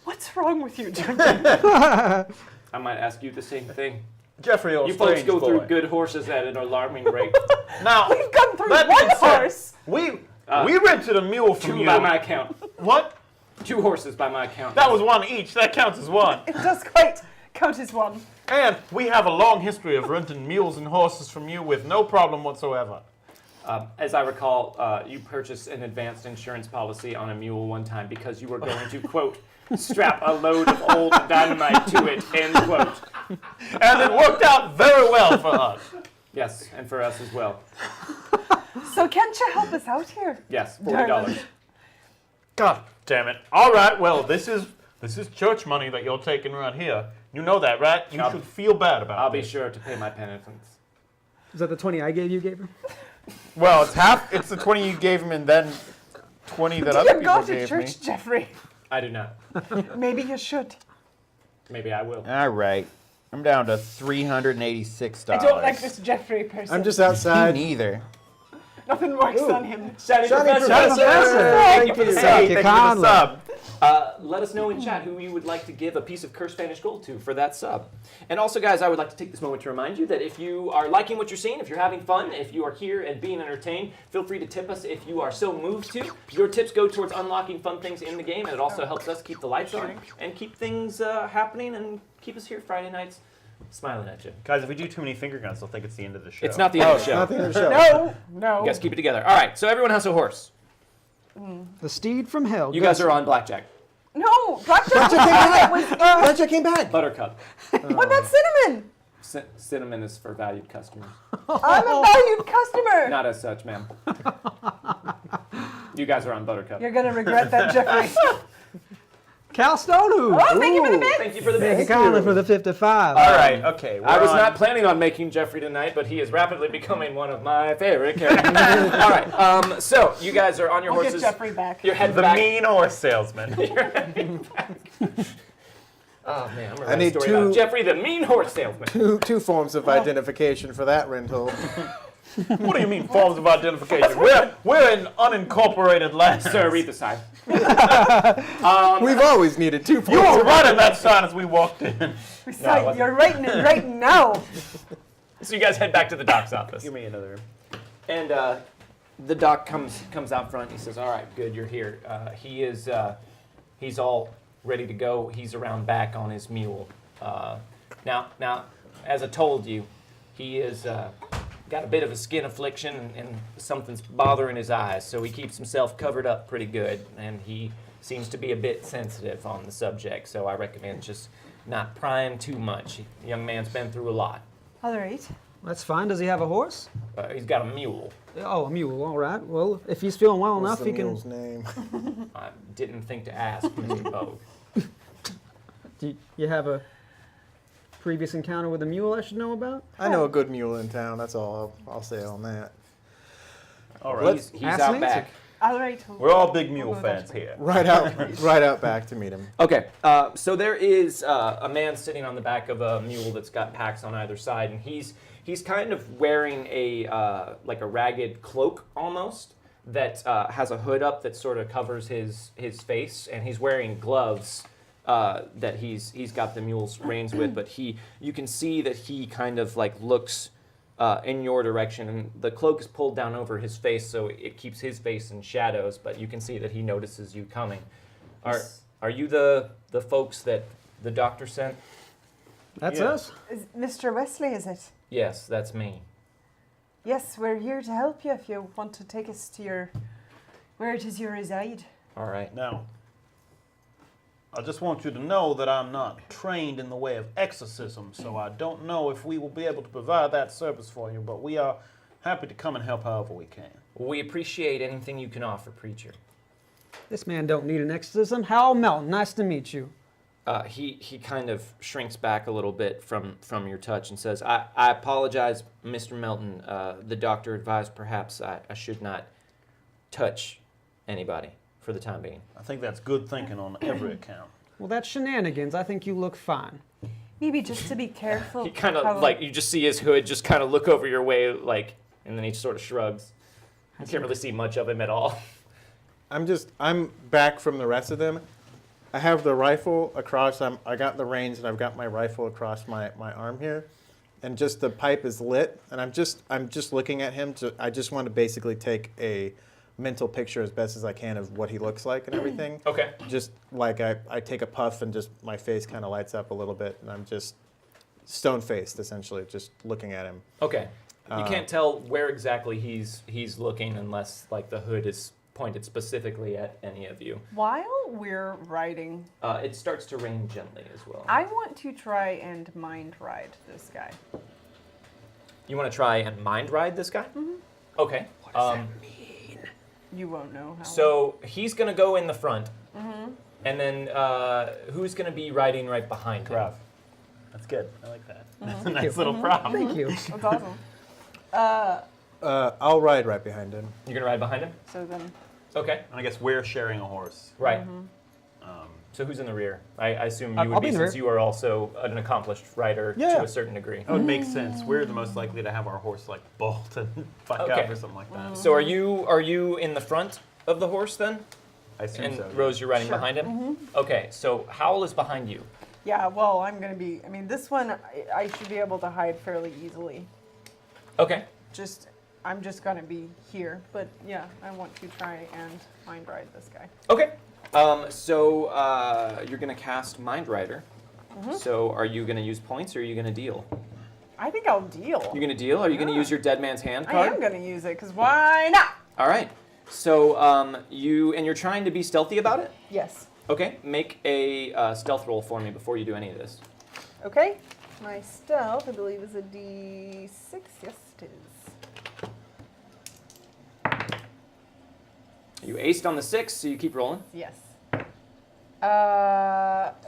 What's wrong with you, Jeffrey? I might ask you the same thing. Jeffrey, old You folks strange go boy. through good horses at an alarming rate. Now, We've gone through that one being said, horse. we rented a mule from 2 you. by my count. What? 2 horses by my count. That was one each. That counts as one. It does quite count as one. And we have a long history of renting mules and horses from you with no problem whatsoever. As I recall, you purchased an advanced insurance policy on a mule one time because you were going to, quote, strap a load of old dynamite to it, end quote. And it worked out very well for us. Yes, and for us as well. So can't you help us out here? Yes, $40. God damn it. All right, well, this is church money that you're taking right here. You know that, right? You I'll- should feel bad about it. I'll be sure to pay my penitence. Is that the 20 I gave you, Gabriel? Well, it's half. It's the 20 you gave him and then 20 that Do other you people go to gave church, me. Jeffrey? I do not. Maybe you should. Maybe I will. All right. I'm down to $386. I don't like this Jeffrey person. I'm just Me outside. neither. Nothing works on him. Shiny Shiny Professor. Professor. Thank you for the Thank sub. Hey, thank you for the kindly. sub. Let us know in chat who you would like to give a piece of cursed Spanish gold to for that sub. And also, guys, I would like to take this moment to remind you that if you are liking what you're seeing, if you're having fun, if you are here and being entertained, feel free to tip us if you are so moved to. Your tips go towards unlocking fun things in the game, and it also helps us keep the lights on and keep things happening and keep us here Friday nights smiling at you. Guys, if we do too many finger guns, they'll think it's the end of the show. It's not the end of the show. Nothing in the show. No, no. You guys keep it together. All right, so everyone has a horse. The steed from hell. You guys are on blackjack. No, Blackjack Blackjack came back. Buttercup. What about Cinnamon? Cinnamon is for valued customers. I'm a valued customer. Not as such, ma'am. You guys are on Buttercup. You're gonna regret that, Jeffrey. Cal Stonehoof. Oh, thank you for the bits. Thank you for the Thank you bits. kindly for the 55. All right, okay. I was we're not on- planning on making Jeffrey tonight, but he is rapidly becoming one of my favorite characters. All right, so you guys are on your We'll get horses. Jeffrey back. You're heading the back. mean horse salesman. You're heading back. Oh man, I'm gonna I write a need story two- about Jeffrey, the mean horse salesman. Two forms of identification for that rental. What do you mean forms of identification? We're an unincorporated land. Sir, read the sign. We've always needed two forms. You were of running that sign as we walked in. Recite. wasn't. You're writing it right now. So you guys head back to the doc's office. Give me another. And the doc comes out front. And he says, "All right, good, you're here." He's all ready to go. He's around back on his mule. Now, as I told you, he is got a bit of a skin affliction and something's bothering his eyes, so he keeps himself covered up pretty good, and he seems to be a bit sensitive on the subject. So I recommend just not prying too much. The young man's been through a lot. All right. That's fine. Does he have a horse? He's got a mule. Oh, a mule. All right. Well, if he's feeling well What's enough, the he can. mule's name? I didn't think to ask, Mr. Bogue. Do you have a previous encounter with a mule I should know about? I know a good mule in town. That's all I'll say on that. All right. He's Ask out me? back. All right. We're all big mule fans here. Right out back to meet him. Okay, so there is a man sitting on the back of a mule that's got packs on either side, and he's kind of wearing a like a ragged cloak almost that has a hood up that sort of covers his face, and he's wearing gloves that he's got the mule's reins with, but you can see that he kind of like looks in your direction, and the cloak is pulled down over his face, so it keeps his face in shadows, but you can see that he notices you coming. Are you the folks that the doctor sent? That's Yeah. us. Is Mr. Wesley, is it? Yes, that's me. Yes, we're here to help you if you want to take us to where it is you reside. All right. Now, I just want you to know that I'm not trained in the way of exorcism, so I don't know if we will be able to provide that service for you, but we are happy to come and help however we can. We appreciate anything you can offer, preacher. This man don't need an exorcism. Hal Melton, nice to meet you. He kind of shrinks back a little bit from your touch and says, I apologize, Mr. Melton. The doctor advised perhaps I should not touch anybody for the time being. I think that's good thinking on every account. Well, that's shenanigans. I think you look fine. Maybe just to be careful. He kind how- of, like, you just see his hood just kind of look over your way, like, and then he sort of shrugs. You can't really see much of him at all. I'm back from the rest of them. I have the rifle across. I got the reins and I've got my rifle across my arm here, and just the pipe is lit. And I'm just looking at him. I just want to basically take a mental picture as best as I can of what he looks like and everything. Okay. Just like I take a puff and just my face kind of lights up a little bit, and I'm just stone faced essentially, just looking at him. Okay. You can't tell where exactly he's looking unless, like, the hood is pointed specifically at any of you. While we're riding, It starts to rain gently as well. I want to try and mind ride this guy. You want to try and mind ride this guy? Mm-hmm. Okay. What does that mean? You won't know how. So he's going to go in the front, and then who's going to be riding right behind him? Grav. That's good. I like that. That's a nice little prop. Thank you. That's awesome. I'll ride right behind him. You're going to ride behind him? So then, Okay. And I guess we're sharing a horse. Right. So who's in the rear? I assume you I'll would be be, in the since rear. you are also an accomplished rider Yeah. to a certain degree. That would make sense. We're the most likely to have our horse like bolt and fuck Okay. up or something like that. So are you in the front of the horse then? I assume And so. yeah. Rose, you're riding Sure. behind him? Okay, so Howl is behind you. Yeah, well, I'm going to be, I mean, this one, I should be able to hide fairly easily. Okay. I'm just going to be here. But yeah, I want to try and mind ride this guy. Okay. So you're going to cast Mind Rider. So are you going to use points or are you going to deal? I think I'll deal. You're going to deal? Are you going to Yeah. use your Dead Man's Hand I card? am going to use it, because why not? All right. So you're trying to be stealthy about it? Yes. Okay. Make a stealth roll for me before you do any of this. Okay. My stealth, I believe, is a D6. Yes, it is. You aced on the 6, so you keep rolling. Yes.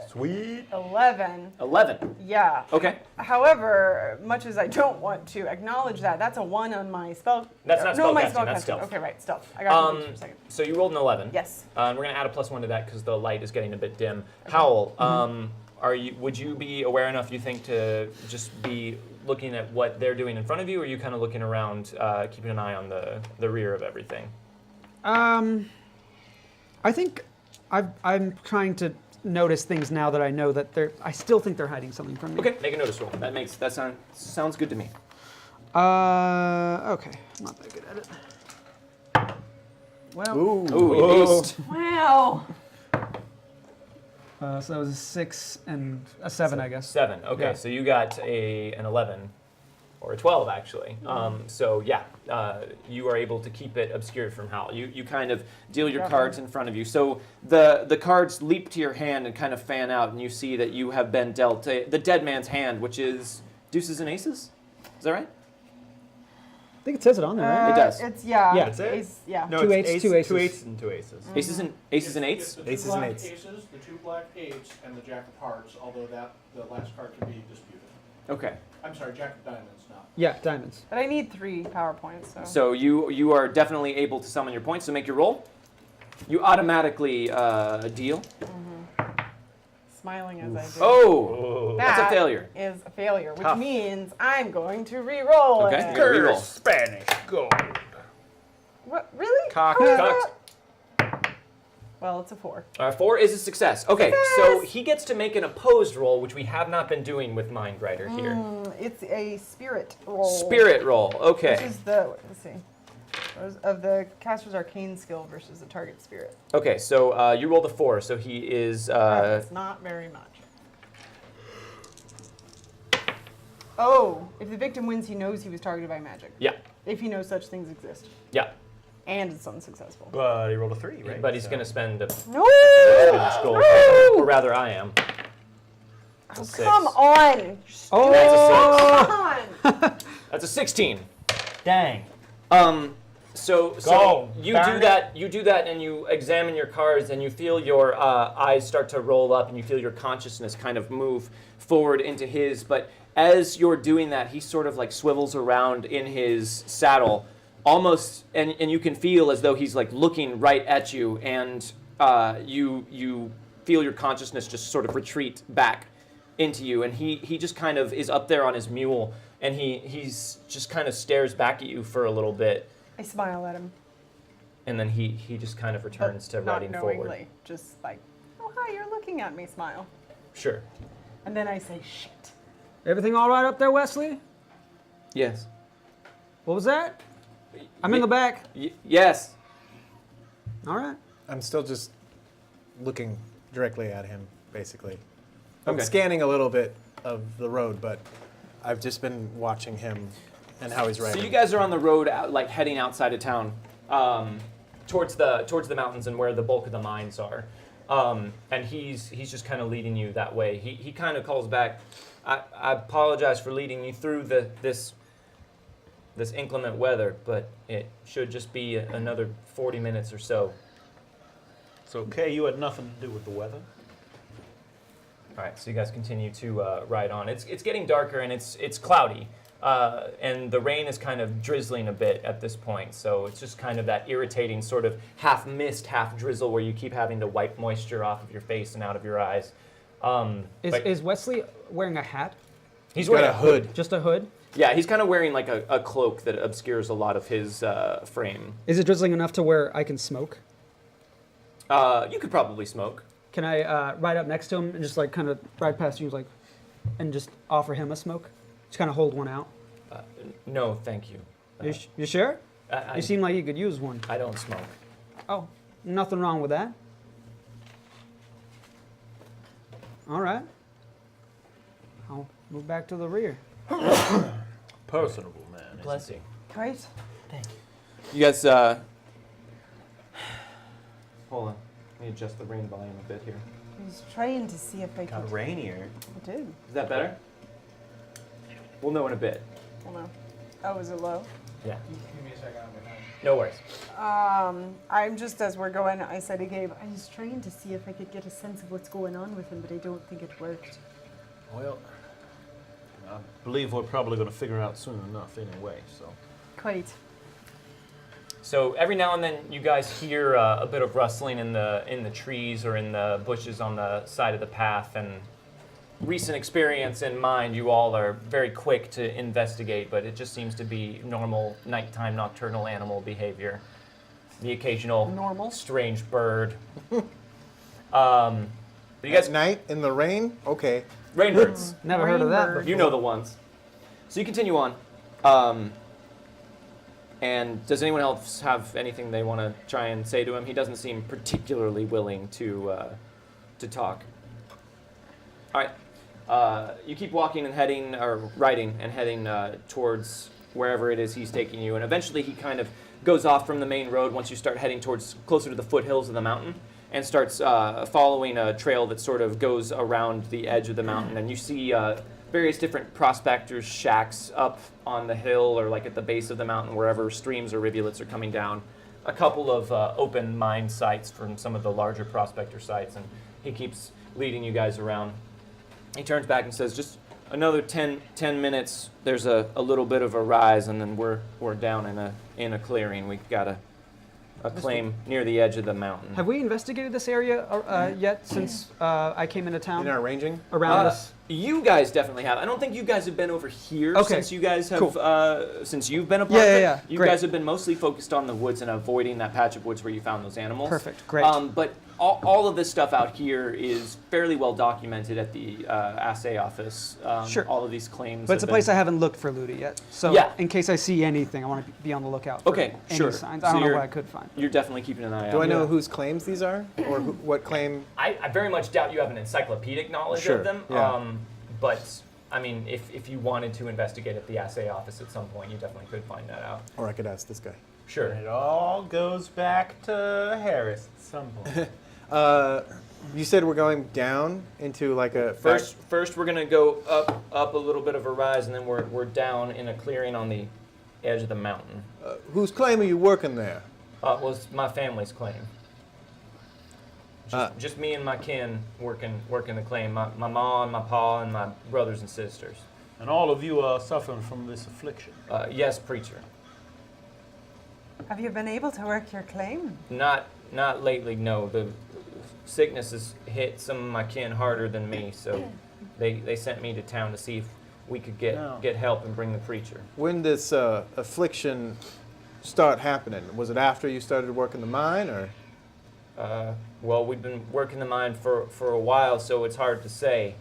Sweet. 11. 11. Yeah. Okay. However, much as I don't want to acknowledge that, that's a 1 on my spell. That's not no, my spellcasting, that's spellcasting. stealth. Okay, right, stealth. I got confused for a second. So you rolled an 11. Yes. And we're going to add a +1 to that because the light is getting a bit dim. Howl, would you be aware enough, you think, to just be looking at what they're doing in front of you, or are you kind of looking around, keeping an eye on the rear of everything? I think I'm trying to notice things now that I know that I still think they're hiding something from me. Okay, make a notice roll. That sounds good to me. Okay. I'm not that good at it. Well, Ooh. Ooh, you aced. Wow. so that was a 6 and a 7, I guess. 7. Okay, Yeah. so you got an 11. Or a 12, actually. So yeah, you are able to keep it obscured from Howl. You kind of deal your cards in front of you. So the cards leap to your hand and kind of fan out, and you see that you have been dealt the Dead Man's Hand, which is deuces and aces. Is that right? I think it says it on there, right? It does. It's, yeah. Yeah. That's it? Ace, yeah. No, Two it's eights, two aces. 2 aces and 2 aces. Aces and eights. It's the Aces two and black eights. aces, the two black eights, and the jack of hearts, although the last card can be disputed. Okay. I'm sorry, jack of diamonds, not. Yeah, diamonds. But I need 3 power points, so. So you are definitely able to summon your points. So make your roll. You automatically deal. Smiling as I do. Oh, that's a That failure. is a failure, which Tough. means I'm going to re-roll Okay, it. you're gonna reroll. Spanish gold. What, really? Cock. How is Cocked. that? Well, it's a 4. 4 is a success. Okay, so he gets to make an opposed roll, which we have not been doing with Mind Rider here. It's a spirit roll. Spirit roll. Okay. Which is the, let's see, of the caster's arcane skill versus the target spirit. Okay, so you rolled a 4, so he is. That's not very much. Oh, if the victim wins, he knows he was targeted by magic. Yeah, If he knows such things exist. yeah. And it's unsuccessful. But he rolled a 3, right? But he's So- going to spend a No! Spanish gold, or rather, I am. That's a 6. Come on! Oh! Come on! That's a 16. Dang. So Go, you darn it. do that, and you examine your cards, and you feel your eyes start to roll up, and you feel your consciousness kind of move forward into his. But as you're doing that, he sort of like swivels around in his saddle, almost, and you can feel as though he's like looking right at you, and you feel your consciousness just sort of retreat back into you, and he just kind of is up there on his mule, and he's just kind of stares back at you for a little bit. I smile at him. And then he just kind of returns to not riding knowingly. forward. Just like, oh, hi, you're looking at me, smile. Sure. And then I say, shit. Everything all right up there, Wesley? Yes. What was that? I'm in the back. Yes. All right. I'm still just looking directly at him, basically. I'm Okay. scanning a little bit of the road, but I've just been watching him and how he's riding. So you guys are on the road, like heading outside of town, towards the mountains and where the bulk of the mines are. And he's just kind of leading you that way. He kind of calls back. I apologize for leading you through this inclement weather, but it should just be another 40 minutes or so. It's okay. You had nothing to do with the weather. All right, so you guys continue to ride on. It's getting darker and it's cloudy. and the rain is kind of drizzling a bit at this point, so it's just kind of that irritating sort of half mist, half drizzle where you keep having to wipe moisture off of your face and out of your eyes. But Is Wesley wearing a hat? he's Got wearing a hood. Just a hood? Yeah, he's kind of wearing like a cloak that obscures a lot of his frame. Is it drizzling enough to where I can smoke? You could probably smoke. Can I ride up next to him and just like kind of ride past you, like, and just offer him a smoke? Just kind of hold one out. No, thank you. You sure? I You seem like you could use one. I don't smoke. Oh, nothing wrong with that. All right. I'll move back to the rear. Personable, man. Bless you. Right? You guys, hold on. Let me adjust the rain volume a bit here. I was trying to see if I Got could. rainier. I did. Is that better? We'll know in a bit. Well, no. Oh, is it low? Yeah. Give me a second, I'm behind. No worries. I'm just as we're going, I said to Gabe, I was trying to see if I could get a sense of what's going on with him, but I don't think it worked. Well, I believe we're probably going to figure out soon enough anyway, so. Quite. So every now and then, you guys hear a bit of rustling in the trees or in the bushes on the side of the path. And recent experience in mind, you all are very quick to investigate, but it just seems to be normal nighttime nocturnal animal behavior. The occasional Normal. strange bird. But you guys, At night in the rain? Okay. rainbirds. Never heard of that Rainbird. before. You know the ones. So you continue on. And does anyone else have anything they want to try and say to him? He doesn't seem particularly willing to talk. All right. You keep walking and heading, or riding and heading towards wherever it is he's taking you. And eventually he kind of goes off from the main road once you start heading towards closer to the foothills of the mountain, and starts following a trail that sort of goes around the edge of the mountain. And you see various different prospectors' shacks up on the hill or like at the base of the mountain, wherever streams or rivulets are coming down. A couple of open mine sites from some of the larger prospector sites, and he keeps leading you guys around. He turns back and says, just another 10 minutes, there's a little bit of a rise, and then we're down in a clearing. We've got a claim near the edge of the mountain. Have we investigated this area yet since I came into town? In our ranging? Around us? You guys definitely have. I don't think you guys have been over here Okay. since you guys have Cool. since you've been a part of it. Yeah. You Great. guys have been mostly focused on the woods and avoiding that patch of woods where you found those animals. Perfect. Great. But all of this stuff out here is fairly well documented at the assay office. Sure. All of these claims. But it's a have place been- I haven't looked for Ludi yet. So Yeah. in case I see anything, I want to be on the lookout for Okay, any sure. signs. So I don't know you're- what I could find. You're definitely keeping an eye out. Do I know Yeah. whose claims these are? Or what claim? I very much doubt you have an encyclopedic knowledge Sure, of them. yeah. But I mean, if you wanted to investigate at the assay office at some point, you definitely could find that out. Or I could ask this guy. Sure. It all goes back to Harris at some point. You said we're going down into like a First, we're gonna go up a little bit of a rise, and then we're down in a clearing on the edge of the mountain. Whose claim are you working there? Was my family's claim. Just me and my kin working the claim. My mom, my pa, and my brothers and sisters. And all of you are suffering from this affliction. Yes, preacher. Have you been able to work your claim? Not lately. No, the sickness has hit some of my kin harder than me, so they sent me to town to see if we could get help and bring the preacher. When this affliction start happening? Was it after you started working the mine, or? Well, we've been working the mine for a while, so it's hard to say.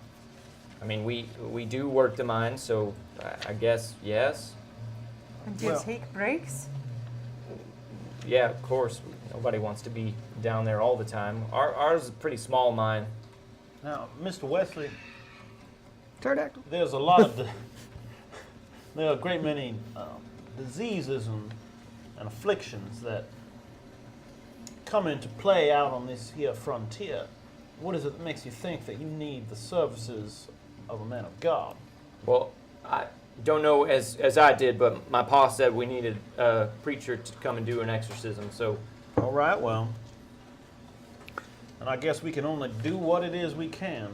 I mean, we do work the mine, so I guess yes. And do you Well- take breaks? Yeah, of course. Nobody wants to be down there all the time. Ours is a pretty small mine. Now, Mr. Wesley, Pterodactyl. there's a lot of there are a great many diseases and afflictions that come into play out on this here frontier. What is it that makes you think that you need the services of a man of God? Well, I don't know as I did, but my pa said we needed a preacher to come and do an exorcism. So All right, well, and I guess we can only do what it is we can.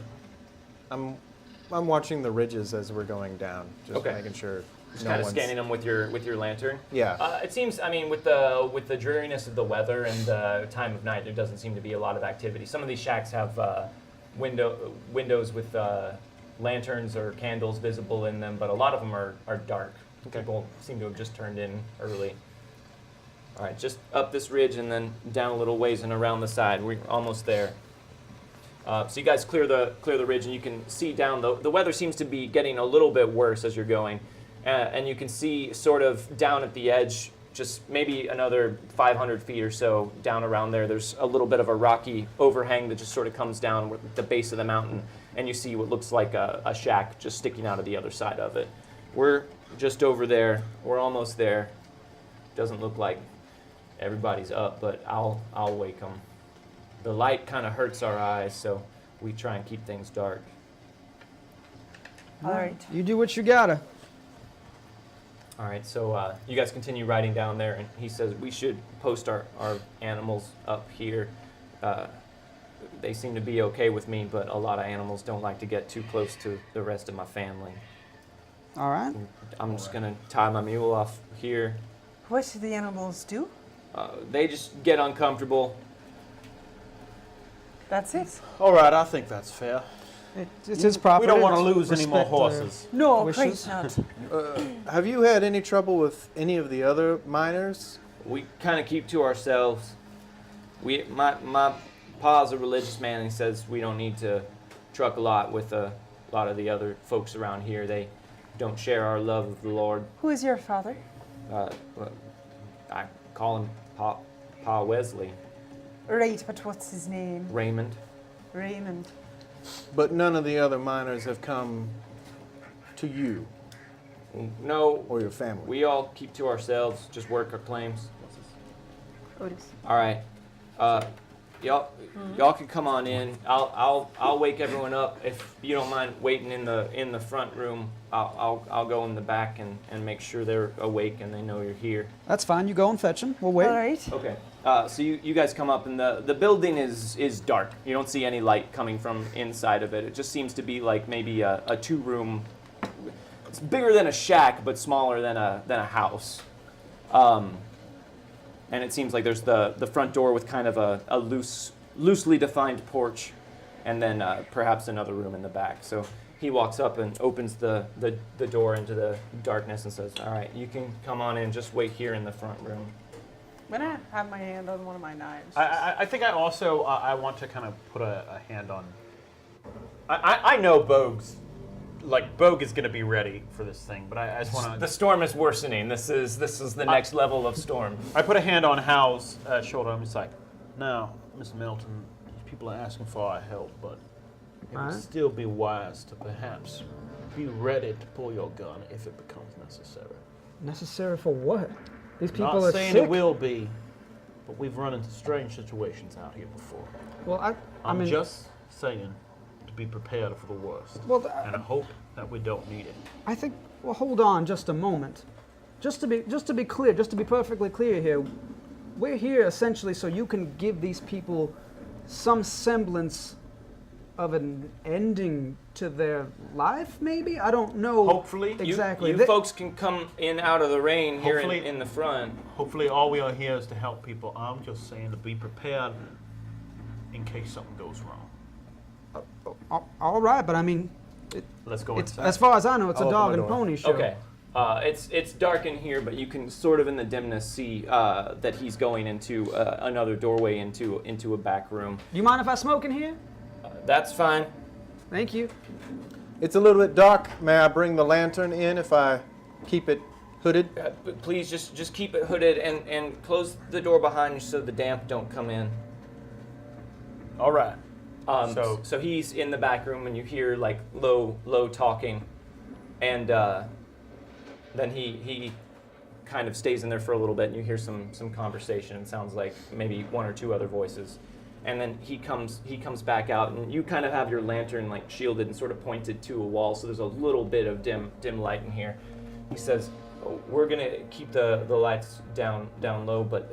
I'm I'm watching the ridges as we're going down, just Okay. making sure Just no kind of one's. scanning them with your lantern. Yeah. It seems, I mean, with the dreariness of the weather and the time of night, there doesn't seem to be a lot of activity. Some of these shacks have windows with lanterns or candles visible in them, but a lot of them are dark. Okay. People seem to have just turned in early. All right, just up this ridge and then down a little ways and around the side. We're almost there. So you guys clear the ridge, and you can see down. The weather seems to be getting a little bit worse as you're going, and you can see sort of down at the edge, just maybe another 500 feet or so down around there. There's a little bit of a rocky overhang that just sort of comes down with the base of the mountain, and you see what looks like a shack just sticking out of the other side of it. We're just over there. We're almost there. Doesn't look like everybody's up, but I'll wake them. The light kind of hurts our eyes, so we try and keep things dark. All right. You do what you gotta. All right, so you guys continue riding down there, and he says we should post our animals up here. They seem to be okay with me, but a lot of animals don't like to get too close to the rest of my family. All right. I'm just going to tie my mule off here. What do the animals do? They just get uncomfortable. That's it. All right, I think that's fair. It's his property. We don't want to Let's lose any more respect their- horses. No, Wishes? quite not. Have you had any trouble with any of the other miners? We kind of keep to ourselves. My pa's a religious man, and he says we don't need to truck a lot with a lot of the other folks around here. They don't share our love of the Lord. Who is your father? Well, I call him Pa Wesley. Right, but what's his name? Raymond. Raymond. But none of the other miners have come to you No, or your family. we all keep to ourselves, just work our claims. Otis. All right. Y'all can come on in. I'll wake everyone up if you don't mind waiting in the front room. I'll go in the back and make sure they're awake and they know you're here. That's fine. You go and fetch him. We'll wait. All right. Okay. So you guys come up and the building is dark. You don't see any light coming from inside of it. It just seems to be like maybe a 2-room. It's bigger than a shack, but smaller than a house. And it seems like there's the front door with kind of a loosely defined porch, and then perhaps another room in the back. So he walks up and opens the door into the darkness and says, "All right, you can come on in. Just wait here in the front room." I'm gonna have my hand on one of my knives. I think I also I want to kind of put a hand on. I know Bogue's, like Bogue is gonna be ready for this thing, but I just want The to. storm is worsening. This is the next level of storm. I put a hand on Hal's shoulder. I'm just like, now, Mr. Milton, these people are asking for our help, but it would Alright. still be wise to perhaps be ready to pull your gun if it becomes necessary. Necessary for what? These people Not are saying sick. it will be, but we've run into strange situations out here before. Well, I I'm mean, just saying to be prepared for the worst well, and hope that we don't need it. I think. Well, hold on just a moment. Just to be clear, just to be perfectly clear here, we're here essentially so you can give these people some semblance of an ending to their life. Maybe I don't know. Hopefully, exactly. You They- folks can come in out of the rain here Hopefully- in the front. hopefully all we are here is to help people. I'm just saying to be prepared in case something goes wrong. All right, but I mean, Let's go it's inside. as far as I know, it's I'll a open dog my and door. pony show. Okay. It's dark in here, but you can sort of in the dimness see that he's going into another doorway into a back room. Do you mind if I smoke in here? That's fine. Thank you. It's a little bit dark. May I bring the lantern in if I keep it hooded? But please just keep it hooded and close the door behind you so the damp don't come in. All right. So he's in the back room and you hear like low talking, and then he kind of stays in there for a little bit and you hear some conversation. It sounds like maybe 1 or 2 other voices, and then he comes back out and you kind of have your lantern like shielded and sort of pointed to a wall, so there's a little bit of dim light in here. He says, "Oh, we're gonna keep the lights down low, but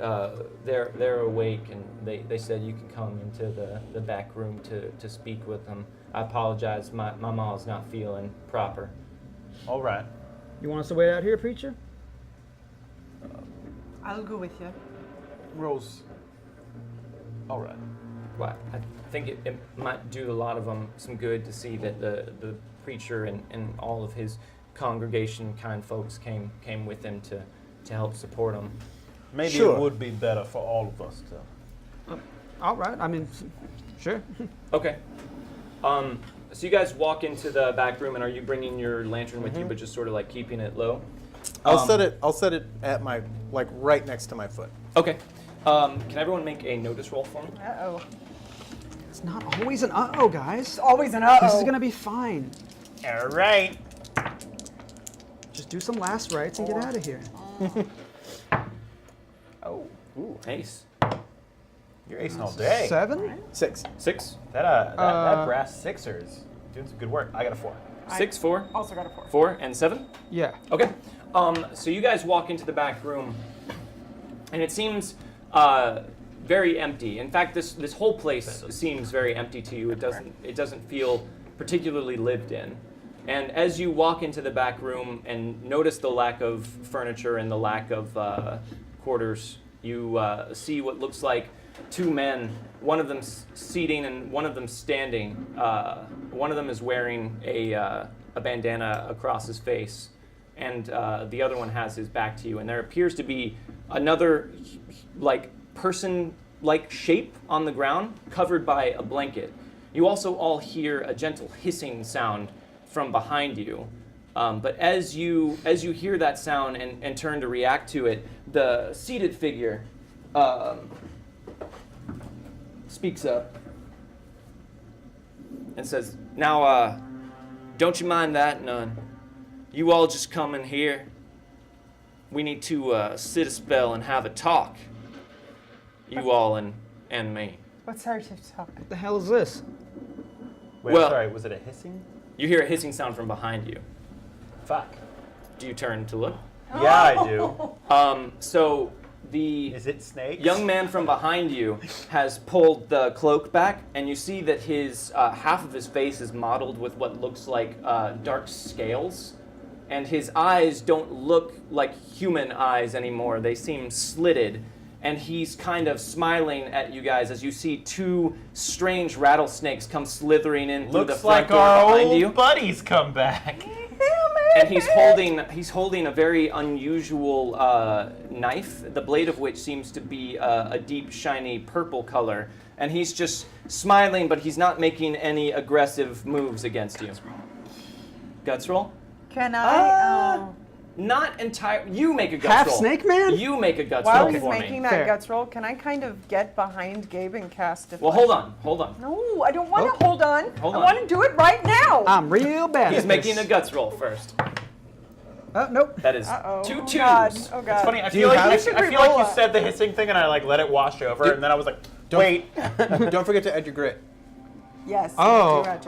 they're awake and they said you can come into the back room to speak with them. I apologize. My mom's not feeling proper. All right. You want us to wait out here, preacher? I'll go with you. Rose. All right. Well, I think it might do a lot of them some good to see that the preacher and all of his congregation kind folks came with him to help support him. Maybe Sure. it would be better for all of us to. All right. I mean, sure. Okay. So you guys walk into the back room, and are you bringing your lantern with you, but just sort of like keeping it low? I'll set it at my right next to my foot. Okay. Can everyone make a notice roll for me? Uh-oh. It's not always an uh-oh, guys. It's always an uh-oh. This is gonna be fine. All right. Just do some last rites and get out of here. Oh. Ooh. Ace. You're acing all day. 7? 6. 6. That brass sixer's doing some good work. I got a 4. 6, 4. Also got a 4. 4 and 7. Yeah. Okay. So you guys walk into the back room, and it seems very empty. In fact, this whole place seems very empty to you. It doesn't feel particularly lived in. And as you walk into the back room and notice the lack of furniture and the lack of quarters, you see what looks like 2 men, one of them seating and one of them standing. One of them is wearing a bandana across his face, and the other one has his back to you. And there appears to be another person-like shape on the ground, covered by a blanket. You also all hear a gentle hissing sound from behind you. But as you hear that sound and turn to react to it, the seated figure speaks up and says, "Now, don't you mind that none. You all just come in here. We need to sit a spell and have a talk. You all and me." What's hard to talk? What the hell is this? Wait, Well- sorry. Was it a hissing? You hear a hissing sound from behind you. Fuck. Do you turn to look? Yeah, I do. So the Is it snakes? young man from behind you has pulled the cloak back, and you see that his half of his face is mottled with what looks like dark scales, and his eyes don't look like human eyes anymore. They seem slitted, and he's kind of smiling at you guys as you see 2 strange rattlesnakes come slithering in through the Looks front like door our behind old you. buddies come back. And he's holding a very unusual knife, the blade of which seems to be a deep, shiny purple color. And he's just smiling, but he's not making any aggressive moves against you. Guts roll? Can I? Not entirely. You make a guts Half roll. snake man? You make a guts While roll he's for making me. that Fair. guts roll, can I kind of get behind Gabe and cast deflect? Well, hold on. No, I don't want Oh. to hold on. Hold I on. want to do it right now. I'm real bad He's at making a this. guts roll first. Nope. That is Uh-oh. 2 Oh, twos. God. Oh, God. It's funny. I Do you feel like have- I We should feel like re-roll you it. said the hissing thing, and I let it wash over, and then I was like, wait. Don't forget to add your grit. Yes. Oh, you do have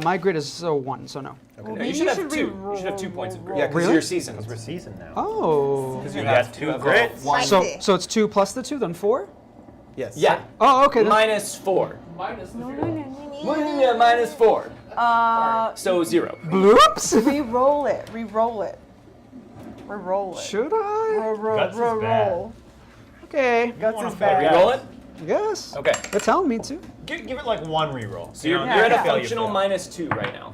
to. my grid is 1, so no. Well, No, maybe you should have should 2. re-roll- You should have 2 points of grit. Yeah, 'cause Really? you're seasoned. Because we're seasoned now. Oh. Because You you got have 2 a grits. one- So it's 2 plus the 2, then 4? Yes. Yeah. Oh, okay. Then. Minus 4. Minus the No, zero. no, no, no, no. Yeah, minus 4. Uh, So 0. Bloops. re-roll it. Re-roll it. Re-roll it. Should I? Roll, Guts is roll, bad. roll. Okay. Guts wanna is fail bad. Roll it? Yes. Okay. They're telling me to. Give it like 1 reroll. So you're Yeah, at a yeah. functional minus 2 right now.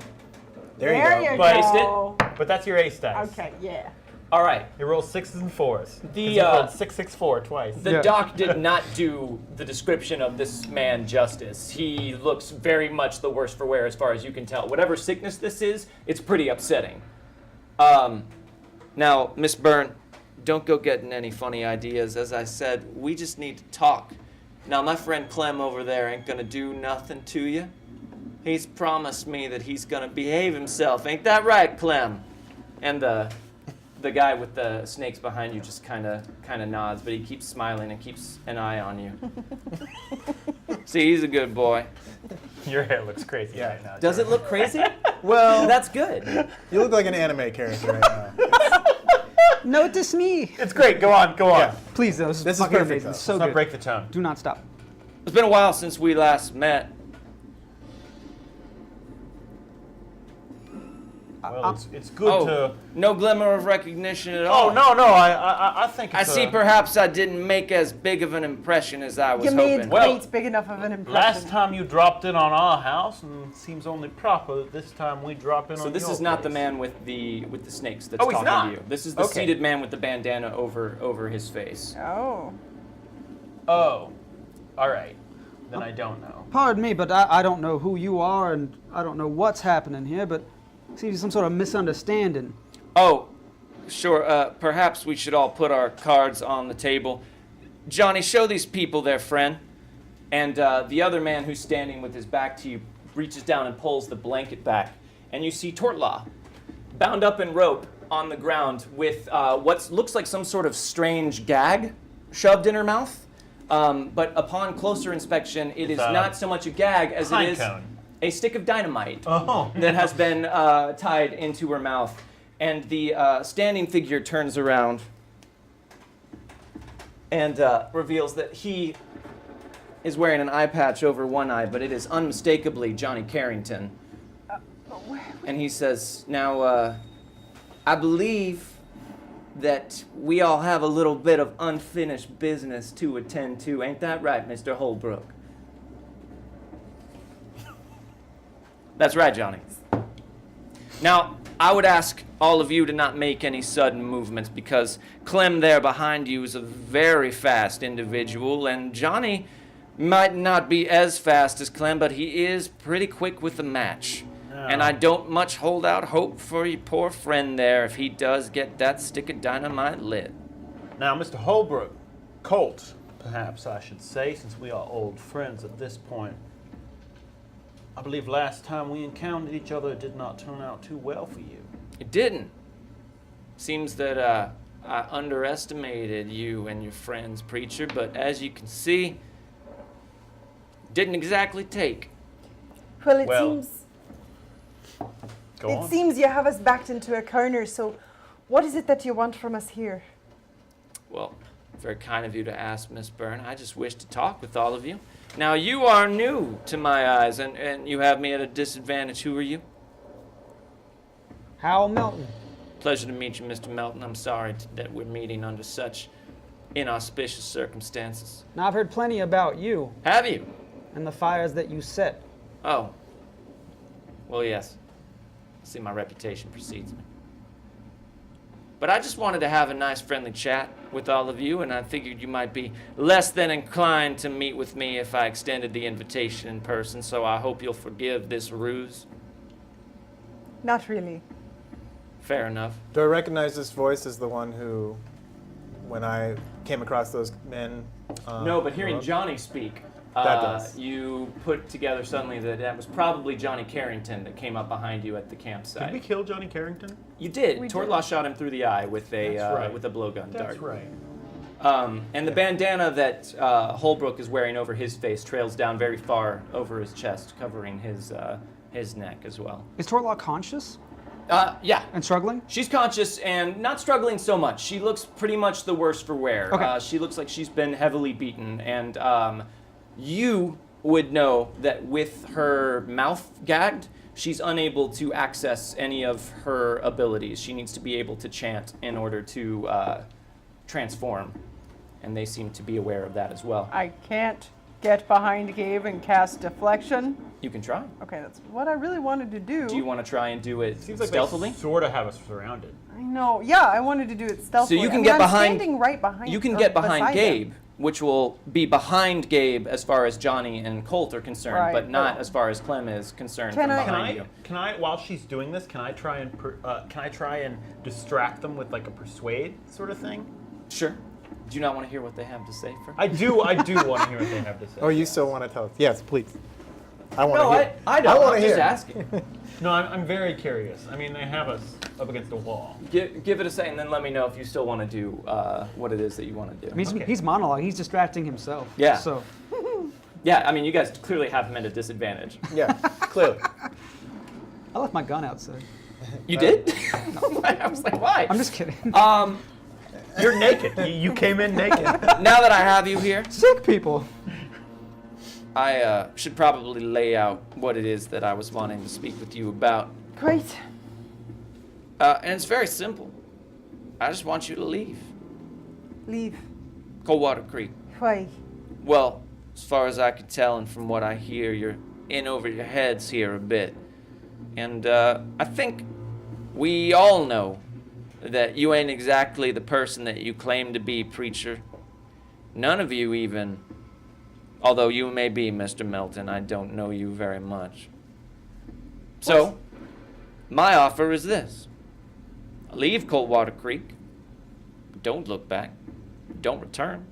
There you There go. you But- go. But that's your ace dice. Okay, yeah. All right. You roll 6s and 4s. The, You rolled 6, 6, 4 twice. The Yeah. doc did not do the description of this man justice. He looks very much the worse for wear as far as you can tell. Whatever sickness this is, it's pretty upsetting. Now, Miss Byrne, don't go getting any funny ideas. As I said, we just need to talk. Now, my friend Clem over there ain't gonna do nothing to you. He's promised me that he's gonna behave himself. Ain't that right, Clem? And the guy with the snakes behind you just kind of nods, but he keeps smiling and keeps an eye on you. See, he's a good boy. Your hair looks crazy Yeah. right now. Does it look crazy? Well, That's good. you look like an anime character right now. Notice me. It's great. Go on. Go on. Yeah. Please, that was This is fucking perfect, amazing. though. So Let's not good. break the tone. Do not stop. It's been a while since we last met. Well, it's good to. No glimmer of recognition at Oh all. no, I think I it's see. Perhaps I didn't make as big of an impression as I was You made hoping. Well, quite big enough of an impression. Last time you dropped in on our house, and it seems only proper that this time we drop in on So this your is not the place. man with the snakes that's Oh, he's talking not? to you. This is the Okay. seated man with the bandana over his face. Oh. Oh, all right. Then I don't know. Pardon me, but I don't know who you are, and I don't know what's happening here, but seems some sort of misunderstanding. Oh, sure. Perhaps we should all put our cards on the table. Johnny, show these people their friend. And the other man who's standing with his back to you reaches down and pulls the blanket back. And you see Tortla, bound up in rope on the ground with what looks like some sort of strange gag shoved in her mouth. But upon closer inspection, it is not so much a gag as it Pine is cone. a stick of dynamite Oh. that has been tied into her mouth. And the standing figure turns around and reveals that he is wearing an eye patch over one eye, but it is unmistakably Johnny Carrington. And he says, now, I believe that we all have a little bit of unfinished business to attend to. Ain't that right, Mr. Holbrook? That's right, Johnny. Now, I would ask all of you to not make any sudden movements because Clem there behind you is a very fast individual, and Johnny might not be as fast as Clem, but he is pretty quick with the match. And I don't much hold out hope for your poor friend there if he does get that stick of dynamite lit. Now, Mr. Holbrook, Colt, perhaps I should say, since we are old friends at this point. I believe last time we encountered each other, it did not turn out too well for you. It didn't. Seems that I underestimated you and your friend's preacher, but as you can see, didn't exactly take. Well, it Well, seems Go it on. seems you have us backed into a corner. So, what is it that you want from us here? Well, very kind of you to ask, Miss Byrne. I just wish to talk with all of you. Now, you are new to my eyes, and you have me at a disadvantage. Who are you? Hal Melton. Pleasure to meet you, Mr. Melton. I'm sorry that we're meeting under such inauspicious circumstances. Now, I've heard plenty about you Have you? and the fires that you set. Oh. Well, yes. See, my reputation precedes me. But I just wanted to have a nice friendly chat with all of you, and I figured you might be less than inclined to meet with me if I extended the invitation in person, so I hope you'll forgive this ruse. Not really. Fair enough. Do I recognize this voice as the one who, when I came across those men? No, but hearing road? Johnny speak, That does. you put together suddenly that was probably Johnny Carrington that came up behind you at the campsite. Did we kill Johnny Carrington? You did. We Tortlaw shot him through the eye with a That's right. with a blowgun That's dart. right. And the bandana that Holbrook is wearing over his face trails down very far over his chest, covering his neck as well. Is Tortlock conscious Yeah. and struggling? She's conscious and not struggling so much. She looks pretty much the worse for wear. Okay. She looks like she's been heavily beaten, and you would know that with her mouth gagged, she's unable to access any of her abilities. She needs to be able to chant in order to transform, and they seem to be aware of that as well. I can't get behind Gabe and cast deflection. You can try. Okay, that's what I really wanted to do. Do you want to try and do it Seems like stealthily? they sort of have us surrounded. I know. Yeah, I wanted to do it stealthily. you can I mean, get I'm behind- standing right behind. You can or get behind beside Gabe, him. which will be behind Gabe as far as Johnny and Colt are concerned, Right, but not but- as far as Clem is concerned Can from I- behind Can you. I, while she's doing this, can I try and distract them with like a persuade sort of thing? Sure. Do you not want to hear what they have to say first? I do want to hear what they have to say. Oh, you still want to tell us? Yes, please. I want to No, hear. I don't. wanna I'm just hear. asking. No, I'm very curious. I mean, they have us up against a wall. Give it a second, then let me know if you still want to do what it is that you want to do. I mean, Okay. he's monologuing. He's distracting himself. Yeah. So Yeah, I mean, you guys clearly have him at a disadvantage. Yeah, clearly. I left my gun outside. You did? I was like, why? I'm just kidding. You're naked. You came in naked. Now that I have you here, Sick people. I should probably lay out what it is that I was wanting to speak with you about. Great. And it's very simple. I just want you to leave. Leave. Coldwater Creek. Why? Well, as far as I can tell and from what I hear, you're in over your heads here a bit. And I think we all know that you ain't exactly the person that you claim to be, preacher. None of you even, although you may be, Mr. Melton, I don't know you very much. So, my offer is this. Leave Coldwater Creek. Don't look back. Don't return.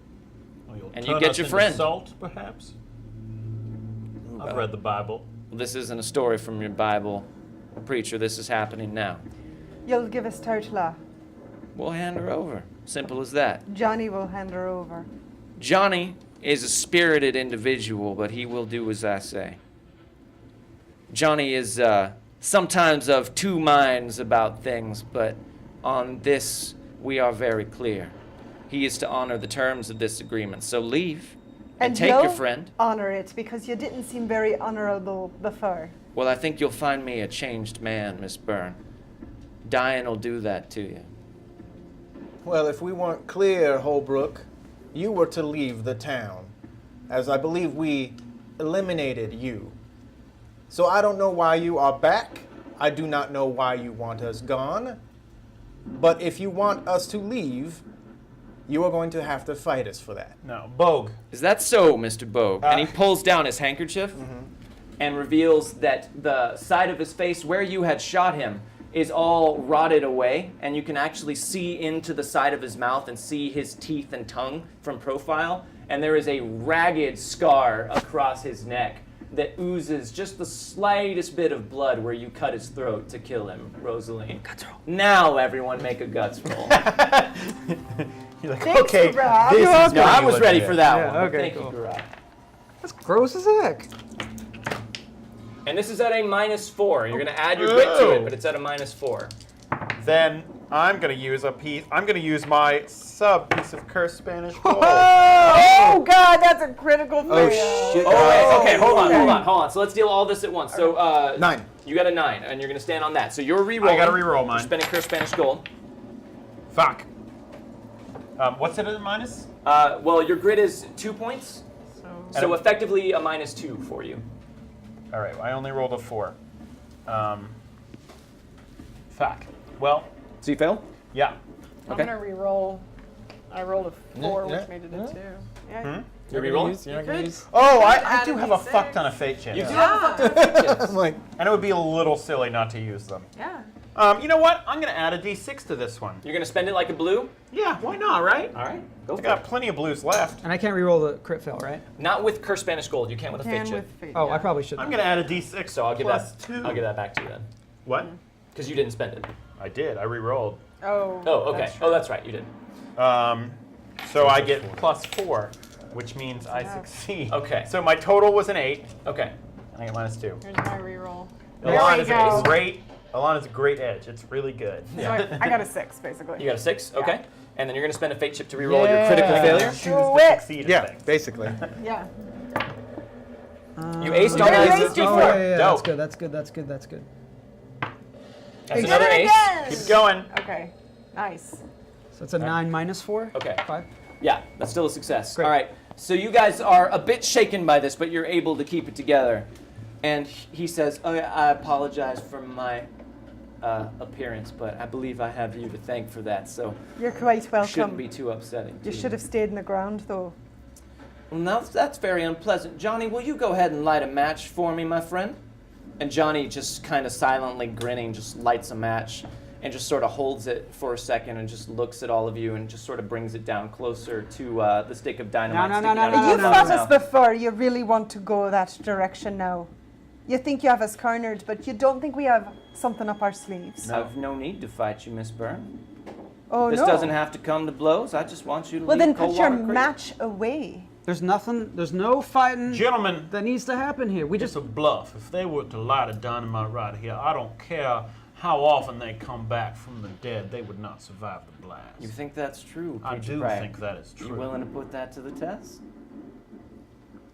And you get your friend. Salt, perhaps? I've read the Bible. This isn't a story from your Bible, preacher. This is happening now. You'll give us Turtla. We'll hand her over. Simple as that. Johnny will hand her over. Johnny is a spirited individual, but he will do as I say. Johnny is sometimes of two minds about things, but on this we are very clear. He is to honor the terms of this agreement. So leave and take you'll your friend. honor it because you didn't seem very honorable before. Well, I think you'll find me a changed man, Miss Byrne. Dying will do that to you. Well, if we weren't clear, Holbrook, you were to leave the town, as I believe we eliminated you. So I don't know why you are back. I do not know why you want us gone. But if you want us to leave, you are going to have to fight us for that. No, Bogue. Is that so, Mr. Bogue? And he pulls down his handkerchief and reveals that the side of his face where you had shot him is all rotted away, and you can actually see into the side of his mouth and see his teeth and tongue from profile, and there is a ragged scar across his neck that oozes just the slightest bit of blood where you cut his throat to kill him, Rosaline. Guts roll. Now everyone make a guts roll. You're like, Thanks, okay, Rob. this You're is No, I gonna be was ready legit. for that Yeah, one. okay, Thank cool. you, Garab. That's gross as heck. And this is at a -4. You're going to add your grit to it, but it's at a -4. Then I'm gonna use a piece. I'm gonna use my sub piece of cursed Spanish gold. Oh God, that's a critical fail. shit. Oh, wait, okay, hold on. So let's deal all this at once. So, 9. You got a 9, and you're going to stand on that. So you're re-rolling. I gotta re-roll You're mine. spending cursed Spanish gold. Fuck. What's it at a minus? Well, your grit is 2 points, so And- effectively a -2 for you. All right, I only rolled a 4. Fuck. Well, So you fail? yeah. I'm Okay. gonna re-roll. I rolled a 4, Yeah. which made it a 2. Yeah. You're re-rolling? You're not gonna use? Oh, I add do a have a D6. fuck ton of fate chips. You do Yeah. I'm like, And it would be a little silly not to use them. Yeah. You know what? I'm gonna add a D6 to this one. You're going to spend it like a blue? Yeah, why not, right? All right, go I for got it. plenty of blues left. And I can't re-roll the crit fail, right? Not with cursed Spanish gold. You can't with a fate Can chip. with fate. Oh, yeah. I probably should. I'm gonna add a D6 So I'll give plus that. 2. I'll give that back to you then, What? because you didn't spend it. I did. I re-rolled. Oh. Oh, okay. that's Oh, that's right. You did. So I get plus 4, which means I succeed. Okay. So my total was an 8, Okay. and I get -2. Here's my re-roll. Alana's There we go. Alana's a great edge. It's really good. So I got a 6, basically. You got a 6. Yeah. Okay. And then you're going to spend a fate chip to re-roll your critical Yeah. failure. Choose Do to it. succeed yeah, at things. basically. Yeah. You aced on You that. aced Oh, yeah, Dope. that's good. That's good. That's good. That's good. That's another Did it ace. again. Keep going. Okay. Nice. So it's a 9 minus 4. Okay. 5. Yeah, that's still a success. Great. All right. So you guys are a bit shaken by this, but you're able to keep it together. And he says, "Oh, yeah, I apologize for my appearance, but I believe I have you to thank for that. So You're quite shouldn't welcome. be too upsetting. You to should have stayed in the ground, though. Well, now that's very unpleasant. Johnny, will you go ahead and light a match for me, my friend?" And Johnny, just kind of silently grinning, just lights a match and just sort of holds it for a second and just looks at all of you and just sort of brings it down closer to the stick of dynamite. No, no, sticking no, out no, of no, his You no, fought mouth. us before. You really want to go that direction now. You think you have us cornered, but you don't think we have something up our sleeves. I've no need to fight you, Miss Byrne. Oh, This no. doesn't have to come to blows. I just want you to Well, leave then put your Coldwater Creek. match away. There's nothing. There's no fighting Gentlemen, that needs to happen here. We it's just. a bluff. If they were to light a dynamite right here, I don't care how often they come back from the dead, they would not survive the blast. You think that's true, I Preacher do Bragg? think that is true. You willing to put that to the test?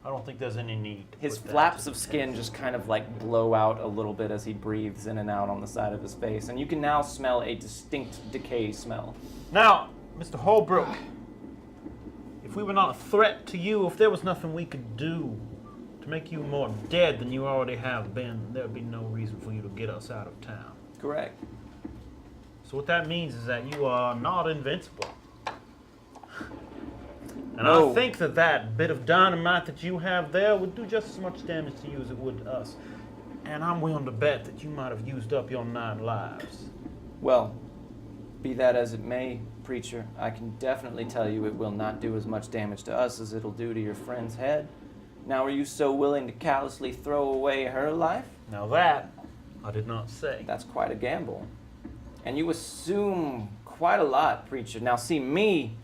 I don't think there's any need. His with that. flaps of skin just kind of like blow out a little bit as he breathes in and out on the side of his face, and you can now smell a distinct decay smell. Now, Mr. Holbrook, if we were not a threat to you, if there was nothing we could do to make you more dead than you already have been, there would be no reason for you to get us out of town. Correct. So what that means is that you are not invincible. And No. I think that that bit of dynamite that you have there would do just as much damage to you as it would to us. And I'm willing to bet that you might have used up your 9 lives. Well, be that as it may, Preacher, I can definitely tell you it will not do as much damage to us as it'll do to your friend's head. Now, are you so willing to callously throw away her life? Now that, I did not say. That's quite a gamble. And you assume quite a lot, Preacher. Now, see, me,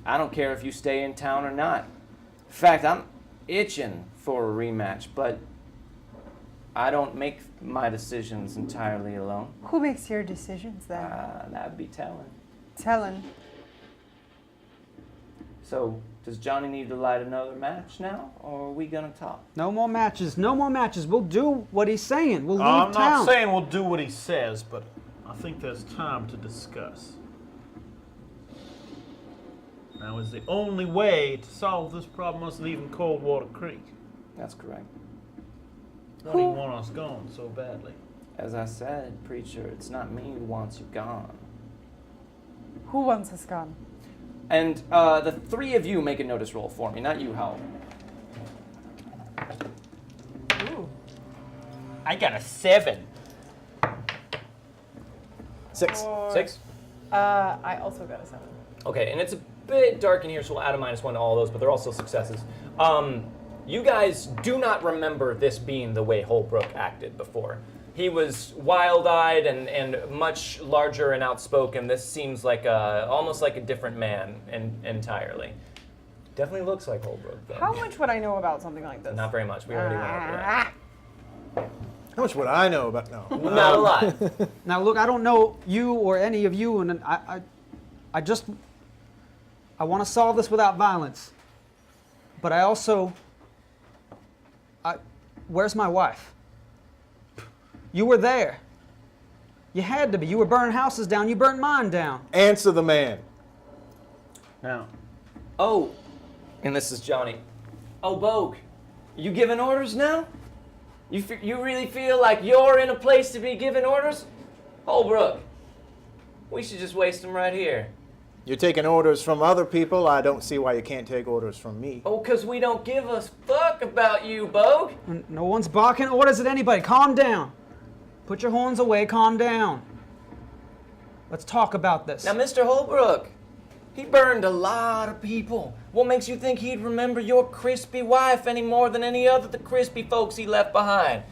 I don't care if you stay in town or not. In fact, I'm itching for a rematch, but I don't make my decisions entirely alone. Who makes your decisions then? That'd be telling. Talon. So, does Johnny need to light another match now, or are we gonna talk? No more matches. No more matches. We'll do what he's saying. We'll leave I'm town. not saying we'll do what he says, but I think there's time to discuss. Now, is the only way to solve this problem us leaving Coldwater Creek? That's correct. Why do you want us gone so badly? As I said, Preacher, it's not me who wants you gone. Who wants us gone? And the 3 of you make a notice roll for me, not you, Howell. Ooh. I got a 7. 6. 6? I also got a 7. Okay, and it's a bit dark in here, so we'll add a -1 to all those, but they're all still successes. You guys do not remember this being the way Holbrook acted before. He was wild-eyed and much larger and outspoken. This seems like almost like a different man entirely. Definitely looks like Holbrook, though. How much would I know about something like this? Not very much. We already went over that. How much would I know about no? Not a lot. Now, look, I don't know you or any of you, and I just want to solve this without violence. But I also, where's my wife? You were there. You had to be. You were burning houses down. You burnt mine down. Answer the man. Now, Oh, and this is Johnny. Oh, Bogue, you giving orders now? You really feel like you're in a place to be giving orders? Holbrook, we should just waste them right here. You're taking orders from other people. I don't see why you can't take orders from me. Oh, 'cause we don't give a fuck about you, Bogue. No one's barking orders at anybody. Calm down. Put your horns away. Calm down. Let's talk about this. Now, Mr. Holbrook, he burned a lot of people. What makes you think he'd remember your crispy wife any more than any other the crispy folks he left behind?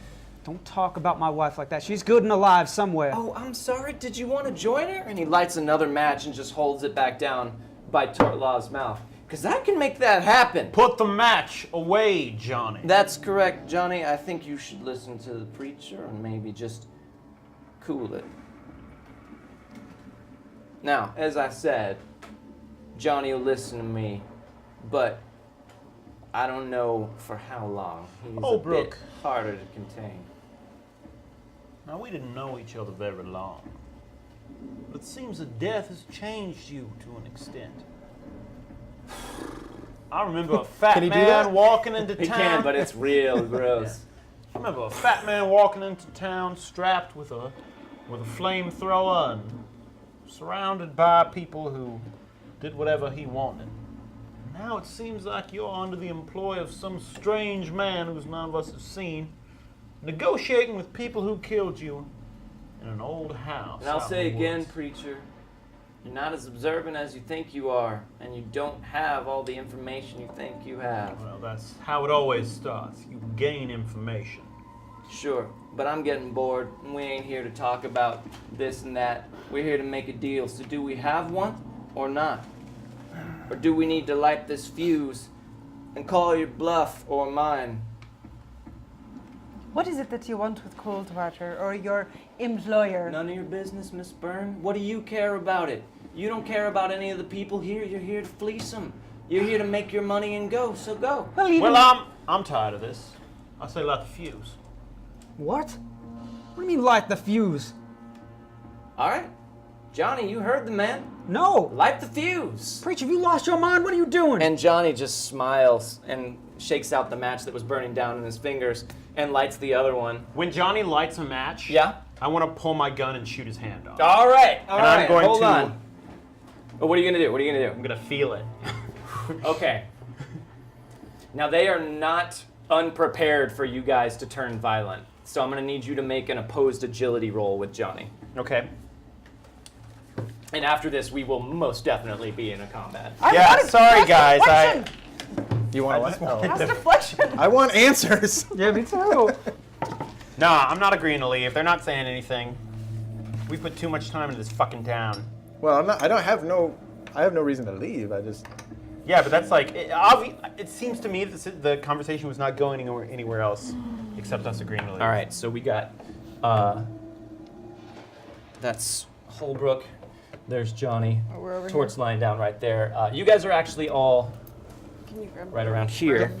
Don't talk about my wife like that. She's good and alive somewhere. Oh, I'm sorry. Did you want to join her? And he lights another match and just holds it back down by Tortlaw's mouth. Because I can make that happen. put the match away, Johnny. That's correct, Johnny. I think you should listen to the preacher and maybe just cool it. Now, as I said, Johnny will listen to me, but I don't know for how long. He's a bit Brooke. harder to contain. Now, we didn't know each other very long. But it seems that death has changed you to an extent. I remember a fat Can he do man that? walking into He town. can, but it's real gross. I remember a fat man walking into town strapped with a flamethrower and surrounded by people who did whatever he wanted. Now it seems like you're under the employ of some strange man whose none of us have seen, negotiating with people who killed you in an old house. And I'll out say in the again, woods. preacher, you're not as observant as you think you are, and you don't have all the information you think you have. Well, that's how it always starts. You gain information. Sure, but I'm getting bored, and we ain't here to talk about this and that. We're here to make a deal. So do we have one or not? Or do we need to light this fuse and call your bluff or mine? What is it that you want with Coldwater or your employer? None of your business, Miss Byrne. What do you care about it? You don't care about any of the people here. You're here to fleece them. You're here to make your money and go, so go. Well, even Well, I'm tired of this. I say light the fuse. What? What do you mean light the fuse? All right. Johnny, you heard the man. No. Light the fuse. Preacher, have you lost your mind? What are you doing? And Johnny just smiles and shakes out the match that was burning down in his fingers and lights the other one. When Johnny lights a match, Yeah? I want to pull my gun and shoot his hand off. All right. All And right. I'm going Hold to- on. But what are you going to do? What are you going to I'm gonna feel it. do? Okay. Now, they are not unprepared for you guys to turn violent. So I'm going to need you to make an opposed agility roll with Johnny. Okay. And after this, we will most definitely be in a combat. I've Yeah, got a sorry fast guys. deflection. You want I what? just want- Oh. Fast deflection. I want answers. yeah, me too. Nah, I'm not agreeing to leave. They're not saying anything. We put too much time into this fucking town. Well, I'm not. I have no reason to leave. I just. Yeah, but that's like it seems to me that the conversation was not going anywhere else except us agreeing to leave. All right, so we got that's Holbrook. There's Johnny. Oh, we're over Torch lying down right there. You guys are actually all Can you grab right around here,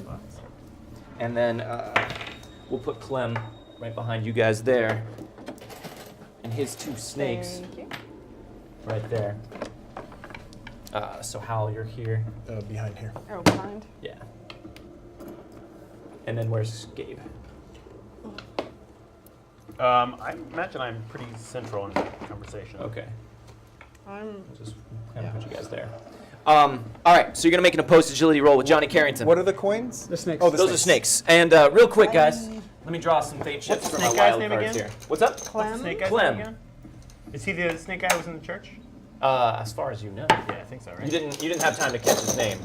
and then we'll put Clem right behind you guys there, and his two snakes Thank you. right there. So Hal, you're here. Behind here. Oh, behind. Yeah. And then where's Gabe? I imagine I'm pretty central in the conversation. Okay. I'm. I'll just kind of put you guys there. All right, so you're gonna make an opposed agility roll with Johnny Carrington. What are the coins? The snakes. Oh, the Those are snakes. And real quick, guys, let me draw some fate chips What's the for my snake guy's wild name cards again? here. What's up? What's the Clem. snake guy's Clem. name again? Is he the snake guy who was in the church? As far as you know. Yeah, I think so, right? You didn't have time to catch his name.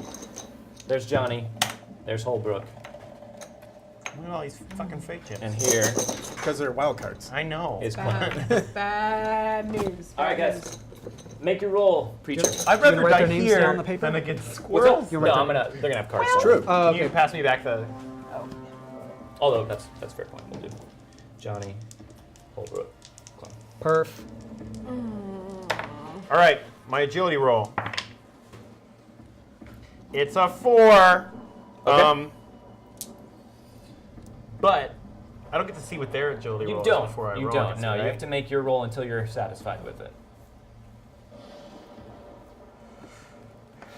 There's Johnny. There's Holbrook. Look at all these fucking fake chips. And here Because they're wild cards. I know. is Clem. Bad news. All right, Bad guys. news. Make your roll, preacher. I'd You rather gonna write die their names here down on the paper? than against What's squirrels. up? You're No, right they're gonna have cards. It's somewhere. true. Can you Okay. pass me back the... Although that's a fair point. We'll do Johnny, Holbrook, Clem. Perf. All right, my agility roll. It's a 4. Okay. But I don't get to see what their agility You roll don't. is before I You roll. don't. against No, it, you right? have to make your roll until you're satisfied with it.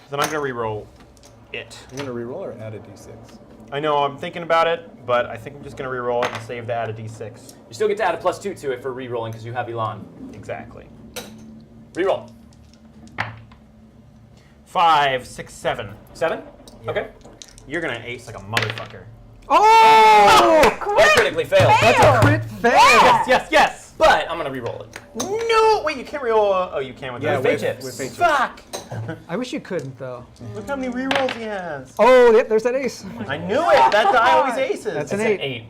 Then I'm gonna re-roll it. You're gonna reroll or add a d6? I know I'm thinking about it, but I think I'm just gonna re-roll it and save the add a d6. You still get to add a +2 to it for re-rolling because you have Elon. Exactly. Re-roll. 5, 6, 7. 7? Okay. You're gonna ace like a motherfucker. Oh! That critically failed. That's a crit fail. Yes, yes, yes. But I'm gonna re-roll it. No, wait, you can't re-roll. Oh, you can with Yeah, those fate with, chips. with fate chips. Fuck. I wish you couldn't though. Look how many re-rolls he has. Oh, yep, there's that ace. I knew it. That die always aces. That's It's an 8. 8.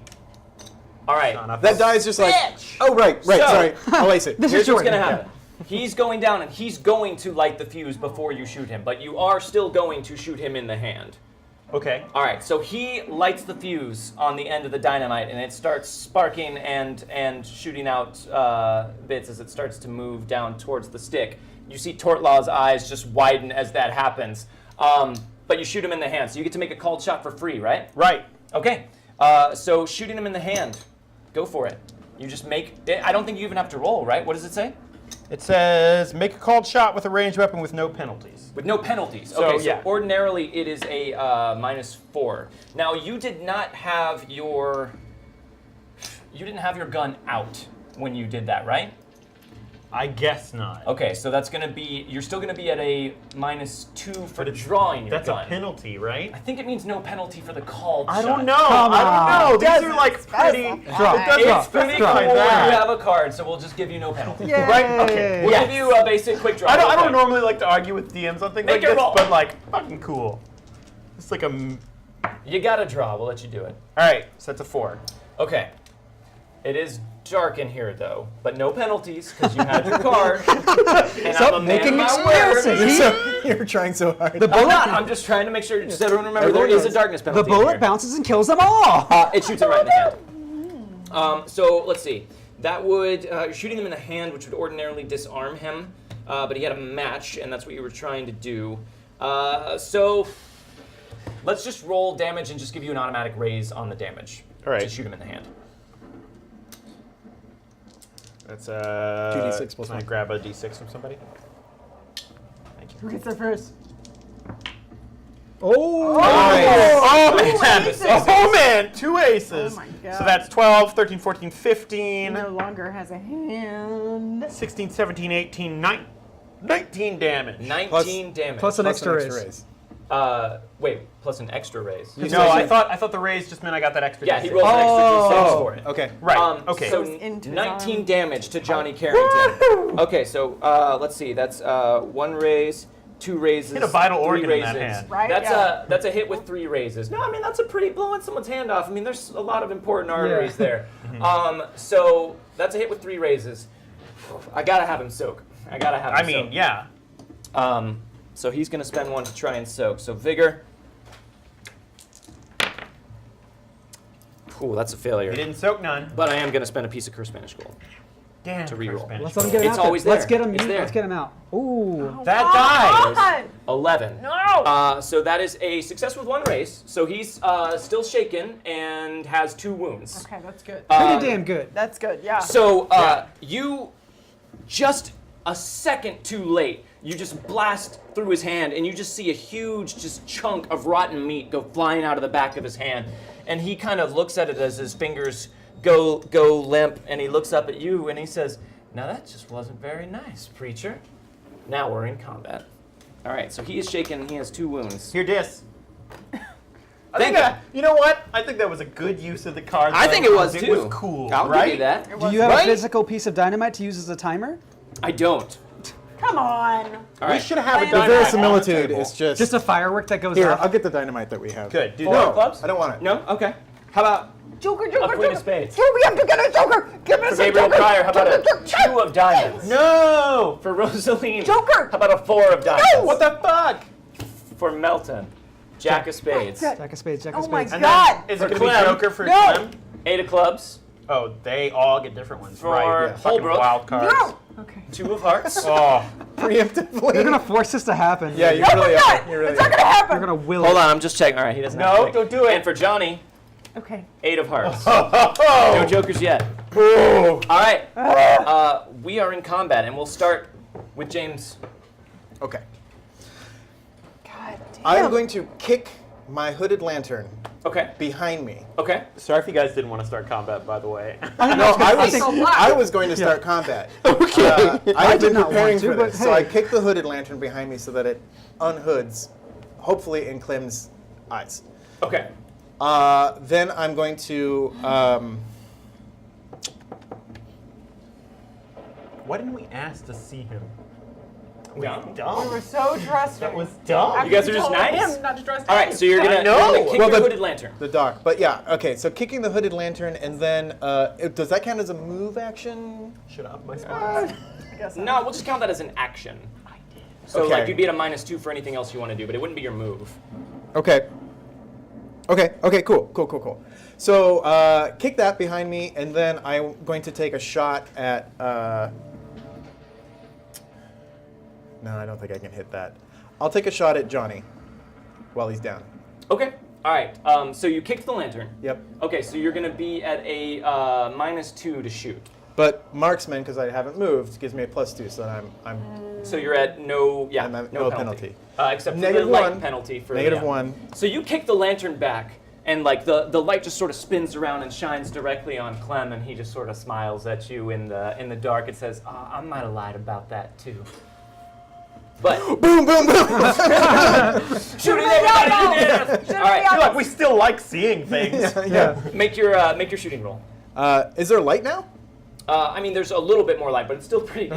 All right. Not enough. That die is just like. Bitch! Oh, right. So- Sorry. I'll ace it. This Here's is what's Jordan. gonna happen. He's going down and he's going to light the fuse before you shoot him, but you are still going to shoot him in the hand. Okay. All right, so he lights the fuse on the end of the dynamite, and it starts sparking and shooting out bits as it starts to move down towards the stick. You see Tortlaw's eyes just widen as that happens, but you shoot him in the hand, so you get to make a called shot for free, right? Right. Okay, so shooting him in the hand, go for it. You just make. I don't think you even have to roll, right? What does it say? It says make a called shot with a ranged weapon with no penalties. With no penalties. So, Okay, so yeah. ordinarily it is a -4. Now you did not have your gun out when you did that, right? I guess not. Okay, so that's gonna be you're still gonna be at a -2 for But it's- drawing your That's gun. a penalty, right? I think it means no penalty for the called I shot. don't know. Come I don't know. These Doesn't are like pretty. Drop. It doesn't It's pretty cool. specify You that. have a card, so we'll just give you no penalty. Yay. Right? Okay. We'll Yes. give you a basic quick draw. I real don't quick. normally like to argue with DMs on things Make like your this, roll. but like fucking cool. It's like a. You got to draw. We'll let you do it. All right, so that's a 4. Okay. It is dark in here, though, but no penalties because you had your card. And Stop I'm a man making of my word. excuses. You're trying so hard. I'm not. I'm just trying to make sure. Just everyone remember there is a darkness The penalty. in bullet here. bounces and kills them all. It shoots it right in the hand. So let's see. That would you're shooting him in the hand, which would ordinarily disarm him, but he had a match, and that's what you were trying to do. So Let's just roll damage and just give you an automatic raise on the damage. All right. To shoot him in the hand. That's 2d6 plus can I 1. grab a d6 from somebody? Thank you. Who gets there first? Oh! Oh, man. aces. Oh, man. 2 aces. Oh, my God. So that's 12, 13, 14, 15, No longer has a hand. 16, 17, 18, 19 damage. 19 damage. Plus an Plus extra an raise. raise. Wait, plus an extra raise. No, I thought the raise just meant I got that extra Yeah, d6. he rolls an extra d6 for it. Okay. Right, okay. So Goes into his 19 arm. damage to Johnny Carrington. Okay, so let's see. That's 1 raise, 2 raises, Hit a vital 3 organ in raises. that hand. Right? That's Yeah. that's a hit with 3 raises. No, I mean that's a pretty blowing someone's hand off. I mean there's a lot of important arteries there. So that's a hit with 3 raises. I gotta have him soak. I gotta have him I mean, soak. yeah. So he's gonna spend 1 to try and soak. So vigor. Ooh, that's a failure. He didn't soak none. But I am gonna spend a piece of cursed Spanish gold. Damn. To reroll. Spanish Let's let him roll. get him It's out always there. Let's there. get him. It's there. Let's get him out. Ooh. That Come dies. on! 11. No! So that is a success with 1 raise. So he's still shaken and has 2 wounds. Okay, that's good. Pretty damn good. That's good, yeah. So you just a second too late. You just blast through his hand, and you just see a huge just chunk of rotten meat go flying out of the back of his hand. And he kind of looks at it as his fingers go limp, and he looks up at you, and he says, "Now that just wasn't very nice, preacher." Now we're in combat. All right, so he is shaken. He has 2 wounds. Here, dis. Thank you. You know what? I think that was a good use of the card. I think it was It too. was cool, I'll right? give you that. Do you have Right? a physical piece of dynamite to use as a timer? I don't. Come on. All We right. should have a The The dynamite on verisimilitude table. is just. Just a firework that goes Here, off? I'll get the dynamite that we have. Good. Do 4 that. clubs? I don't want it. No? Okay. How about Joker, a Joker, queen Joker. of spades? Here we have to get a Joker. Give us For a Gabriel Joker. Pryor, how about a 2 of diamonds? No! For Rosaline, Joker. how about a 4 of diamonds? No! What the fuck? For Melton, Jack of spades. Jack of spades, Jack of Oh my spades. And God. then, is For it going to be Clem. Joker for No. Clem? 8 of clubs, Oh, they all get different ones. For right. yeah. Fucking Holbrook. wild cards. No. Okay. 2 of hearts. Oh. Preemptively. You're gonna force this to happen. Yeah, you No, really we're are. not. You really It's not are. gonna happen. You're gonna will Hold it. on, I'm just checking. All right, he doesn't have No, to. don't do it. And for Johnny, Okay. 8 of hearts. Oh. No jokers yet. Oh. All right, we are in combat, and we'll start with James. Okay. God damn. I'm going to kick my hooded lantern Okay. behind me. Okay. Sorry if you guys didn't want to start combat, by the way. No, think a lot. I was going to start combat. Okay. I have did been not preparing want to, for but this, so I hey. kick the hooded lantern behind me so that it unhoods, hopefully in Clem's eyes. Okay. Then I'm going to. Why didn't we ask to see him? Dumb. We were so trusting. That was dumb. You guys are just told nice? him not to trust All right, so you're I gonna, know. kick Well, your the- hooded lantern. The dock, but yeah, okay. So kicking the hooded lantern, and then does that count as a move action? Should I up my spots? I guess not. No, we'll just count that as an action. So Okay. like you'd be at a -2 for anything else you want to do, but it wouldn't be your move. Okay. Okay. Cool. So kick that behind me, and then I'm going to take a shot at. No, I don't think I can hit that. I'll take a shot at Johnny while he's down. Okay. All right. So you kicked the lantern. Yep. Okay, so you're gonna be at a -2 to shoot. But marksman, because I haven't moved, gives me a +2, so then I'm So you're at no, I'm at no no penalty. Except for Negative the light 1. penalty for negative yeah. 1. So you kick the lantern back, and like the light just sort of spins around and shines directly on Clem, and he just sort of smiles at you in the dark. It says, "I might have lied about that too." But Boom, boom, boom. shooting everybody to death. All right, I feel like we still like seeing things. yeah. make your shooting roll. Is there light now? I mean, there's a little bit more light, but it's still pretty Ah,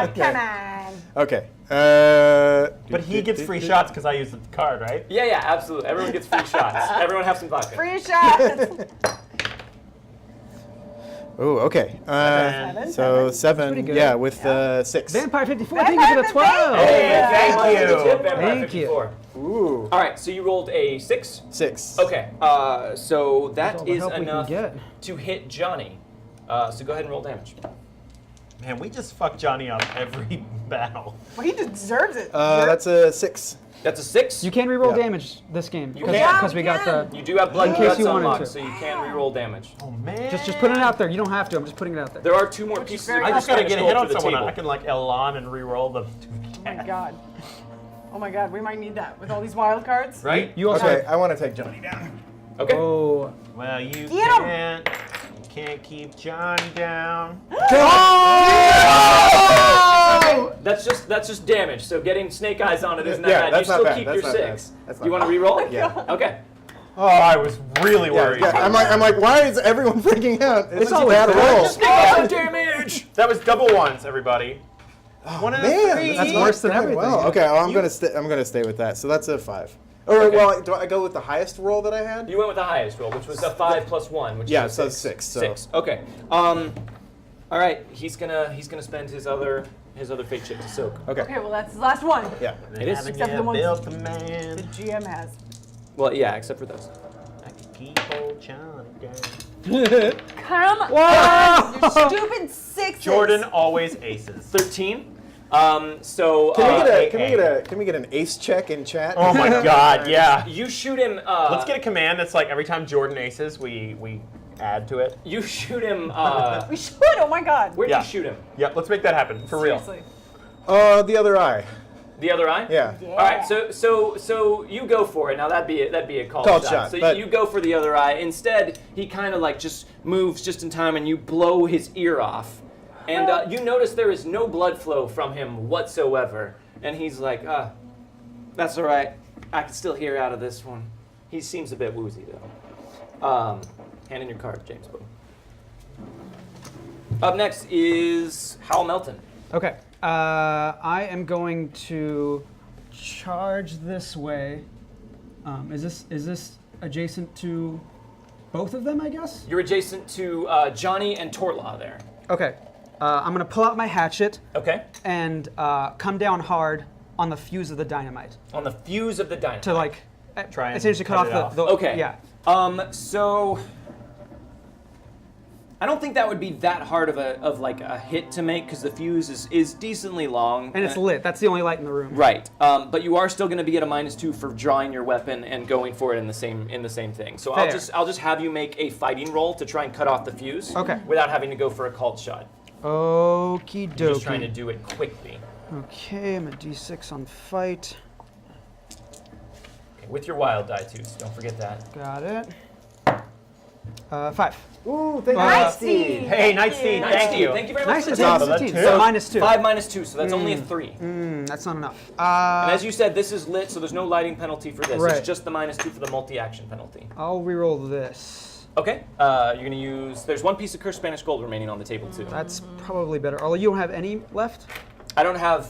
dim. come on. Okay. But he gets free shots because I used the card, right? Yeah, absolutely. Everyone gets free shots. Everyone have some vodka. Free shots. Oh, okay. So 7, pretty good. yeah, with 6. Vampire 54, thank you for the 12. Hey, thank Good you. tip, Vampire Thank you. 54. Ooh. All right, so you rolled a 6. 6. Okay, so All that the is help we can enough get. to hit Johnny. So go ahead and roll damage. Man, we just fuck Johnny up every battle. Well, he deserves it. That's a 6. That's a 6. You can reroll Yeah. damage this game You because can. we got the. You do have blood In case guts you wanted unlocked, to. so you can reroll damage. Oh man. Just put it out there. You don't have to. I'm just putting it out there. There are 2 more pieces. very of I just gotta Spanish get a gold hit on for the someone. table. I can like Elan and re-roll them. Oh my god. Oh my god, we might need that with all these wild cards. Right? You also. Okay, I want to take Johnny down. Okay. Oh. Well, you Get 'em! can't keep Johnny down. That's just damage. So getting snake eyes on it isn't that Yeah, bad. You that's not still bad. keep That's your not 6. bad. That's You not want to re-roll? Yeah. Okay. Oh, I was really Yeah, worried. yeah. I'm like, why is everyone freaking out? It's always bad bad. roll. Snake eyes on damage. That was double ones, everybody. One of the Man, three. That's worse than everything. Well, okay, well, I'm gonna stay with that. So that's a 5. Or Okay. well, do I go with the highest roll that I had? You went with the highest roll, which was a 5 plus 1, which Yeah, is so a 6. 6. So 6. Okay. All right. He's gonna spend his other fate chip to soak. okay. Okay, well that's the last one. Yeah. It is. Haven't Except for you the ones- built a The man. GM has. Well, yeah, except for those. I can keep old Johnny down. Come on, you stupid 6s. Jordan always aces. 13. So Can we get an ace check in chat? Oh my god, yeah. you shoot him. Let's get a command that's like every time Jordan aces, we add to it. You shoot him. We should. Oh my god. Where'd Yeah. you shoot him? Yep, let's make that happen for real. Seriously. The other eye. The other eye. Yeah. All right, so you go for it. Now that'd be a call Called shot, So but- you go for the other eye. Instead, he kind of like just moves just in time, and you blow his ear off. And you notice there is no blood flow from him whatsoever. And he's like, that's all right. I can still hear out of this one. He seems a bit woozy though. Hand in your card, James. Boom. Up next is Hal Melton. Okay. I am going to charge this way. Is this adjacent to both of them? I guess. You're adjacent to Johnny and Tortlaw there. Okay. I'm gonna pull out my hatchet Okay. and come down hard on the fuse of the dynamite On the fuse of the dynamite. to like Try and essentially cut cut off it the, off. the. Okay. Yeah. So I don't think that would be that hard of a hit to make because the fuse is decently long. And it's lit. That's the only light in the room. Right. But you are still going to be at a -2 for drawing your weapon and going for it in the same thing. So Fair. I'll just have you make a fighting roll to try and cut off the fuse. Okay. Without having to go for a called shot. Okie You're just trying to dokie. do it quickly. Okay, I'm a D6 on fight. Okay, with your wild die too. So don't forget that. Got it. 5. Ooh, thank Nice, you. Steve. Hey, nice Steve, Nice, thank Steve. you. Thank you very much. Nice for and the taken. tip. that's 15. two. So -2. 5 -2, so that's only a 3. That's not enough. And as you said, this is lit, so there's no lighting penalty for this. Right. It's just the -2 for the multi-action penalty. I'll reroll this. Okay. You're gonna use. There's 1 piece of cursed Spanish gold remaining on the table too. That's probably better. Although you don't have any left, I don't have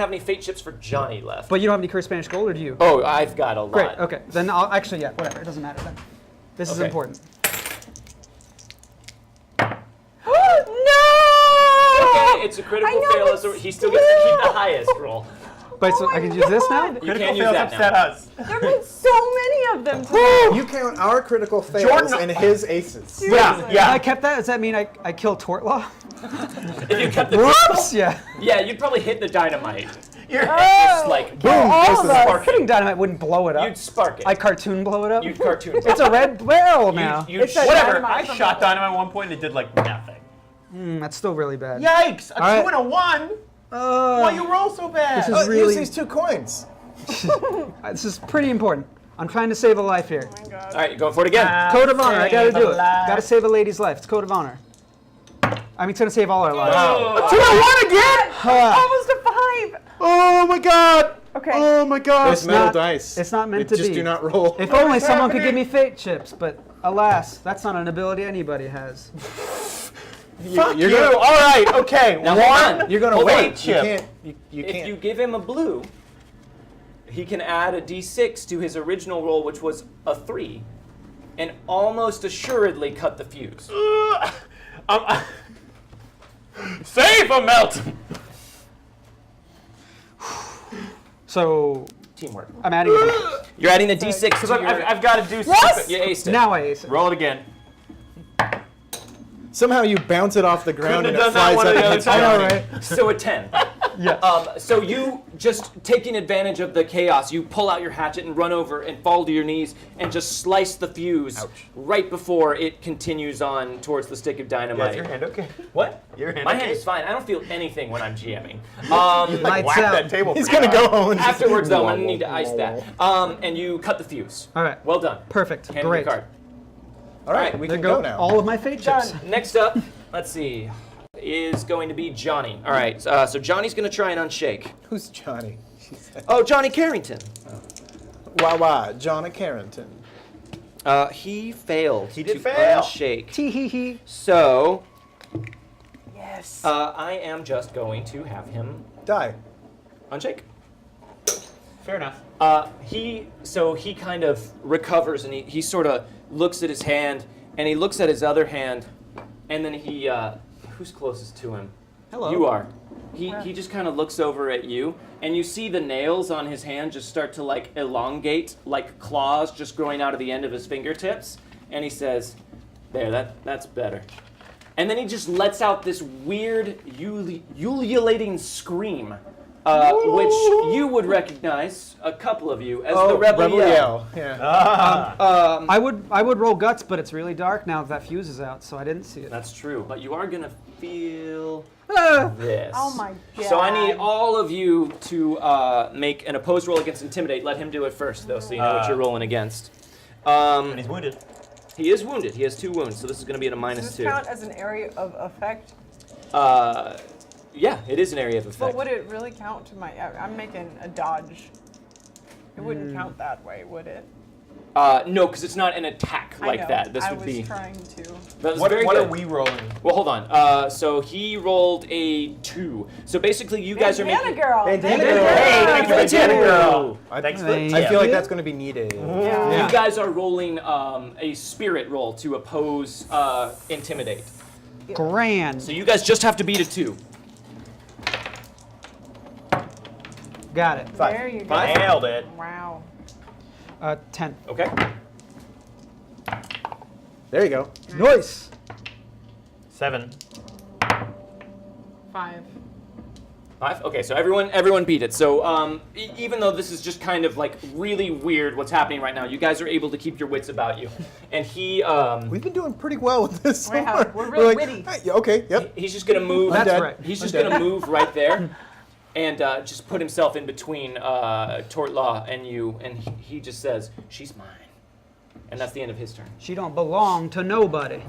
any fate chips for Johnny left. but you don't have any cursed Spanish gold, or do you? Oh, I've got a lot. Great. Okay. Then I'll actually, yeah, whatever. It doesn't matter then. This is Okay. important. Okay, it's a critical I know, fail. but He still gets to keep the highest roll. Wait, so I can use this now? You Critical can use fails that upset now. us. There have been so many of them today. You count our critical fails Jordan- and his aces. Yeah, If I yeah. kept that, does that mean I kill Tortlaw? If you kept the Whoops! Yeah. yeah, you'd probably hit the dynamite. You're Just like Boom! all This of is us. sparking. Hitting dynamite wouldn't blow it up. you'd spark it. I cartoon blow it up. You'd cartoon. It's a red barrel now. You'd It's a whatever. dynamite I from shot the- dynamite at one point and it did like nothing. That's still really bad. Yikes! A All right. 2 and a 1. Why you roll so bad? This is Use really. these 2 coins. This is pretty important. I'm trying to save a life here. Oh my God. All right, you're going for it again. Code of honor. I gotta Save do a it. life. Gotta save a lady's life. It's code of honor. I mean, it's gonna save all our lives. Oh. 2 and 1 again. Almost a 5. Oh my god! Okay. Oh my god! It's metal not- dice. it's not meant They to just be. do not roll. If only someone could give me fate chips, but alas, that's not an ability anybody has. Fuck you're you! gonna- All right, okay. Now, hold One. on. You're gonna Hold wait. on. You Chip. can't. You If can't. you give him a blue, he can add a d6 to his original roll, which was a 3, and almost assuredly cut the fuse. Save a Melton. So Teamwork. I'm adding it. You're adding a d6 Because to your... I've got to do Yes! something. You aced it. Now I ace it. Roll it again. Somehow you bounce it off the ground and it Couldn't have done that flies one up of the and other hits times. I know, Johnny. right? So a 10. Yes. So you just taking advantage of the chaos, you pull out your hatchet and run over and fall to your knees and just slice the fuse right before it continues on towards the stick of Yeah, dynamite. is your hand okay? What? Your hand My okay? hand is fine. I don't feel anything when I'm GMing. Like, Lights whack out. that table. He's pretty gonna hard. go home and just- Afterwards, though, I'm gonna need to ice that. And you cut the fuse. All right. Well done. Perfect. Hand me Great. the card. All right, Alright, we There can go go now. all of my fate chips. Done. Next up, let's see, is going to be Johnny. All right, so Johnny's gonna try and unshake. Who's Johnny? She said. Oh, Johnny Carrington. Wah, John Carrington. He failed He did to fail. unshake. Tee hee hee. So, Yes. I am just going to have him Die. unshake. Fair enough. He kind of recovers and he sort of looks at his hand and he looks at his other hand and then he who's closest to him? Hello. You are. He just kind of looks over at you and you see the nails on his hand just start to like elongate like claws just growing out of the end of his fingertips and he says, "There, that's better." And then he just lets out this weird ululating scream. Which you would recognize, a couple of you, as the Rebel Yell. Yeah. I would roll guts, but it's really dark now that fuse is out, so I didn't see it. That's true, but you are gonna feel Ah. this. Oh my god. So I need all of you to make an opposed roll against Intimidate. Let him do it first, though, so you know what you're rolling against. And he's wounded. He is wounded. He has 2 wounds, so this is gonna be at a Does -2. this count as an area of effect? Yeah, it is an area of effect. But would it really count to my? I'm making a dodge. It wouldn't count that way, would it? No, because it's not an attack I like know. that. This I would was be. trying to. That was What very are good. we rolling? Well, hold on. So he rolled a 2. So basically, you guys are Bandana making. girl. Bandana Bandana girl. Hey, thank you, Bandana Bandana Girl. I, Thanks for Thank the I tip. feel like that's going to be needed. Yeah. You guys are rolling a spirit roll to oppose Intimidate. Grand. So you guys just have to beat a 2. Got it. There you go. Five. Nailed it. Wow. 10. Okay. There you go. Nice. 7. 5. 5. Okay, so everyone beat it. So even though this is just kind of like really weird what's happening right now, you guys are able to keep your wits about you. And he We've been doing pretty well with this. We so have. far. We're really like, witty. "Hey, yeah, okay, yep. he's just gonna move. That's dead. right. He's just I'm dead. gonna move right there, and just put himself in between Tortlaw and you, and he just says, "She's mine," and that's the end of his turn. She don't belong to nobody.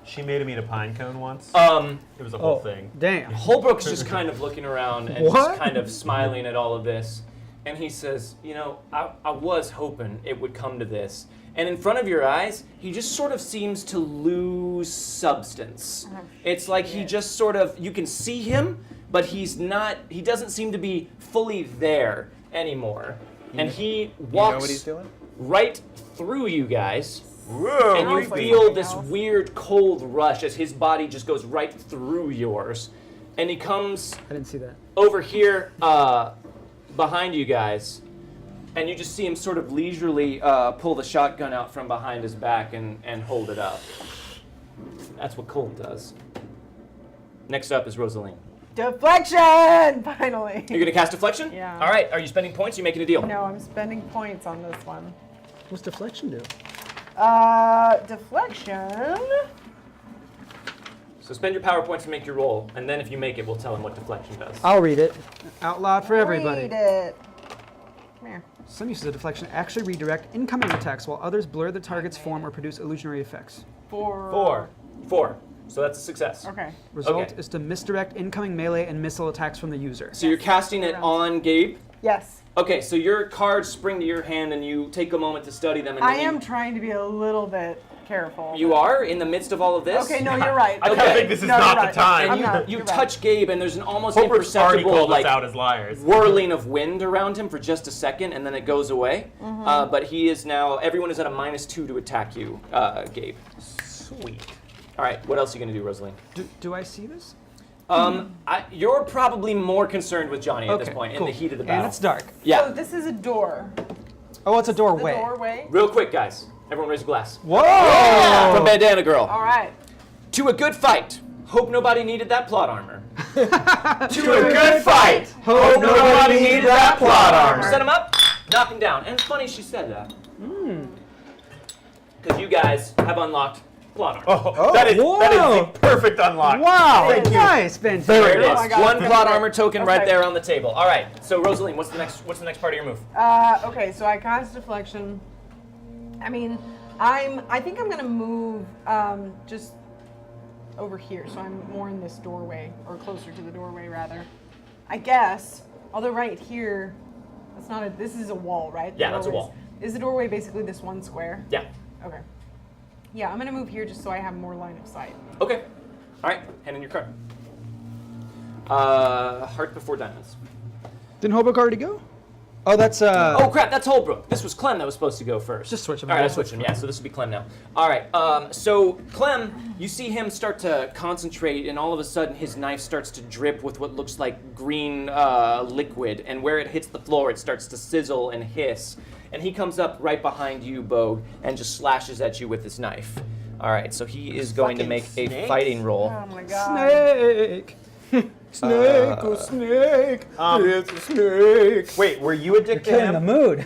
She made him eat a pine cone once. It was a Oh, whole thing. damn. Holbrook's just kind of looking around and What? just kind of smiling at all of this, and he says, "You know, I was hoping it would come to this." And in front of your eyes, he just sort of seems to lose substance. It's like he just sort of, you can see him, but he doesn't seem to be fully there anymore. And he You know walks what he's doing? right through you guys, Whoa. and you Sounds like feel something this else. weird cold rush as his body just goes right through yours. And he comes I didn't see that. over here behind you guys, and you just see him sort of leisurely pull the shotgun out from behind his back and hold it up. That's what Cole does. Next up is Rosaline. Deflection! Finally. You're gonna cast Deflection? Yeah. All right. Are you spending points? Or you making a deal? No, I'm spending points on this one. What's deflection do? Deflection. So spend your power points to make your roll, and then if you make it, we'll tell him what Deflection does. I'll read it out loud for everybody. Read it. Come here. Some uses of deflection actually redirect incoming attacks, while others blur the target's form or produce illusionary effects. 4. 4. So that's a success. Okay. Result Okay. is to misdirect incoming melee and missile attacks from the user. So you're casting it on Gabe. Yes. Okay, so your cards spring to your hand, and you take a moment to study them. And I then am trying to be a little bit careful. You are in the midst of all of this. Okay, no, you're right. I Okay. think this is No, not you're the right. time. I'm not. You You're touch Gabe, and there's an almost Holbrook's already imperceptible called us like out as liars. whirling of wind around him for just a second, and then it goes away. Mm-hmm. But he is now. Everyone is at a -2 to attack you, Gabe. Sweet. All right. What else are you gonna do, Rosaline? Do I see this? You're probably more concerned with Johnny at this point in cool. the heat of the battle. And it's dark. Yeah. So this is a door. Oh, it's a The doorway. doorway. Real quick, guys. Everyone raise a glass. Whoa! From Bandana Girl. All right. To a good fight. Hope nobody needed that plot armor. To a good fight. Hope nobody needed that plot armor. Set him up, knock him down. And it's funny she said that. Because you guys have unlocked plot armor. Oh, that is the perfect unlock. Wow, Thank you. nice, Ben. There it is. Oh my God. One plot armor token right Okay. there on the table. All right. So Rosaline, what's the next part of your move? Okay, so I cast deflection. I mean, I think I'm gonna move just over here, so I'm more in this doorway, or closer to the doorway rather. I guess. Although right here, that's not a. This is a wall, right? Yeah, The that's a doorway's- wall. Is the doorway basically this one square? Yeah. Okay. Yeah, I'm gonna move here just so I have more line of sight. Okay. All right. Hand in your card. Heart before diamonds. Didn't Hobok already go? Oh, that's Oh crap! That's Holbrook. This was Clem that was supposed to go first. Just switch 'em. All right, I switched him. Yeah, so this will be Clem now. All right. So Clem, you see him start to concentrate, and all of a sudden his knife starts to drip with what looks like green liquid, and where it hits the floor, it starts to sizzle and hiss. And he comes up right behind you, Bogue, and just slashes at you with his knife. All right. So he is going to Fucking make a snakes. fighting roll. Oh my god. snake. Snake, oh snake, it's a snake. Wait, were you addicted to Killing the him? mood.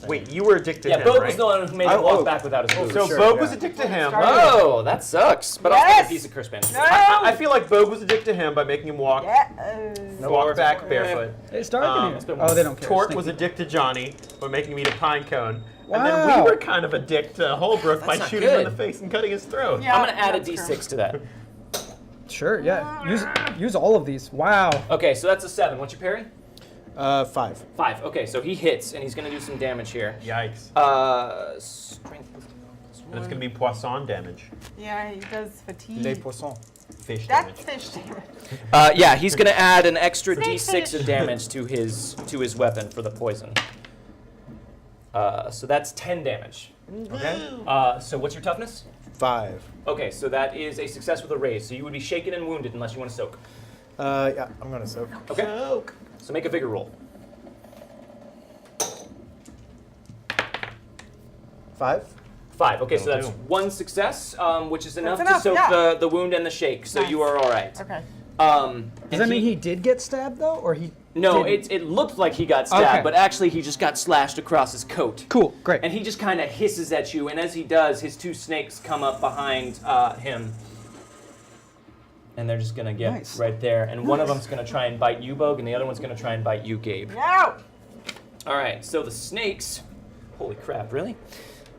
Wait, you were addicted to Yeah, him, Bogue right? was the one who made him walk back without his boots. So Sure, Bogue yeah. was addicted to him. Oh, that sucks. But I'll take Yes! a piece of curse bandage. I feel like Bogue was addicted to him by making him walk Yeah. back barefoot. It's dark in here. it's been Oh, they don't care. Tort Sneaky. was addicted to Johnny by making him eat a pine cone. And Wow. then we were kind of addicted to Holbrook by That's not shooting him in good. the face and cutting his throat. Yeah, I'm gonna add a that's d6 to that. Sure, yeah. Use all of these. Wow. Okay, so that's a 7. What's your parry? 5. 5. Okay, so he hits, and he's gonna do some damage here. Yikes. Strength plus And it's going to be poisson damage. Yeah, he does fatigue. Les poissons. Fish damage. That's fish damage. yeah, he's gonna add an extra Snake d6 fish. of damage to his weapon for the poison. So that's 10 damage. Okay. So what's your toughness? 5. Okay, so that is a success with a raise. So you would be shaken and wounded unless you want to soak. Yeah, I'm gonna soak. Okay. So make a vigor roll. 5. 5. Okay, so That'll that's do. 1 success, which is enough, enough, to soak yeah. the wound and the shake. So Nice. you are all right. Okay. Does that mean he did get stabbed though, or he? No, didn't? it looked like he got stabbed, Okay. but actually he just got slashed across his coat. Cool, great. And he just kind of hisses at you, and as he does, his 2 snakes come up behind him. And they're just gonna get Nice. right there. And one of them's gonna try and bite you, Bogue, and the other one's gonna try and bite you, Gabe. No! All right, so the snakes, holy crap, really?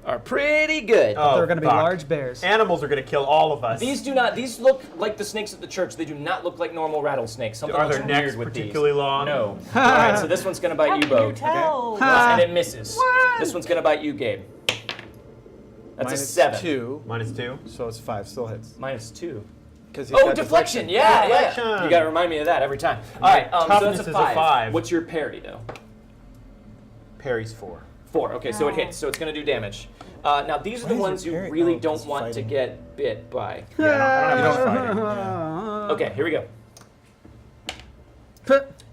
Are pretty good. Oh, They're going to be fuck. large bears. Animals are going to kill all of us. These look like the snakes at the church. They do not look like normal rattlesnakes. Something Are looks their necks weird with particularly these. long? No. All right, so this one's gonna bite How you, can you Bogue. tell? And it misses. What? This one's gonna bite you, Gabe. That's Mine a is 7. 2, -2. so it's 5. Still hits. -2. Because Oh, deflection! Yeah, yeah. Deflection. You gotta remind me of that every time. All right, so toughness that's is a a 5. 5. What's your parry, though? Parry's 4. 4. Okay, so it No. hits. So it's gonna do damage. Now these are the Why is ones your you parry- really oh, don't 'cause want to fighting. get bit by. Yeah, I don't You have don't much fight fighting. Okay, here we go.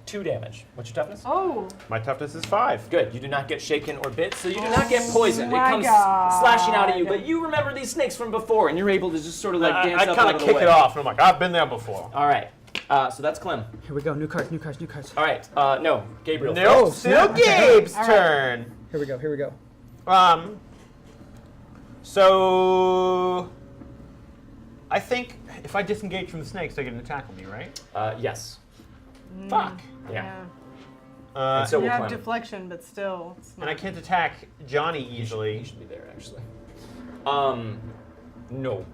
2 damage. What's your toughness? Oh. My toughness is 5. Good. You do not get shaken or bit, so you do not get poisoned. It my comes God. slashing out at you, but you remember these snakes from before, and you're able to just sort of like dance I up kind out of of the kick way. it off, and I'm like, I've been there before. All right. So that's Clem. Here we go. New cards, new cards, new cards. All right. No, Gabriel. Nope, Oh, still snap. Gabe's All right. turn. Here we go, here we go. So I think if I disengage from the snakes, they can tackle me, right? Yes. Fuck. Yeah. Uh, And so You will have Clem. deflection, but still. It's and I not- can't attack Johnny He easily. should be there actually. No.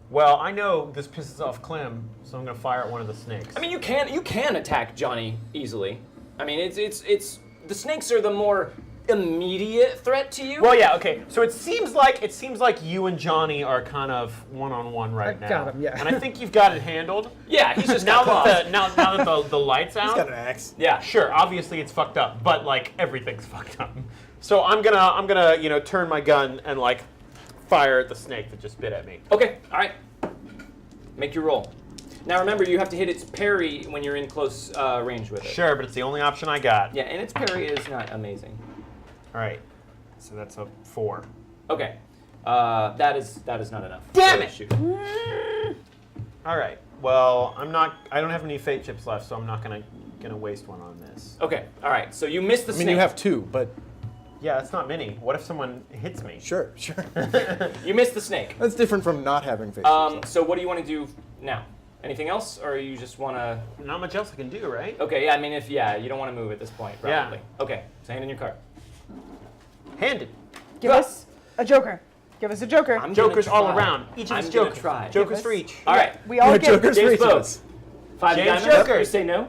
Well, I know this pisses off Clem, so I'm gonna fire at one of the snakes. I mean, you can attack Johnny easily. I mean, it's the snakes are the more immediate threat to you. Well, yeah, okay. So it seems like you and Johnny are kind of one-on-one right I now. got him, yeah. And I think you've got it handled. Yeah, he's just now got that claws. now that the lights out. He's got an axe. Yeah. Sure, obviously it's fucked up, but like everything's fucked up. So I'm gonna turn my gun and like fire at the snake that just bit at me. Okay. All right. Make your roll. Now remember, you have to hit its parry when you're in close range with it. Sure, but it's the only option I got. Yeah, and its parry is not amazing. All right. So that's a 4. Okay. That is not enough. Damn So it! Shoot. All right. Well, I don't have any fate chips left, so I'm not gonna waste one on this. Okay. All right. So you missed the I snake. mean, you have 2, but Yeah, that's not many. What if someone hits me? sure. You missed the snake. That's different from not having face. So what do you want to do now? Anything else, or you just want to? Not much else I can do, right? Okay. Yeah. I mean, you don't want to move at this point. Yeah. Probably. Okay. So hand in your card. Handed. Give us a joker. Give us a joker. I'm Jokers gonna all try. around. Each of us I'm gonna jokers. try. Jokers Give for us- each. All right. We all get Jokers for James each of Bogue. us. 5 James diamonds. Joker. You say no.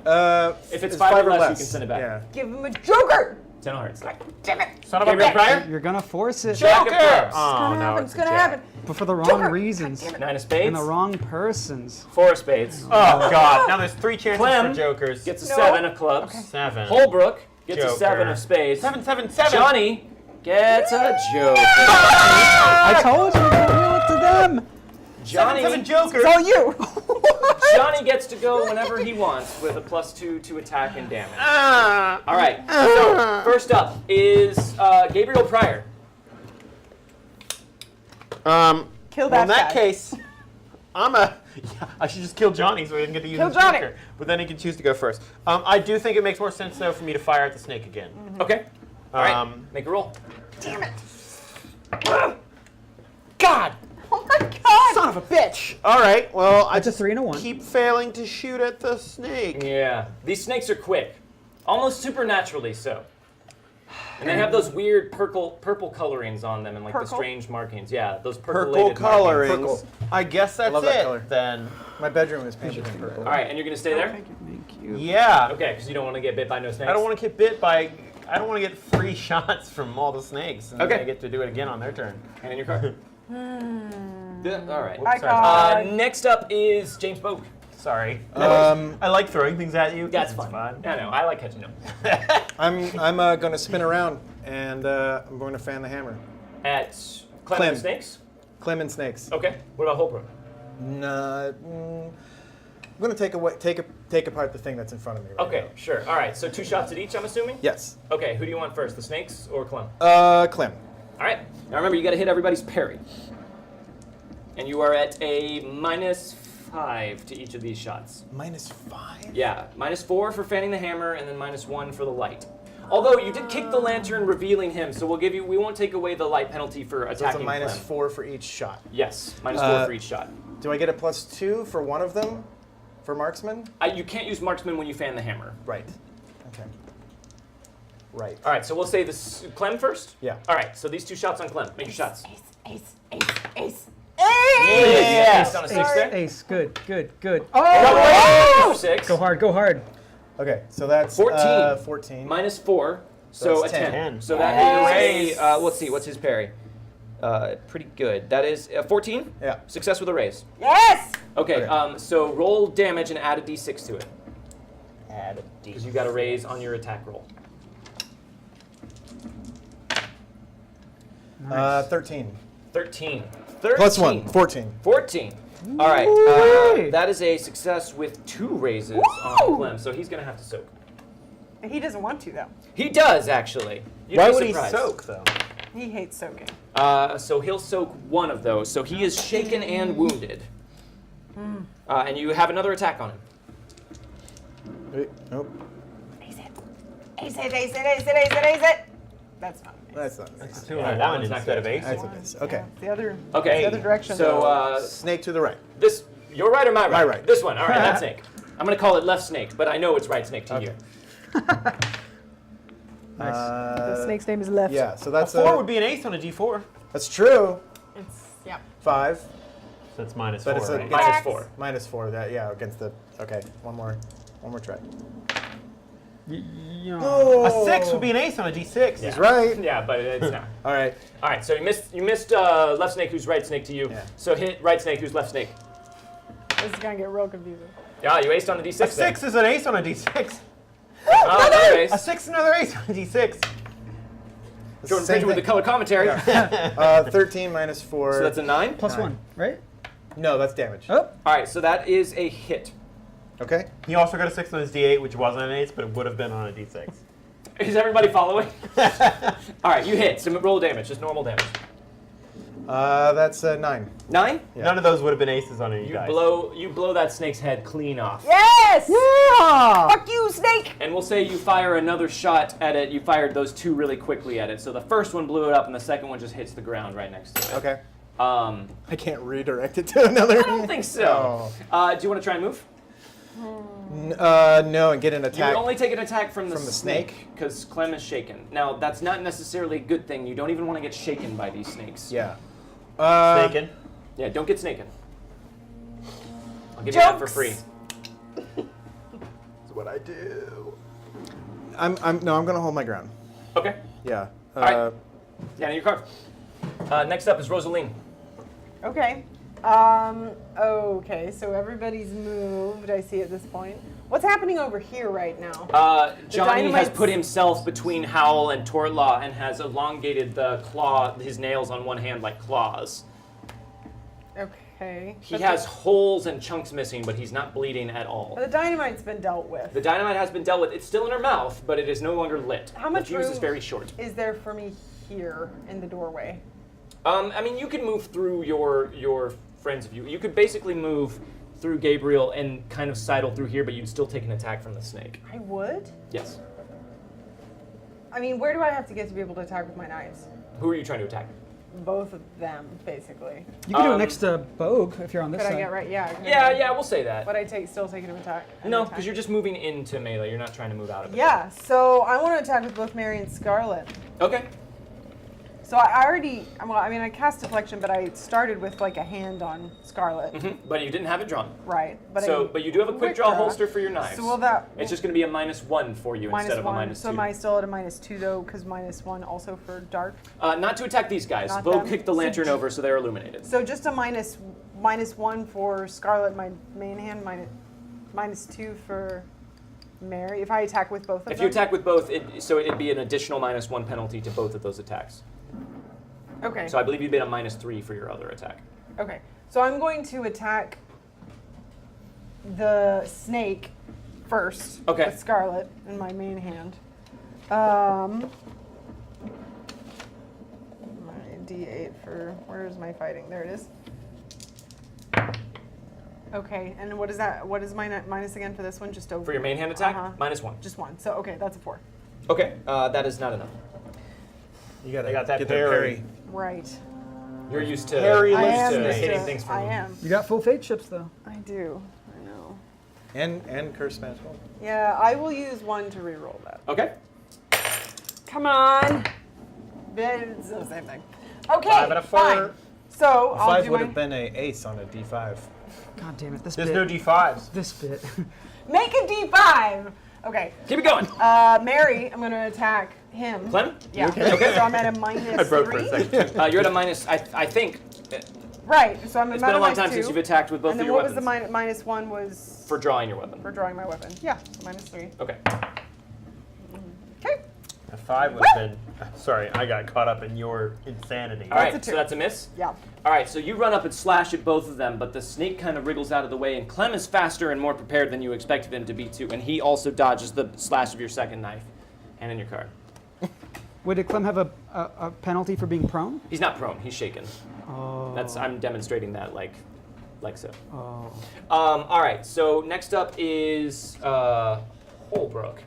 If it's 5 or less, you less, can send it back. Yeah. Give him a joker. 10 of hearts. Damn it. Son of a Gabriel bitch. Pryor. You're gonna force it, Jack of Joker! clubs. Oh, Gonna no, happen. it's It's gonna a jack. happen. but for the wrong Joker. reasons 9 of spades. and the wrong persons. 4 of spades. Oh, God. Now there's 3 chances Clem for jokers. Gets a No. 7 of clubs. 7. Holbrook gets a Joker. 7 of spades. 7, 7, 7. Johnny gets a joker. I told you to wheel it to them. Johnny, 7 jokers. It's all you. Johnny gets to go whenever he wants with a +2 to attack and damage. Ah. All right. So first up is Gabriel Pryor. Kill Well, that in that guy. case, I should just kill Johnny so he doesn't get to use Kill his Johnny. joker. But then he can choose to go first. I do think it makes more sense, though, for me to fire at the snake again. Okay. All right. Make a roll. God! Oh my god. Son of a bitch! All right, well, I It's a 3 and a 1. keep failing to shoot at the snake. Yeah. These snakes are quick, almost supernaturally so. And they have those weird purple colorings on them and like the Purple? strange markings. Yeah, those Purple percolated colorings. markings. Purple. I guess that's love that it, color. then. My bedroom is painted in purple. All right, and you're gonna stay there? Thank you. Yeah. Okay, because you don't want to get bit by no snakes. I don't want to get bit by... I don't want to get free shots from all the snakes. And Okay. I get to do it again on their turn. Hand in your card. Yeah, all right. My Sorry. god. Next up is James Bogue. Sorry. Um, I like throwing things at you. That's It's fun. fun. I know. I like catching them. I'm going to spin around and I'm going to fan the hammer. At Clem Clem. and Snakes. Clem and snakes. Okay. What about Holbrook? Nah, I'm going to take apart the thing that's in front of me. Right Okay, sure. All right. So 2 shots at each, I'm assuming. Now. Yes. Okay. Who do you want first, the snakes or Clem? Clem. All right. Now remember, you got to hit everybody's parry. And you are at a -5 to each of these shots. -5. Yeah, -4 for fanning the hammer, and then -1 for the light. Although you did kick the lantern, revealing him, so we won't take away the light penalty for So it's attacking a Clem. -4 for each shot. Yes, -4 for each shot. Do I get a +2 for one of them? For marksman? You can't use marksman when you fan the hammer. Right. Okay. Right. All right, so we'll say this Clem first. Yeah. All right, so these 2 shots on Clem. Make your shots. Ace. Ace. Yeah. On a 6 Ace, there. ace, good. Oh! 6. Go hard. Okay, so that's 14. 14. -4, so a that's 10. 10. So that is a, let's see, what's his parry? Pretty good. That is 14? Yeah. Success with a raise. Yes. Okay, Okay. so roll damage and add a d6 to it. Add a D. Because you got a raise on your attack roll. 13. 13. +1. 14. 14. All right, Woo-wee. that is a success with 2 raises on Clem, so he's going to have to soak. He doesn't want to though. He does, actually. You'd Why be would he surprised. soak, though? He hates soaking. So he'll soak 1 of those. So he is shaken and wounded. And you have another attack on him. Wait, nope. Ace it. That's not an ace. That's not an ace. 2 Yeah, and that 1 one's not instead of good. ace. That's a miss. Okay. The other. Okay. The other direction. So Snake to the right. this, your right or my right? My right. This one. All right, that snake. I'm going to call it left snake, but I know it's right snake to Okay. you. the snake's name is Left. Yeah, so that's 4 would be an ace on a D4. That's true. It's yeah. 5. So that's -4, But it's a- right? Minus 4. -4. That against the. Okay, one more try. Yeah. A 6 would be an ace on a D6. He's right. Yeah, but it's not. All right. All right, so you missed left snake who's right snake to you. Yeah. So hit right snake who's left snake. This is gonna get real confusing. Yeah, you aced on the d6. A 6 is an ace on a D6. Oh, another ace. A 6 another ace on a D6. Jordan Same Pritchard with the thing. color commentary. 13 -4. So that's a 9. +1, right? No, that's damage. Oh, All right, so that is a hit. Okay. He also got a 6 on his D8, which wasn't an ace, but it would have been on a D6. Is everybody following? All right, you hit. So roll damage, just normal damage. That's a 9. 9? Yeah. None of those would have been aces on any You dice. blow that snake's head clean off. Yes! Yeah! Fuck you, snake! And we'll say you fire another shot at it. You fired those 2 really quickly at it. So the first one blew it up, and the second one just hits the ground right next to it. Okay. I I can't redirect it to another. don't think so. Oh. Do you want to try and move? No, and get an You attack. only take an attack from the From the snake because Clem is shaken. Now that's not necessarily a good thing. You don't even want to get shaken by these snakes. Yeah. Snaken. Yeah, don't get snaken. I'll give you that for Jokes. free. That's what I do. I'm gonna hold my ground. Okay. Yeah. Alright. Yeah, your card. Next up is Rosaline. Okay. Okay, so everybody's moved, I see at this point. What's happening over here right now? Johnny has dynamite's- put himself between Howl and Tortlaw and has elongated the claw, his nails on one hand like claws. Okay. He has holes and chunks missing, but he's not bleeding at all. The dynamite's been dealt with. The dynamite has been dealt with. It's still in her mouth, but it is no longer lit. How much the fuse is room- very short. Is there for me here in the doorway? I mean, you can move through your friends' view. You could basically move through Gabriel and kind of sidle through here, but you'd still take an attack from the snake. I would? Yes. I mean, where do I have to get to be able to attack with my knives? Who are you trying to attack? Both of them, basically. You can do it next to Bogue if you're on this Could side. I get right? Yeah. Yeah, we'll say that. But I still take an attack. No, because you're just moving into melee. You're not trying to move out of it. Yeah, so I want to attack with both Mary and Scarlet. Okay. So I already, well, I mean, I cast Deflection, but I started with like a hand on Scarlet. But you didn't have it drawn. Right. But But you do have a quick draw holster for your knives. So will that It's just going to be a -1 for you instead of a -1? -2. So am I still at a -2 though? Because -1 also for dark. Not to attack these guys. Not Bo them? kicked the So lantern over, so they're illuminated. So just a -1 for Scarlet, my main hand, -2 for Mary. If I attack with both of them. If you attack with both, it'd be an additional -1 penalty to both of those attacks. Okay. So I believe you'd be at a -3 for your other attack. Okay. So I'm going to attack the snake first. Okay. With Scarlet in my main hand. My D8 for where is my fighting? There it is. Okay, and what is that? What is my minus again for this one? Just over. For your main hand attack, -1. Just one. So okay, that's a 4. Okay, that is not enough. You gotta They got that get parry. Right. You're used to, Harry I used am to used hitting to- things from. I am. You got full fate chips though. I do. I know. And curse magical. Yeah, I will use 1 to reroll that. Okay. Come on. It's the same thing. Okay, 5 and a 4. fine. So I'll 5 do would my have been a ace on a D5. God damn it, this There's bit. no D5s. This bit. make a D5. Okay. Keep it going. Mary, I'm gonna attack him. Clem? Yeah. Okay. So I'm at a -3. I broke for a second. You're at a minus, I think. Right. So I'm at It's been a long time -2. since you've attacked with both And of then your what weapons. was the -1 was For drawing your weapon. for drawing my weapon. Yeah. So -3. Okay. Okay. A 5 would have been. Sorry, I got caught up in your insanity. All right, a 2. so that's a miss. Yeah. All right, so you run up and slash at both of them, but the snake kind of wriggles out of the way, and Clem is faster and more prepared than you expected him to be too, and he also dodges the slash of your second knife. Hand in your card. Wait, did Clem have a penalty for being prone? He's not prone. He's shaken. Oh. I'm demonstrating that like so. Oh. All right. So next up is Holbrook.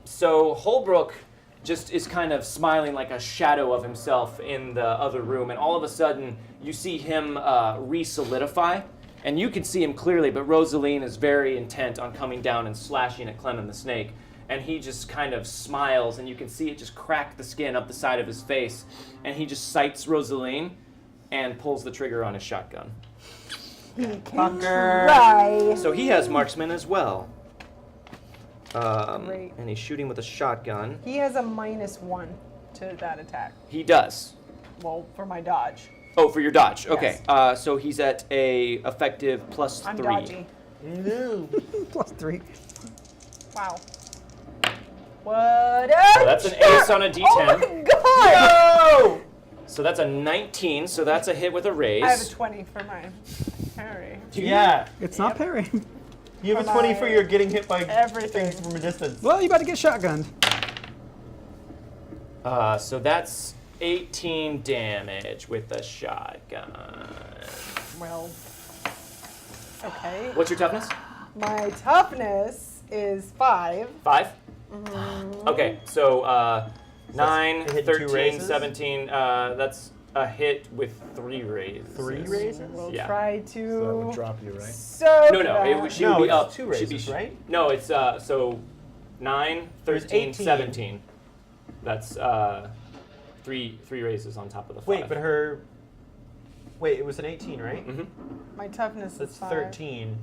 So Holbrook just is kind of smiling like a shadow of himself in the other room, and all of a sudden you see him re-solidify, and you can see him clearly, but Rosaline is very intent on coming down and slashing at Clem and the snake, and he just kind of smiles, and you can see it just crack the skin up the side of his face, and he just sights Rosaline and pulls the trigger on his shotgun. Right. So he has marksman as well. Great. And he's shooting with a shotgun. He has a -1 to that attack. He does. Well, for my dodge. Oh, for your dodge. Okay. Yes. So he's at a effective +3. I'm dodgy. +3. Wow. What a So that's an ace on a D10. Oh my god! No! So that's a 19. So that's a hit with a raise. I have a 20 for my parry. Yeah. It's not parry. You have a For 20 my for your getting hit by everything. things from a distance. Well, you about to get shotgunned. So that's 18 damage with the shotgun. Well, okay. What's your toughness? My toughness is 5. 5? Okay, so 9, it hit 2 13, raises? 17, that's a hit with 3 raises. 3 raises? We'll Yeah. try So that would to. drop you, right? So She No, would be it's up. 2 She'd be raises, right? No, it's so 9, There's 13, 18. 17. That's three raises on top of the 5. Wait, but her. Wait, it was an 18, right? Mm-hmm. My toughness That's is 5. 13.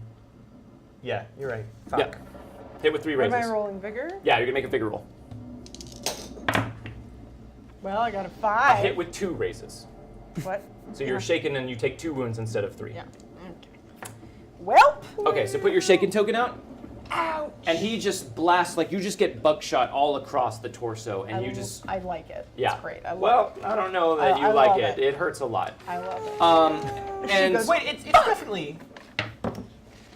Yeah, you're right. Fuck. Yeah. Hit with 3 What am raises. I rolling? Vigor? Yeah, you're gonna make a bigger roll. Well, I got a A 5. hit with 2 raises. What? So you're shaken and you take 2 wounds instead of 3. Yeah. Okay. Well. Okay, so put your shaken token out, Ouch. and he just blasts, like, you just get buckshot all across the torso, and you just. I like it. Yeah. It's great. I love Well, it. I don't know that you I like love it. it. It hurts a lot. I love it. And Wait, it's definitely.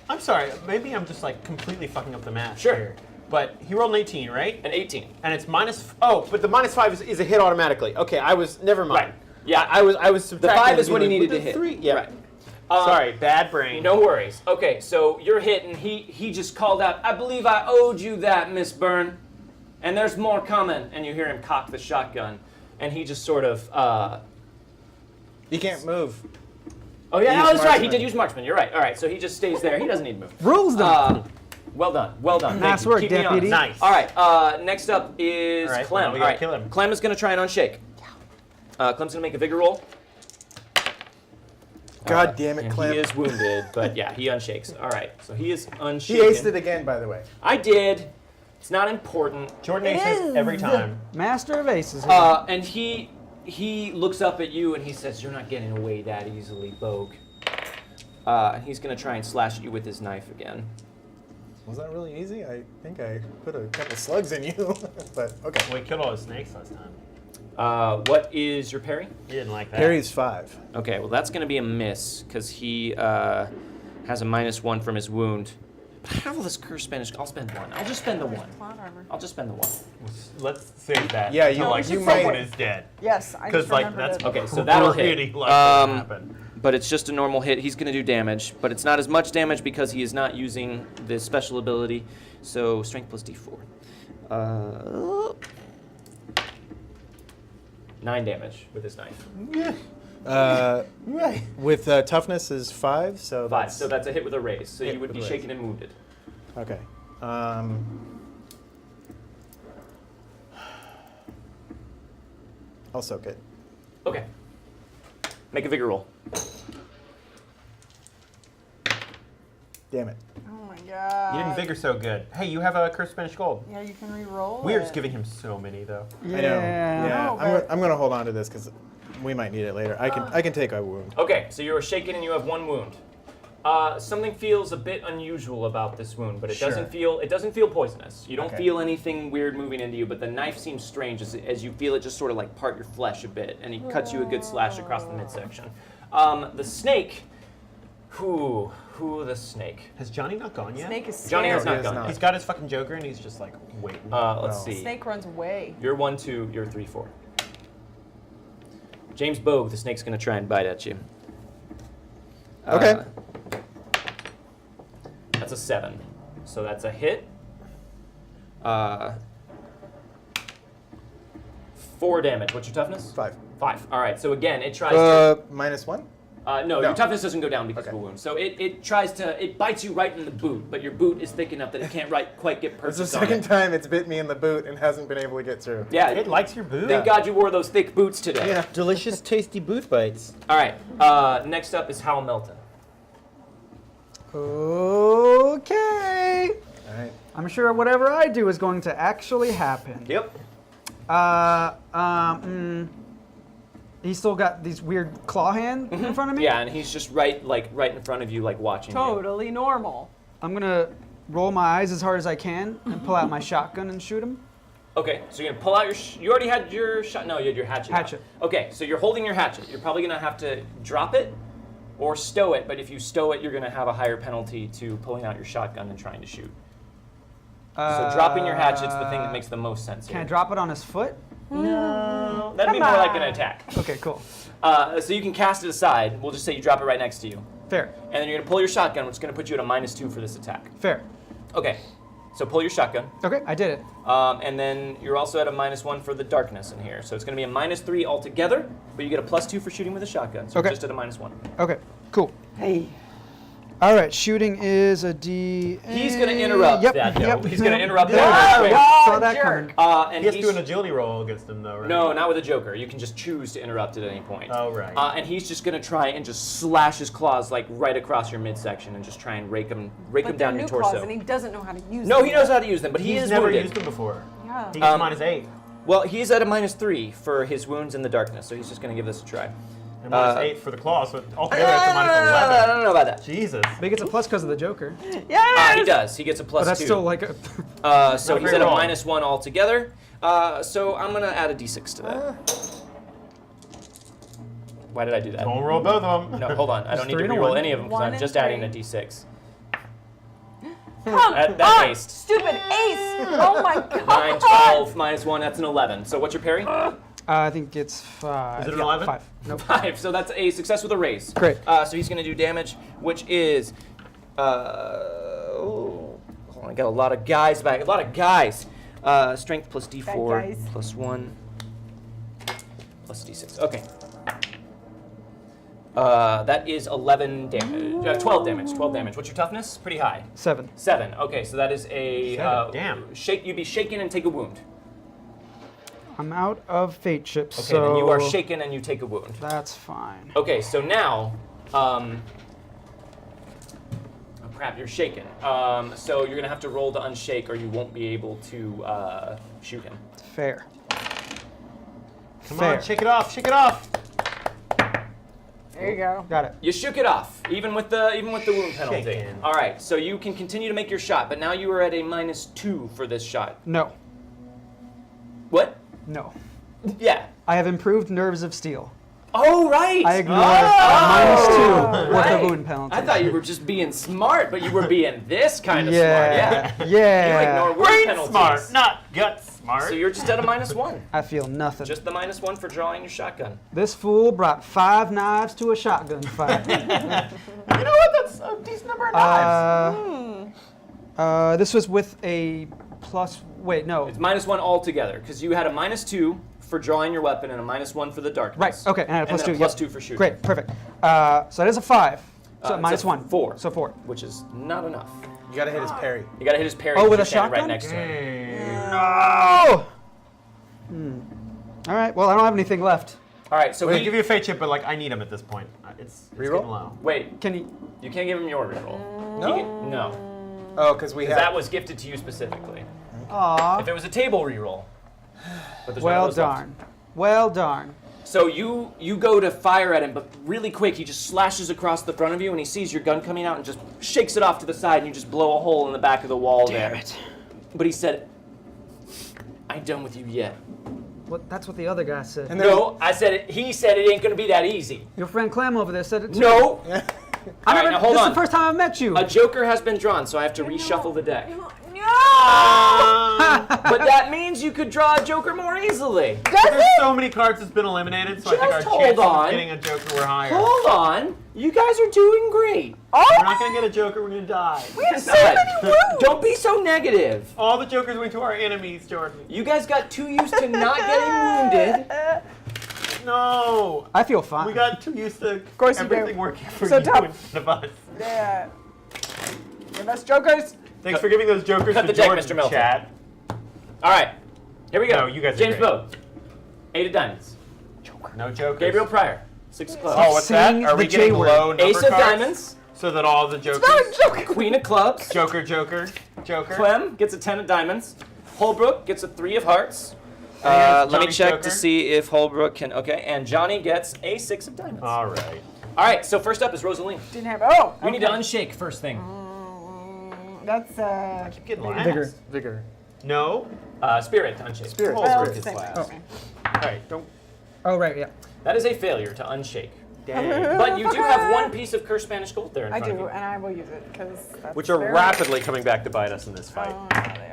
I'm sorry, maybe I'm just like completely fucking up the math Sure. here. But he rolled an 18, right? an 18. And it's minus. Oh, but the -5 is a hit automatically. Okay, I was. Never mind. Right. Yeah. I was The subtracting. 5 is what he with needed the to hit. 3. Yeah. Right. Sorry, bad brain. No worries. Okay, so you're hit, and he just called out, "I believe I owed you that, Miss Byrne, and there's more coming." And you hear him cock the shotgun, and he just sort of. You can't move. Oh yeah, He no, used that's right. He marksman. did use marksman. You're right. All right, so he just stays there. He doesn't need to move. Rules done. Well done. Well done. Thank Nice you. work, Keep me deputy. honest. Nice. All right. Next up is All right, Clem. now we All gotta right. kill him. Clem is gonna try and unshake. Clem's gonna make a vigor roll. God damn it, And Clem. he is wounded, but yeah, he unshakes. All right, so he is He unshaken. aced it again, by the way. I did. It's not important. Jordan It aces is. every time. Master of Aces. Here. And he looks up at you and he says, "You're not getting away that easily, Bogue." And he's gonna try and slash at you with his knife again. Was that really easy? I think I put a couple slugs in you, but okay. We killed all the snakes last time. What is your parry? He didn't like that. Parry's 5. Okay, well that's gonna be a miss because he has a -1 from his wound. But I have all this cursed Spanish. I'll spend 1. I'll just spend the 1. Plot armor. I'll just spend the 1. Let's save that. Yeah, until, you- like you someone might- is dead. Yes, I Because just like remembered that's it. Okay, so that'll hit. really likely to happen. But it's just a normal hit. He's going to do damage, but it's not as much damage because he is not using this special ability. So strength plus d4. 9 damage with his knife. Right. With toughness is 5, so 5. that's... So that's a hit with a raise. So Hit you would with be a raise. shaken and wounded. Okay. I'll soak it. Okay. Make a vigor roll. Damn it. Oh my god. You didn't vigor so good. Hey, you have a cursed Spanish gold. Yeah, you can re-roll. We're it. just giving him so many though. I know. Yeah. Yeah. No, I'm going to hold on to this because we might need it later. I can take a wound. Okay, so you are shaken and you have 1 wound. Something feels a bit unusual about this wound, but it Sure. doesn't feel poisonous. You don't Okay. feel anything weird moving into you, but the knife seems strange as you feel it just sort of like part your flesh a bit, and he cuts you a good slash across the midsection. The snake, who the snake? Has Johnny not gone yet? Snake is scared. Johnny has No, he not has gone. not. He's got his fucking Joker and he's just like waiting. Let's Well. see. Snake runs away. You're 1, 2, you're 3, 4. James Bogue, the snake's gonna try and bite at you. Okay. That's a 7. So that's a hit. 4 damage. What's your toughness? 5. 5. All right. So again, it tries to. -1? No, no. your toughness doesn't go down because of Okay. a wound. So it tries to. It bites you right in the boot, but your boot is thick enough that it can't quite get It's perfect the on second it. time it's bit me in the boot and hasn't been able to get through. Yeah. It likes your boot. Thank God you wore those thick boots today. Yeah. Delicious, tasty boot bites. All right. Next up is Hal Melton. Okay. All right. I'm sure whatever I do is going to actually happen. Yep. He's still got these weird claw hand in front of me. Yeah, and he's just right in front of you, like watching you. Totally normal. I'm gonna roll my eyes as hard as I can and pull out my shotgun and shoot him. Okay, so you're gonna pull out your. You already had your shot. No, you had your hatchet. out. Hatchet. Okay, so you're holding your hatchet. You're probably gonna have to drop it or stow it. But if you stow it, you're gonna have a higher penalty to pulling out your shotgun and trying to shoot. So dropping your hatchet's the thing that makes the most sense Can I here. drop it on his foot? No, that'd be Come more like an on. attack. Okay, cool. So you can cast it aside. We'll just say you drop it right next to you. Fair. And then you're going to pull your shotgun, which is going to put you at a -2 for this attack. Fair. Okay, so pull your shotgun. Okay, I did it. And then you're also at a -1 for the darkness in here. So it's going to be a -3 altogether, but you get a +2 for shooting with a shotgun. So Okay. you're just at a -1. Okay, cool. Hey. All right, shooting is a D. He's going to interrupt Yep, that, though. yep. He's going to interrupt There that. we real go. quick. Saw that jerk. coming. And He has to do an agility roll against him, though, right? No, not with a Joker. You can just choose to interrupt at any point. Oh, right. And he's just going to try and just slash his claws like right across your midsection and just try and rake him But down they're your new torso. claws, and he doesn't know how to use them. No, he knows how to use them, but he He's is never wounded. used them before. Yeah. He gets Um, -8. Well, he's at a -3 for his wounds in the darkness, so he's just going to give this a try. And -8 for the claw, so altogether it's a -11. I don't know about that. Jesus. But he gets a plus because of the Joker. He does. He gets a +2. But that's still like a. So Not he's very at a wrong. -1 altogether. So I'm going to add a d6 to that. Why did I do that? Don't roll both of them. No, hold on. I don't need to 3 and a reroll 1. any of them because 1 I'm and just adding a 3. d6. Come That on, aced. stupid ace! Oh my god! 9, 12, -1, that's an 11. So what's your parry? I think it's 5. Is it an Yeah, 11? 5. Nope. 5. So that's a success with a raise. Great. So he's going to do damage, which is. Hold on, I got a lot of guys back. A lot of guys. Strength plus d4 guys. plus 1 plus d6. Okay. That is 11 damage. 12 damage. 12 damage. What's your toughness? Pretty high. 7. 7. Okay, so that is a. 7, damn. Shake. You'd be shaken and take a wound. I'm out of fate chips, Okay, so. then you are shaken and you take a wound. That's fine. Okay, so now, oh crap, you're shaken. So you're gonna have to roll to unshake, or you won't be able to shoot him. Fair. Come Fair. on, shake it off, shake it off. There you go. Got it. You shook it off, even with the wound penalty. Shaken. All right, so you can continue to make your shot, but now you are at a -2 for this shot. No. What? No. Yeah. I have improved nerves of steel. Oh right. I ignore -2 worth right. of wound penalty. I thought you were just being smart, but you were being this kind of Yeah. smart. Yeah. You ignore wound Brain penalties. smart, not gut smart. So you're just at a -1. I feel nothing. Just the -1 for drawing your shotgun. This fool brought 5 knives to a shotgun fight. You know what? That's a decent number of knives. This was with a plus. Wait, no. It's -1 altogether, because you had a -2 for drawing your weapon and a -1 for the darkness. Right. Okay. And I had a plus then 2. a plus yep. 2 for shooting. Great. Perfect. So that is a 5. So it's a -1. 4. So 4. Which is not enough. You gotta hit his parry. You gotta hit his parry. Oh, 'cause with you're a standing right shotgun? next to him. Oh. All right. Well, I don't have anything left. All right, so We'll we give you a fate chip, but like I need him at this point. It's Reroll? getting low. wait. Can you? You can't give him your reroll. No? No. Oh, because we 'Cause have. that was gifted to you specifically. Aw. If it was a table reroll. But there's none Well of those left. darn. Well darn. So you go to fire at him, but really quick, he just slashes across the front of you, and he sees your gun coming out and just shakes it off to the side, and you just blow a hole in the back of the wall there. Damn it. But he said, "I ain't done with you yet." What? That's what the other guy said. And then No, I said it. He said it ain't gonna be that easy. Your friend Clem over there said it too. No. I All right, never, now hold this on. is the first time I've met you. A Joker has been drawn, so I have to reshuffle the deck. No! But that means you could draw a Joker more easily. There's so many cards that's been eliminated, so I think our Just hold chances on. of getting a Joker were higher. Hold on. You guys are doing great. We're not gonna get a Joker, we're gonna die. Don't be so negative. All the Jokers went to our enemies, Jordan. You guys got too used to not getting wounded. No! I feel fine. We got too used to course you do. everything working for So you tough. instead of us. Yeah. Give us jokers. Thanks for giving those Jokers Cut to the deck, Jordan, Mr. Melton. chat. All right. Here we go. No, you guys are James great. Bowe. 8 of diamonds. No Jokers. Gabriel Pryor. 6 of clubs. Oh, what's that? Saying Are we the J getting word. low number Ace of cards? diamonds. So that all the Jokers... Queen of clubs. Joker. Clem gets a 10 of diamonds. Holbrook gets a 3 of hearts. And Let me Johnny's check Joker. to see if Holbrook can. Okay, and Johnny gets a 6 of diamonds. All right. All right, so first up is Rosaline. Didn't have. Oh. We need to unshake first thing. That's I keep getting last. Vigor. Vigor. No. Spirit to unshake. Spirit. well, Spirit it's the is same. last. Okay. All right. Don't. Oh, right, yeah. That is a failure to unshake. Dang. But you do have 1 piece of cursed Spanish gold there in I front of do, you. and I will use it because that's Which are very- rapidly coming back to bite us in this fight. Oh, yeah, they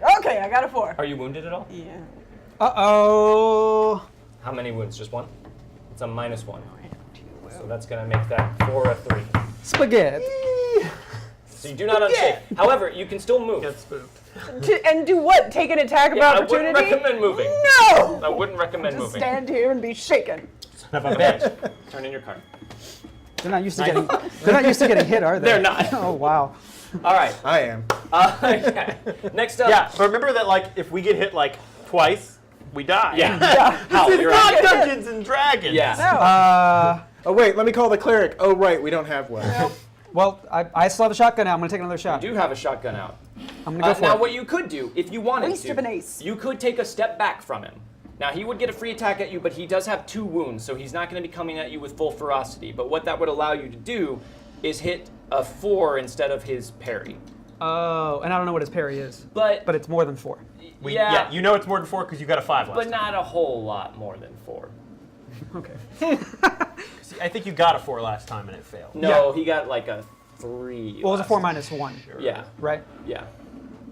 are. Okay, I got a 4. Are you wounded at all? Yeah. Uh-oh. How many wounds? Just one? It's a -1. So that's going to make that 4 a 3. Spaghetti. So you do not unshake. However, you can still move. Get spooked. And do what? Take an attack of Yeah, I opportunity? wouldn't recommend moving. No! I wouldn't recommend Just moving. stand here and be shaken. Son of a bitch. Turn in your card. They're not used to getting. They're not used to getting hit, are they? They're not. Oh wow. All right. I am. Yeah. Next up. Yeah, but remember that like if we get hit like twice, we die. Yeah. Hal, It's you're not up. Dungeons and Dragons. Yeah. No. Oh wait, let me call the cleric. Oh right, we don't have one. Well, I still have a shotgun now. I'm gonna take another shot. You do have a shotgun out. I'm gonna go for Now, it. what you could do, if you wanted Waste to, of an ace. you could take a step back from him. Now, he would get a free attack at you, but he does have 2 wounds, so he's not going to be coming at you with full ferocity. But what that would allow you to do is hit a 4 instead of his parry. Oh, and I don't know what his parry is, But but it's more than 4. yeah, You know it's more than 4 because you got a 5 last but time. not a whole lot more than 4. Okay. See, I think you got a 4 last time and it failed. No, he got like a 3. Well, it was a last 4 time. minus 1, Yeah, right? yeah.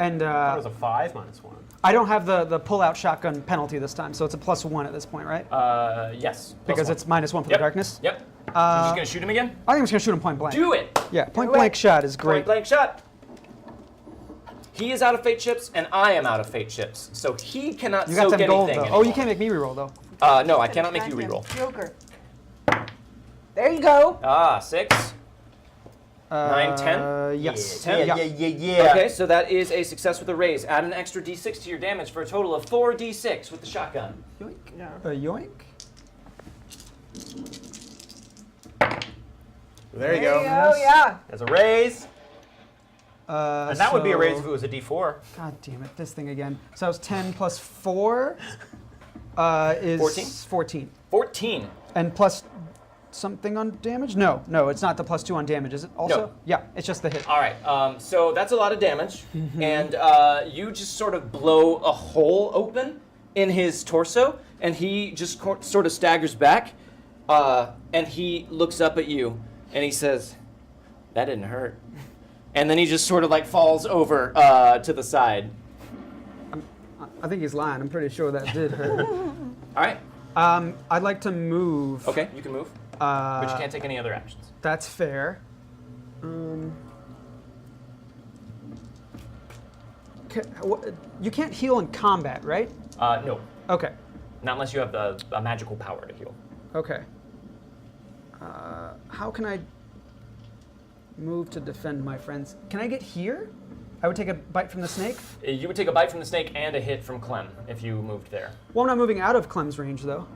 And It was a 5 minus 1. I don't have the pull-out shotgun penalty this time, so it's a +1 at this point, right? Yes. Because +1. it's -1 for Yep. the darkness. Yep. So you're just going to shoot him again? I think I'm just gonna shoot him point blank. Do it! Yeah, point Do it. blank shot is great. Point blank shot. He is out of fate chips, and I am out of fate chips. So he cannot You got soak them gold anything though. anymore. Oh, you can't make me reroll though. No, I cannot make you reroll. Joker. There you go. 6. 9, 10? Yes. 10? Yeah. Okay, so that is a success with a raise. Add an extra d6 to your damage for a total of 4d6 with the shotgun. Yoink. There you go. Yeah. There's a raise. And that would be a raise so- if it was a D4. God damn it, this thing again. So it's 10 plus 4 is 14? 14. 14. And plus something on damage? No, it's not the +2 on damage, is it also? No. Yeah, it's just the hit. All right, so that's a lot of damage. And you just sort of blow a hole open in his torso, and he just sort of staggers back, and he looks up at you, and he says, "That didn't hurt." And then he just sort of like falls over to the side. I think he's lying. I'm pretty sure that did hurt. All right. I'd like to move. Okay, you can move, but you can't take any other actions. That's fair. You can't heal in combat, right? No, Okay. not unless you have a magical power to heal. Okay. How can I move to defend my friends? Can I get here? I would take a bite from the snake. You would take a bite from the snake and a hit from Clem if you moved there. Well, I'm not moving out of Clem's range, though.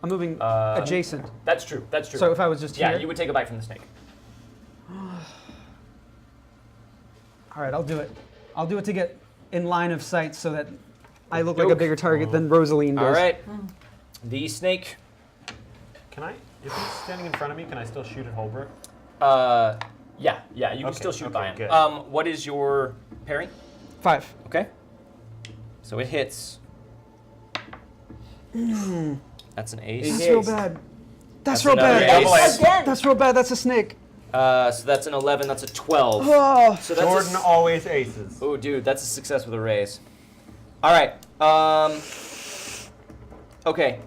I'm moving adjacent. That's true. That's true. So if I was just yeah, here? you would take a bite from the snake. All right, I'll do it. I'll do it to get in line of sight so that I look like a Joke. bigger target than Rosaline does. All right. The snake. Can I, if he's standing in front of me, can I still shoot at Holbrook? Yeah, you can Okay, still shoot okay, by him. good. What is your parry? 5. Okay. So it hits. That's an ace. That's real bad. That's That's real another bad. ace. Again. That's real bad. That's a snake. So that's an 11. That's a 12. Oh. So that's Jordan always aces. Oh, dude, that's a success with a raise. All right. Okay.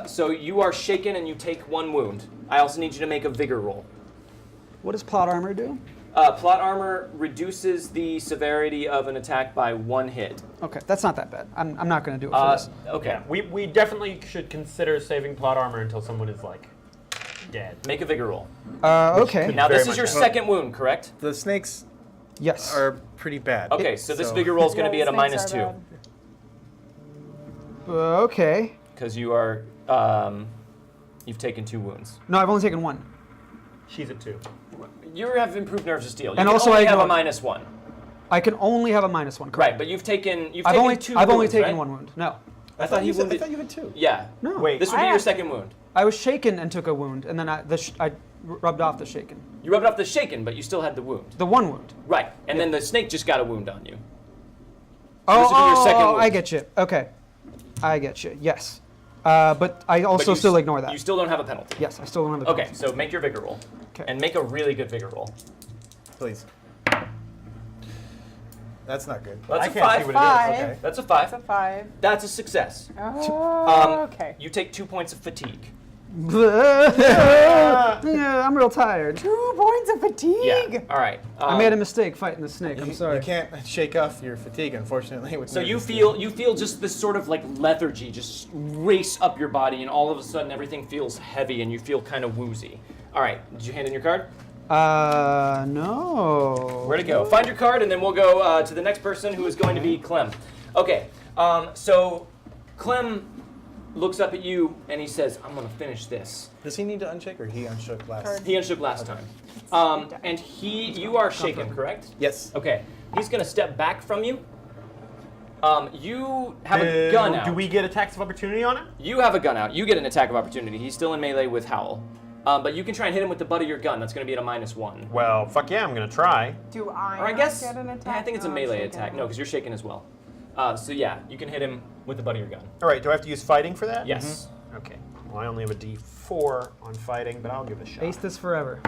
So you are shaken and you take 1 wound. I also need you to make a vigor roll. What does plot armor do? Plot armor reduces the severity of an attack by 1 hit. Okay, that's not that bad. I'm not going to do it for this. Okay. We definitely should consider saving plot armor until someone is like dead. Make a vigor roll. Okay. Now Very this is much your so. second wound, correct? The snakes Yes. are pretty bad. Okay, so this vigor roll is going to be at a -2 Okay. because you are you've taken 2 wounds. No, I've only taken 1. She's at 2. You have improved nerves of steel. You And can also only I have a ignored- -1. I can only have a -1. Correct. Right, but you've taken I've only 2 I've only wounds, taken right? 1 wound. No. I thought he you said, I wounded. thought you had 2. Yeah. No. Wait. This would be your second wound. I was shaken and took a wound, and then I rubbed off the shaken. You rubbed off the shaken, but you still had the wound. The 1 wound. Right, and then the snake just got a wound on you. Oh, This would be your second wound. I get you. Okay. I get you. Yes. But I also But you still s- ignore that. You still don't have a penalty. Yes, I still don't have the Okay, so make your vigor roll. Okay. And make a really good vigor roll. Please. That's not good. That's I a can't five. see what Five. it is. Okay. That's a 5. That's a 5. That's a success. Oh, okay. You take 2 points of fatigue. Yeah, I'm real tired. 2 points of fatigue. Yeah. All right. I made a mistake fighting the snake. I'm You sorry. can't shake off your fatigue, unfortunately. With So you nervous feel just this sort of like lethargy just race up your body, and all of a sudden everything feels heavy, and you feel kind of woozy. All right. Did you hand in your card? No. Where to go? Find your card, and then we'll go to the next person, who is going to be Clem. Okay. So Clem looks up at you, and he says, "I'm gonna finish this." Does he need to unshake, or he unshook last? Card. He unshook last time. And you are shaken, correct? Yes. Okay. He's gonna step back from you. You have a gun out. Do we get attacks of opportunity on him? You have a gun out. You get an attack of opportunity. He's still in melee with Howl. But you can try and hit him with the butt of your gun. That's going to be at a -1. Well, fuck yeah, I'm gonna try. Do I? Or I not guess, get an attack? I think it's a No, I'm melee shaken. attack. No, because you're shaken as well. So yeah, you can hit him with the butt of your gun. All right, do I have to use fighting for that? Yes. Okay. Well, I only have a D4 on fighting, but I'll give it a shot. Ace this forever.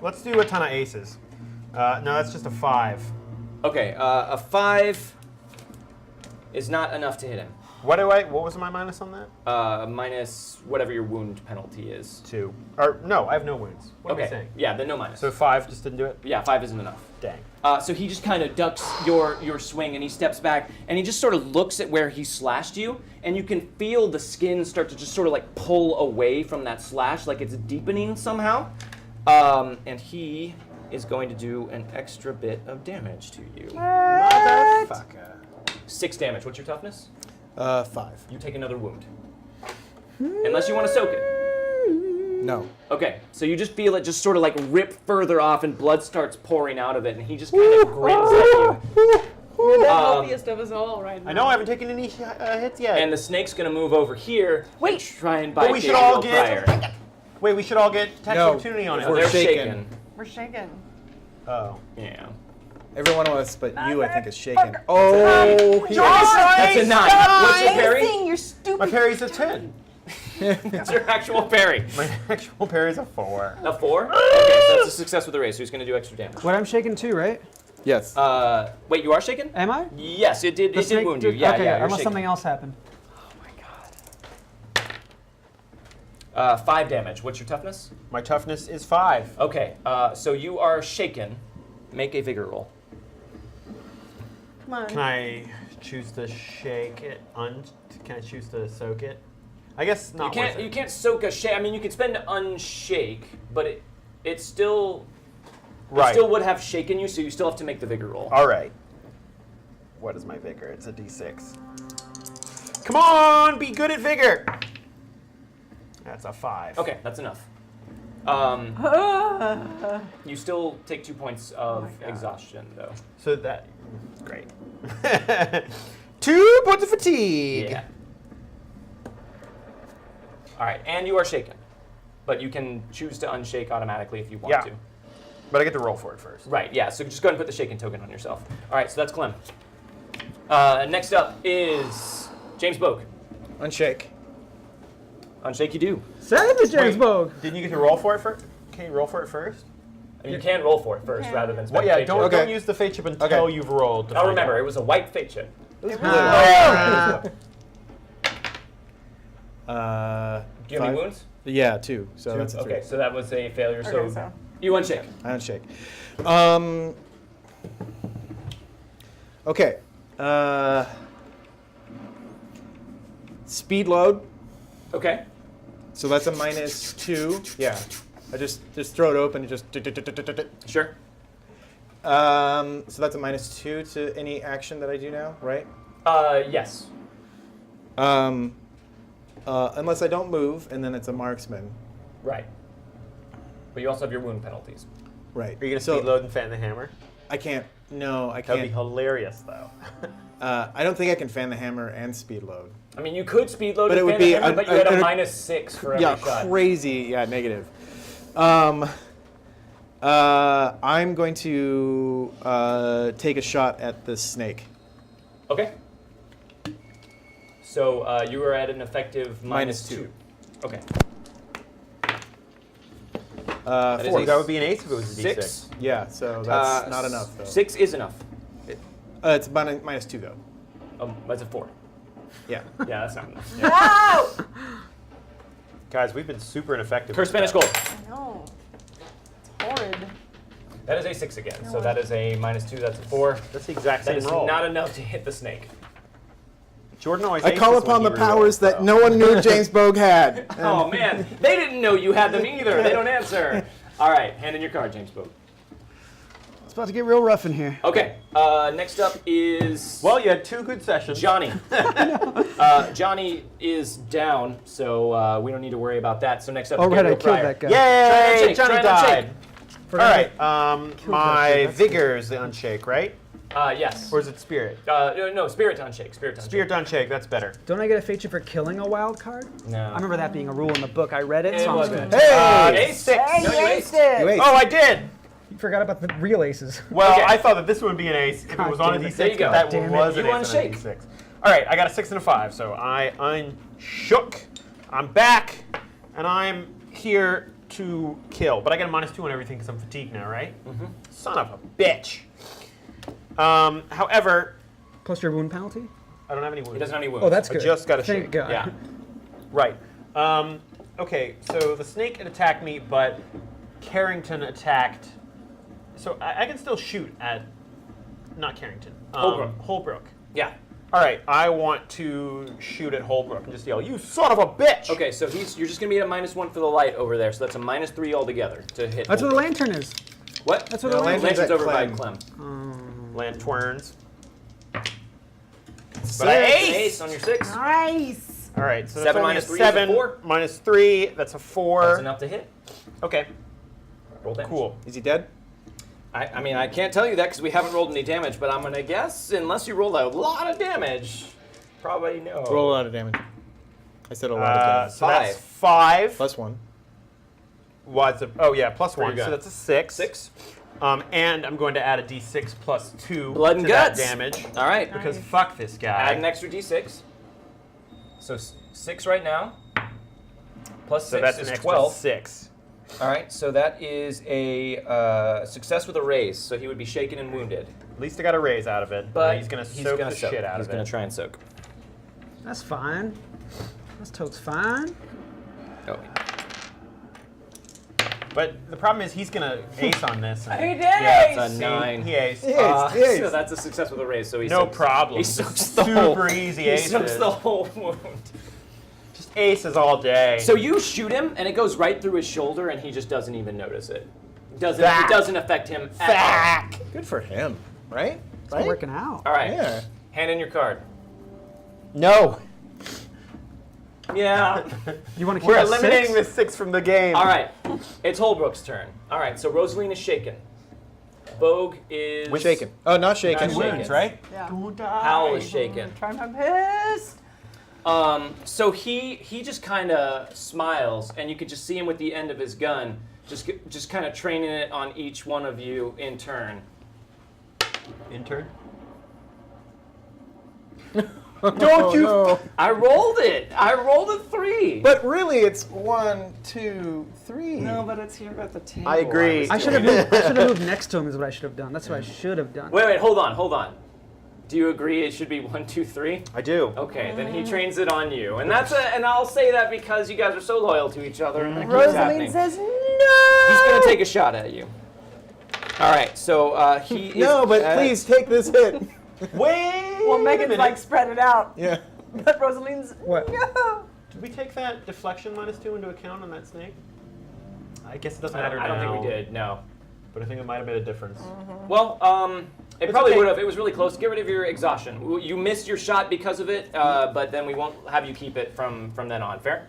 Let's do a ton of aces. No, that's just a 5. Okay, a 5 is not enough to hit him. What was my minus on that? Minus whatever your wound penalty is. 2. Or no, I have no wounds. What am I Okay, saying? yeah, then no minus. So 5 just didn't do it? Yeah, 5 isn't enough. Dang. So he just kind of ducks your swing, and he steps back, and he just sort of looks at where he slashed you, and you can feel the skin start to just sort of like pull away from that slash, like it's deepening somehow. And he is going to do an extra bit of damage to you. Motherfucker. 6 damage. What's your toughness? 5. You take another wound. Unless you want to soak it. No. Okay, so you just feel it just sort of like rip further off, and blood starts pouring out of it, and he just kind of grins at you. You're the Um, healthiest of us all right now. I know I haven't taken any hits yet. And the snake's gonna move over here and try and bite But we should all Gabriel get- Pryor. Wait, we should all get tax No. opportunity on No, it. they're shaken. shaken. We're shaken. Oh. Yeah. Every one of us, but you, I think, is shaken. Oh, he That's a 9. What's your parry? You're My stupid. parry's a 10. What's your actual parry? My actual parry's a 4. A 4? Okay, so that's a success with the race, so he's gonna do extra damage. What I'm shaken too, right? Yes. Wait, you are shaken? Am I? Yes, it did. The It did snake wound you. Yeah, okay, yeah. You're unless shaken. something else happened. 5 damage. What's your toughness? My toughness is 5. Okay, so you are shaken. Make a vigor roll. Come on. Can I choose to shake it? Can I choose to soak it? I guess not. worth You it. can't soak a shake. I mean, you can spend unshake, but it still Right. it still would have shaken you, so you still have to make the vigor roll. All right. What is my vigor? It's a D6. Come on, be good at vigor. That's a 5. Okay, that's enough. You still take 2 points of exhaustion, though. So that great. 2 points of fatigue. Yeah. All right, and you are shaken, but you can choose to unshake automatically if you want Yeah. to. But I get to roll for it first. Right. Yeah. So just go ahead and put the shaken token on yourself. All right. So that's Clem. Next up is James Bogue. Unshake. Unshake you do. Save the James Bogue. Didn't you get to roll for it first? Can you roll for it first? And you can roll for it first rather than spend Well, yeah. fate Don't chip. Okay. don't use the fate chip until Okay. you've rolled. Now remember, it was a white fate chip. Ah. Do you have any wounds? Yeah, 2. So that's a 3. Okay. So that was a failure. Okay, so. You unshake. I unshake. Okay. Speed load. Okay. So that's a -2. Yeah. I just throw it open and just. Sure. So that's a -2 to any action that I do now, right? Yes. Unless I don't move, and then it's a marksman. Right. But you also have your wound penalties. Right. Are you gonna So speed load and fan the hammer? I can't. No, I That'd be can't. hilarious, though. I don't think I can fan the hammer and speed load. I mean, you could speed load But and it would fan the be hammer, a- but you had a a- -6 for every Yeah, shot. crazy. Yeah, negative. I'm going to take a shot at the snake. Okay. So you are at an effective -2. Okay. That is 4. a That would be an ace if it was a D6. 6. Yeah, so that's not enough though. 6 is enough. It's -2 though. That's a 4. Yeah. Yeah, that's not enough. No! Guys, we've been super ineffective. Curse with Spanish that. gold. No. It's horrid. That is a 6 again. So that is a -2. That's a 4. That's the exact That same is roll. not enough to hit the snake. Jordan always I aces call when upon he the powers rerolls, that though. no one knew James Bogue had. Oh man, they didn't know you had them either. They don't answer. All right, hand in your card, James Bogue. It's about to get real rough in here. Okay, next up is Well, you had 2 good sessions. Johnny. Johnny is down, so we don't need to worry about that. So next up Oh, is right, I Gabriel killed Pryor. that guy. Yay! Unshake, Johnny try and died. Forgot All to- right. My that shit. vigor is the unshake, right? Yes. Or is it spirit? No, spirit to unshake. Spirit to unshake. Spirit unshake. That's better. Don't I get a feature for killing a wild card? No. I remember that being a rule in the book. I read it, It so I'm just wasn't. gonna. Hey! Ace 6. Hey, No, you you aced. aced it. You aced. Oh, I did. You forgot about the real aces. Well, Okay. I thought that this would be an ace if it God was on a damn it. d6. There you go. but That Damn it. was an You ace on a unshake. d6. All right, I got a 6 and a 5, so I unshook. I'm back, and I'm here to kill. But I got a -2 on everything because I'm fatigued now, right? Mm-hmm. Son of a bitch. However, Plus your wound penalty? I don't have any wounds. He doesn't have any wounds. Oh, that's I good. just got a Thank shake. God. Yeah. Right. Okay, so the snake attacked me, but Carrington attacked. So I can still shoot at, not Carrington. Holbrook. Holbrook. Yeah. All right, I want to shoot at Holbrook and just yell, "You son of a bitch!" Okay, so you're just gonna be at a -1 for the light over there, so that's a -3 altogether to hit. That's where the Holbrook. lantern is. What? That's where No, the lantern lantern's Lantern's at over by Clem. Clem. Lanterns. But I Ace on your 6. Nice. All right, so that's 7 only minus a 3 is a 7 4. minus 3. That's a 4. That's enough to hit. Okay, Roll damage. cool. Is he dead? I mean, I can't tell you that because we haven't rolled any damage, but I'm gonna guess, unless you rolled a lot of damage, probably no. Roll a lot of damage. I said a lot of damage. So that's 5. 5. +1. What's a, oh yeah, plus What 1. you got? So that's a 6. 6. And I'm going to add a d6 plus 2 Blood and to that guts. damage. All right. Because Nice. fuck this guy. Add an extra d6. So 6 right now. Plus 6 so that's is an extra 12. 6. All right, so that is a success with a raise. So he would be shaken and wounded. At least I got a raise out of it. But he's going to soak the shit out He's of gonna it. try and soak. That's fine. That's totes fine. Oh. But the problem is he's going to ace on this. and- He did Yeah, ace. it's a See, 9. He aced. Yes. So that's a success with a raise. So he No soaks. problem. He Just soaks the super whole. easy He aces. soaks the whole wound. Just aces all day. So you shoot him, and it goes right through his shoulder, and he just doesn't even notice it. It Fuck. doesn't affect him at Fuck. Good for him, right? It's not working out. all. All right. Yeah. Hand in your card. No. Yeah. You want to keep We're that eliminating 6? the 6 from the game. All right. It's Holbrook's turn. All right. So Rosaline is shaken. Bogue is Shaken. Oh, not shaken. Not shaken. right? Yeah. Howell is shaken. Try my best. So he just kind of smiles, and you could just see him with the end of his gun, just kind of training it on each one of you in turn. Intern. Don't you? No. I rolled it. I rolled a 3. But really, it's 1, 2, 3. no, but it's here at the table. I agree. I should have moved next to him is what I should have done. That's what I should have done. Wait, hold on. Do you agree it should be 1, 2, 3? I do. Okay, then he trains it on you, and and I'll say that because you guys are so loyal to each other. And that keeps Rosaline happening. says no. He's gonna take a shot at you. All right, so he is. No, but at- please take this hit. Wait. Well, a Megan's minute. like spread it out, Yeah. but Rosaline's What? no. Did we take that deflection -2 into account on that snake? I guess it doesn't I matter don't now. think we did. No. But I think it might have made a difference. Well, it It's probably okay. would have. It was really close. Get rid of your exhaustion. You missed your shot because of it, but then we won't have you keep it from then on. Fair?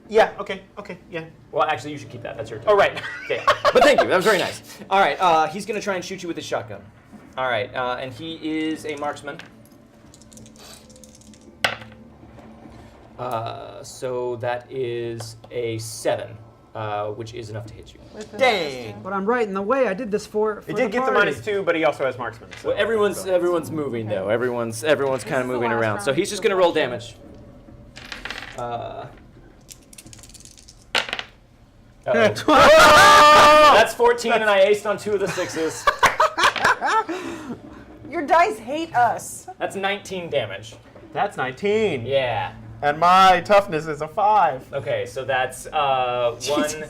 Yeah. Okay. Yeah. Well, actually, you should keep that. That's your turn. Oh right. Okay. But thank you. That was very nice. All right. He's gonna try and shoot you with his shotgun. All right. And he is a marksman. So that is a 7, which is enough to hit you. Dang. But I'm right in the way. I did this for It did get the party. -2, but he also has marksman. So Well, everyone's moving though. Everyone's kind of is the moving last around. So round. he's just gonna roll damage. Uh-oh. That's 14, and I aced on 2 of the 6s. Your dice hate us. That's 19 damage. That's 19. Yeah. And my toughness is a 5. Okay, so that's 1,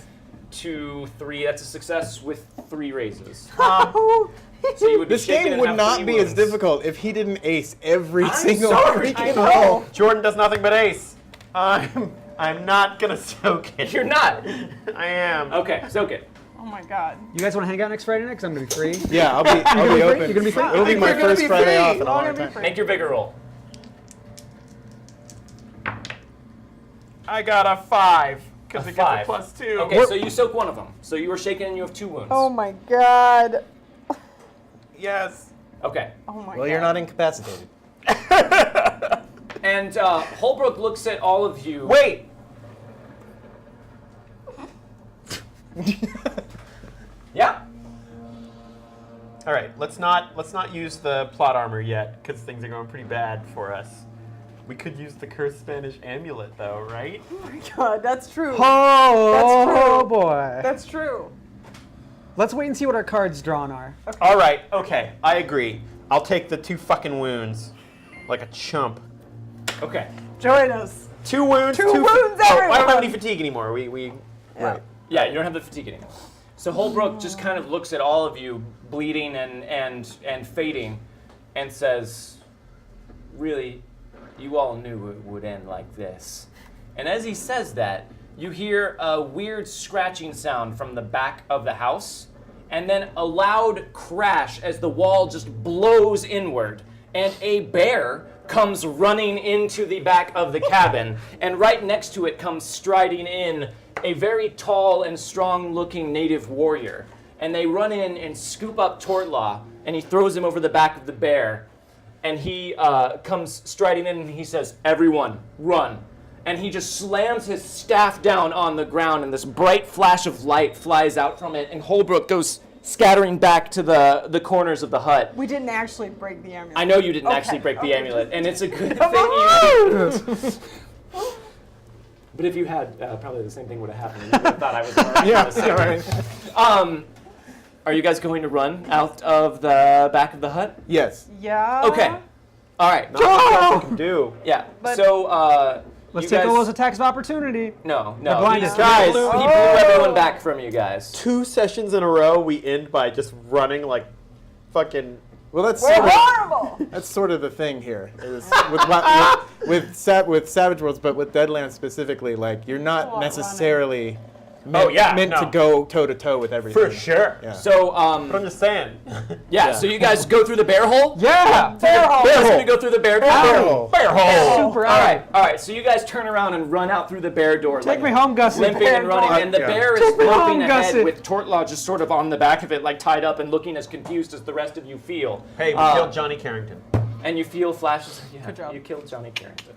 2, 3. That's a success with 3 raises. So you would be This shaken game and would have not 3 be wounds. as difficult if he didn't ace every I'm single sorry. freaking I know. roll. Jordan does nothing but ace. I'm not gonna soak it. You're not. I am. Okay, soak it. Oh my god. You guys want to hang out next Friday night? Because I'm going to be free. Yeah, I'll be You're gonna be open. free? You're gonna be free? It'll be my We're gonna first be Friday free. off in a We're all long gonna be time. free. Make your vigor roll. I got a 5 because A it gets 5. a +2. Okay, so you soak one of them. So you were shaken and you have 2 wounds. Oh my god. Yes. Okay. Oh my god. Well, you're not incapacitated. And Holbrook looks at all of you. Wait. Yeah. All right. Let's not use the plot armor yet because things are going pretty bad for us. We could use the cursed Spanish amulet though, right? Oh my god, that's true. Oh, That's true. boy. That's true. Let's wait and see what our cards drawn are. All right. Okay. I agree. I'll take the 2 fucking wounds, like a chump. Okay. Join us. 2 wounds. Two wounds, Oh, I don't have everyone. any fatigue anymore. We. Right. Yeah, you don't have the fatigue anymore. So Holbrook just kind of looks at all of you, bleeding and fading, and says, "Really, you all knew it would end like this." And as he says that, you hear a weird scratching sound from the back of the house, and then a loud crash as the wall just blows inward, and a bear comes running into the back of the cabin, and right next to it comes striding in a very tall and strong-looking native warrior. And they run in and scoop up Tortlaw, and he throws him over the back of the bear, and he comes striding in and he says, "Everyone, run." And he just slams his staff down on the ground, and this bright flash of light flies out from it, and Holbrook goes scattering back to the corners of the hut. We didn't actually break the amulet. I know you didn't Okay, actually break the okay. amulet, and it's a good thing you did. But if you had, probably the same thing would have happened. You would have thought I was running Yeah, in a second. right. Are you guys going to run out of the back of the hut? Yes. Yeah. Okay. All right. Not much else I can do. Yeah. But- So Let's you take guys, all those attacks of opportunity. No, They're no. blinded. Guys. He blew everyone back from you guys. 2 sessions in a row, we end by just running like fucking. Well, that's We're sort of, horrible. that's sort of the thing here is with Savage Worlds, but with Deadlands specifically, like you're not necessarily meant, meant to go toe to toe with everything. For sure. Yeah. So But I'm just saying. yeah. So you guys go through the bear hole. Yeah! Bear hole. You guys gonna go through the bear door? hole. Bear hole. Super All right, all right. So you guys turn around and run out through the bear door. Take me home, Gussie. Limping and running, and the Yeah. bear is Take me home, loping ahead Gussie. with Tortlaw just sort of on the back of it, like tied up and looking as confused as the rest of you feel. Hey, we Uh, killed Johnny Carrington. And you feel flashes. Yeah, Good job. you killed Johnny Carrington.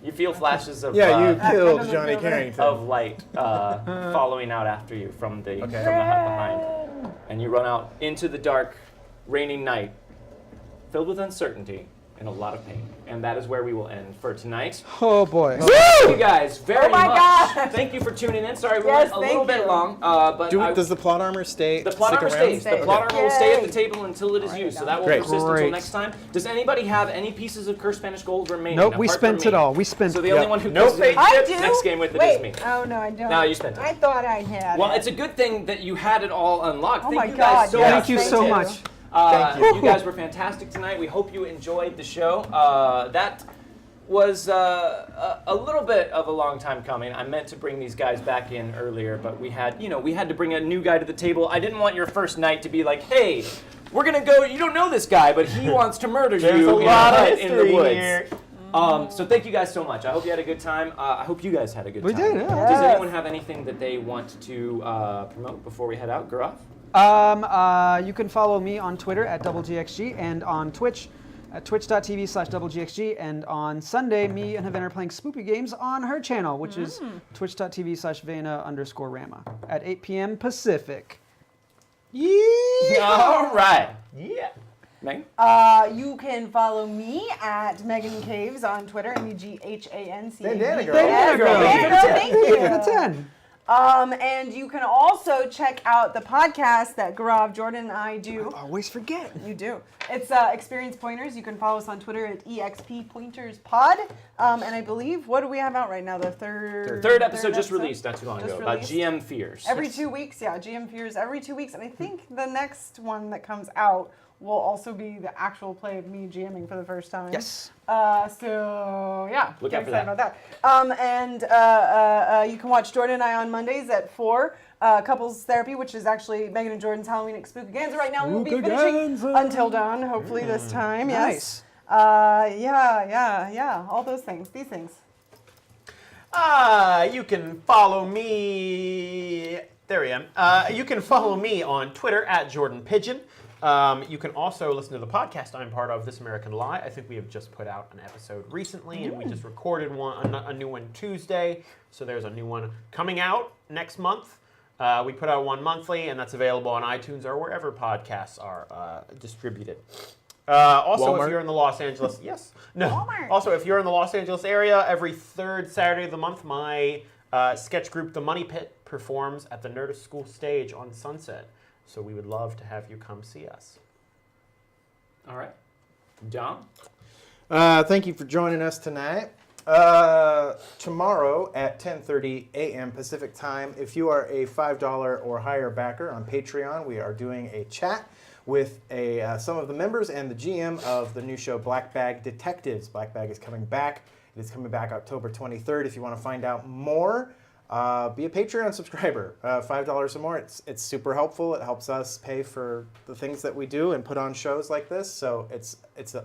You feel flashes of Yeah, you That killed doesn't Johnny feel very- Carrington. of light following out after you from the hut behind, and you run out into the dark, raining night, filled with uncertainty and a lot of pain. And that is where we will end for tonight. Oh, boy. Thank you guys very Oh my much. gosh. Thank you for tuning in. Sorry, we Yes, went a little thank bit you. long, but Does the plot armor stay? the plot stick armor around? stays. The plot armor will stay at the Yay. table until it is used, so that will Great. persist until Great. next time. Does anybody have any pieces of cursed Spanish gold remaining? Nope, we apart spent from it me? all. We spent So the it. only Yeah. one who No goes fake I next do. game with it Wait. is me. Oh no, I don't. No, you spent it. I thought I had. Well, it. it's a good thing that you had it all unlocked. Oh Thank my you God, guys so yes, much. Thank you for so it. much. Thank You guys were fantastic tonight. We hope you enjoyed the show. That was a little bit of a long time coming. I meant to bring these guys back in earlier, but we had to bring a new guy to the table. I didn't want your first night to be like, hey, we're gonna go. You don't know this guy, but he wants to murder There's you a in lot a of hut in the history woods. here. So thank you guys so much. I hope you had a good time. I hope you guys had a good We time. did, yeah. Does Yes. anyone have anything that they want to promote before we head out? Gurov? You can follow me on Twitter at DoubleGXG and on Twitch at twitch.tv/DoubleGXG. And on Sunday, me and Havana are playing Spoopy Games on her channel, which is twitch.tv/Vena_Rama at 8 p.m. Pacific. All right. Yeah. Megan? You can follow me at Meghan Caves on Twitter, MEGHANCAVES. Bandana girl. Bandana girl. Bandana girl, thank you. Out of 10. And you can also check out the podcast that Gaurav, Jordan, and I do. I always forget. You do. It's Experience Pointers. You can follow us on Twitter at EXPPointersPod. And I believe, what do we have out right now? The Third episode just released not too long ago about GM fears. Every 2 weeks, yeah, GM fears every 2 weeks. And I think the next one that comes out will also be the actual play of me GMing for the first time. Yes. So yeah, Look get out for excited that. about that. And you can watch Jordan and I on Mondays at 4. Couples Therapy, which is actually Megan and Jordan's Halloween Spookaganza. Right now we will be finishing until dawn, hopefully this time. Yes. Nice. Yeah. All those things. These things. You can follow me. There I am. You can follow me on Twitter at Jordan Pigeon. You can also listen to the podcast I'm part of, This American Lie. I think we have just put out an episode recently, and we just recorded a new one Tuesday. So there's a new one coming out next month. We put out one monthly, and that's available on iTunes or wherever podcasts are distributed. Also, Walmart? if you're in the Los Angeles, Walmart. Also, if you're in the Los Angeles area, every third Saturday of the month, my sketch group, The Money Pit, performs at the Nerdist School stage on Sunset. So we would love to have you come see us. All right. Dom? Thank you for joining us tonight. Tomorrow at 10:30 a.m. Pacific time, if you are a $5 or higher backer on Patreon, we are doing a chat with some of the members and the GM of the new show Black Bag Detectives. Black Bag is coming back. It is coming back October 23rd. If you want to find out more, be a Patreon subscriber. $5 or more. It's super helpful. It helps us pay for the things that we do and put on shows like this. So it's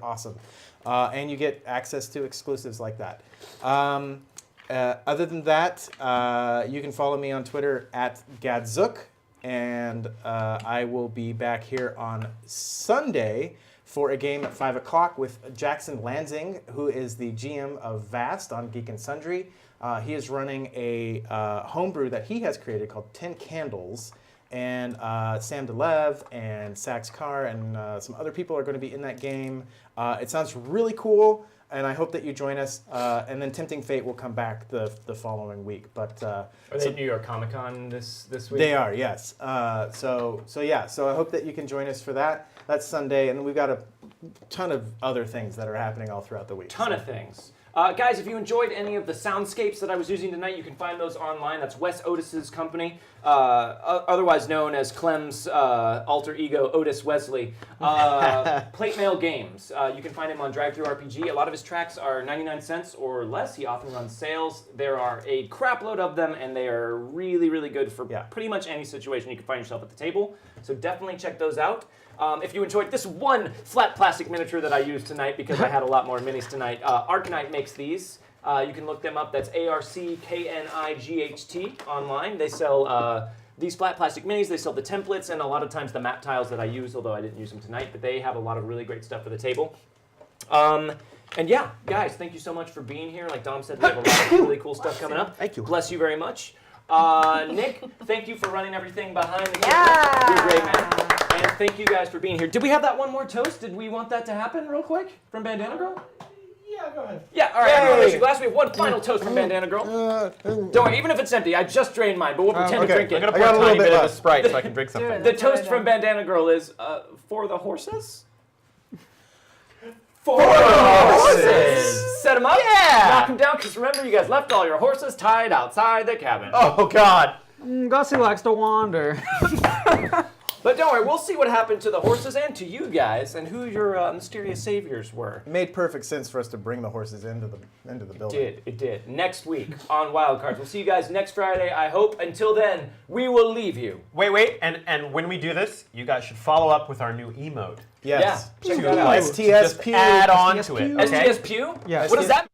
awesome. And you get access to exclusives like that. Other than that, you can follow me on Twitter at GadZook. And I will be back here on Sunday for a game at 5 o'clock with Jackson Lansing, who is the GM of Vast on Geek and Sundry. He is running a homebrew that he has created called 10 Candles. And Sam DeLev and Sax Carr and some other people are going to be in that game. It sounds really cool, and I hope that you join us. And then Tempting Fate will come back the following week. But Are they at New York Comic Con this week? They are, yes. So I hope that you can join us for that. That's Sunday, and we've got a ton of other things that are happening all throughout the week. Ton of things. Guys, if you enjoyed any of the soundscapes that I was using tonight, you can find those online. That's Wes Otis's company, otherwise known as Clem's alter ego, Otis Wesley. Plate Mail Games. You can find him on Drive-Thru RPG. A lot of his tracks are 99 cents or less. He often runs sales. There are a crap load of them, and they are really, really good for pretty much any situation you can find yourself at the table. So definitely check those out. If you enjoyed this one flat plastic miniature that I used tonight, because I had a lot more minis tonight, Arknight makes these. You can look them up. That's ARCKNIGHT online. They sell these flat plastic minis. They sell the templates and a lot of times the map tiles that I use, although I didn't use them tonight. But they have a lot of really great stuff for the table. And yeah, guys, thank you so much for being here. Like Dom said, we have a lot of really cool stuff coming up. Thank you. Bless you very much. Nick, thank you for running everything behind the camera. You're great, man. And thank you guys for being here. Did we have that one more toast? Did we want that to happen real quick from Bandana Girl? Yeah, go ahead. Yeah, all right. Everyone raise your glass. We have one final toast from Bandana Girl. Don't worry, even if it's empty, I just drained mine, but we'll pretend to drink it. I'm going to pour a tiny bit of the Sprite so I can drink something. it. The toast from Bandana Girl is for the horses? For the horses! Set them up. Yeah! Knock them down, because remember, you guys left all your horses tied outside the cabin. Oh, God. Gussie likes to wander. But don't worry, we'll see what happened to the horses and to you guys, and who your mysterious saviors were. It made perfect sense for us to bring the horses into the building. It did. Next week on Wildcards. We'll see you guys next Friday, I hope. Until then, we will leave you. Wait, and when we do this, you guys should follow up with our new emote. Yes. Yeah, check To that out. STS just Pew. add on STS to it. Pew. Okay? STS Pew? Yes. What does that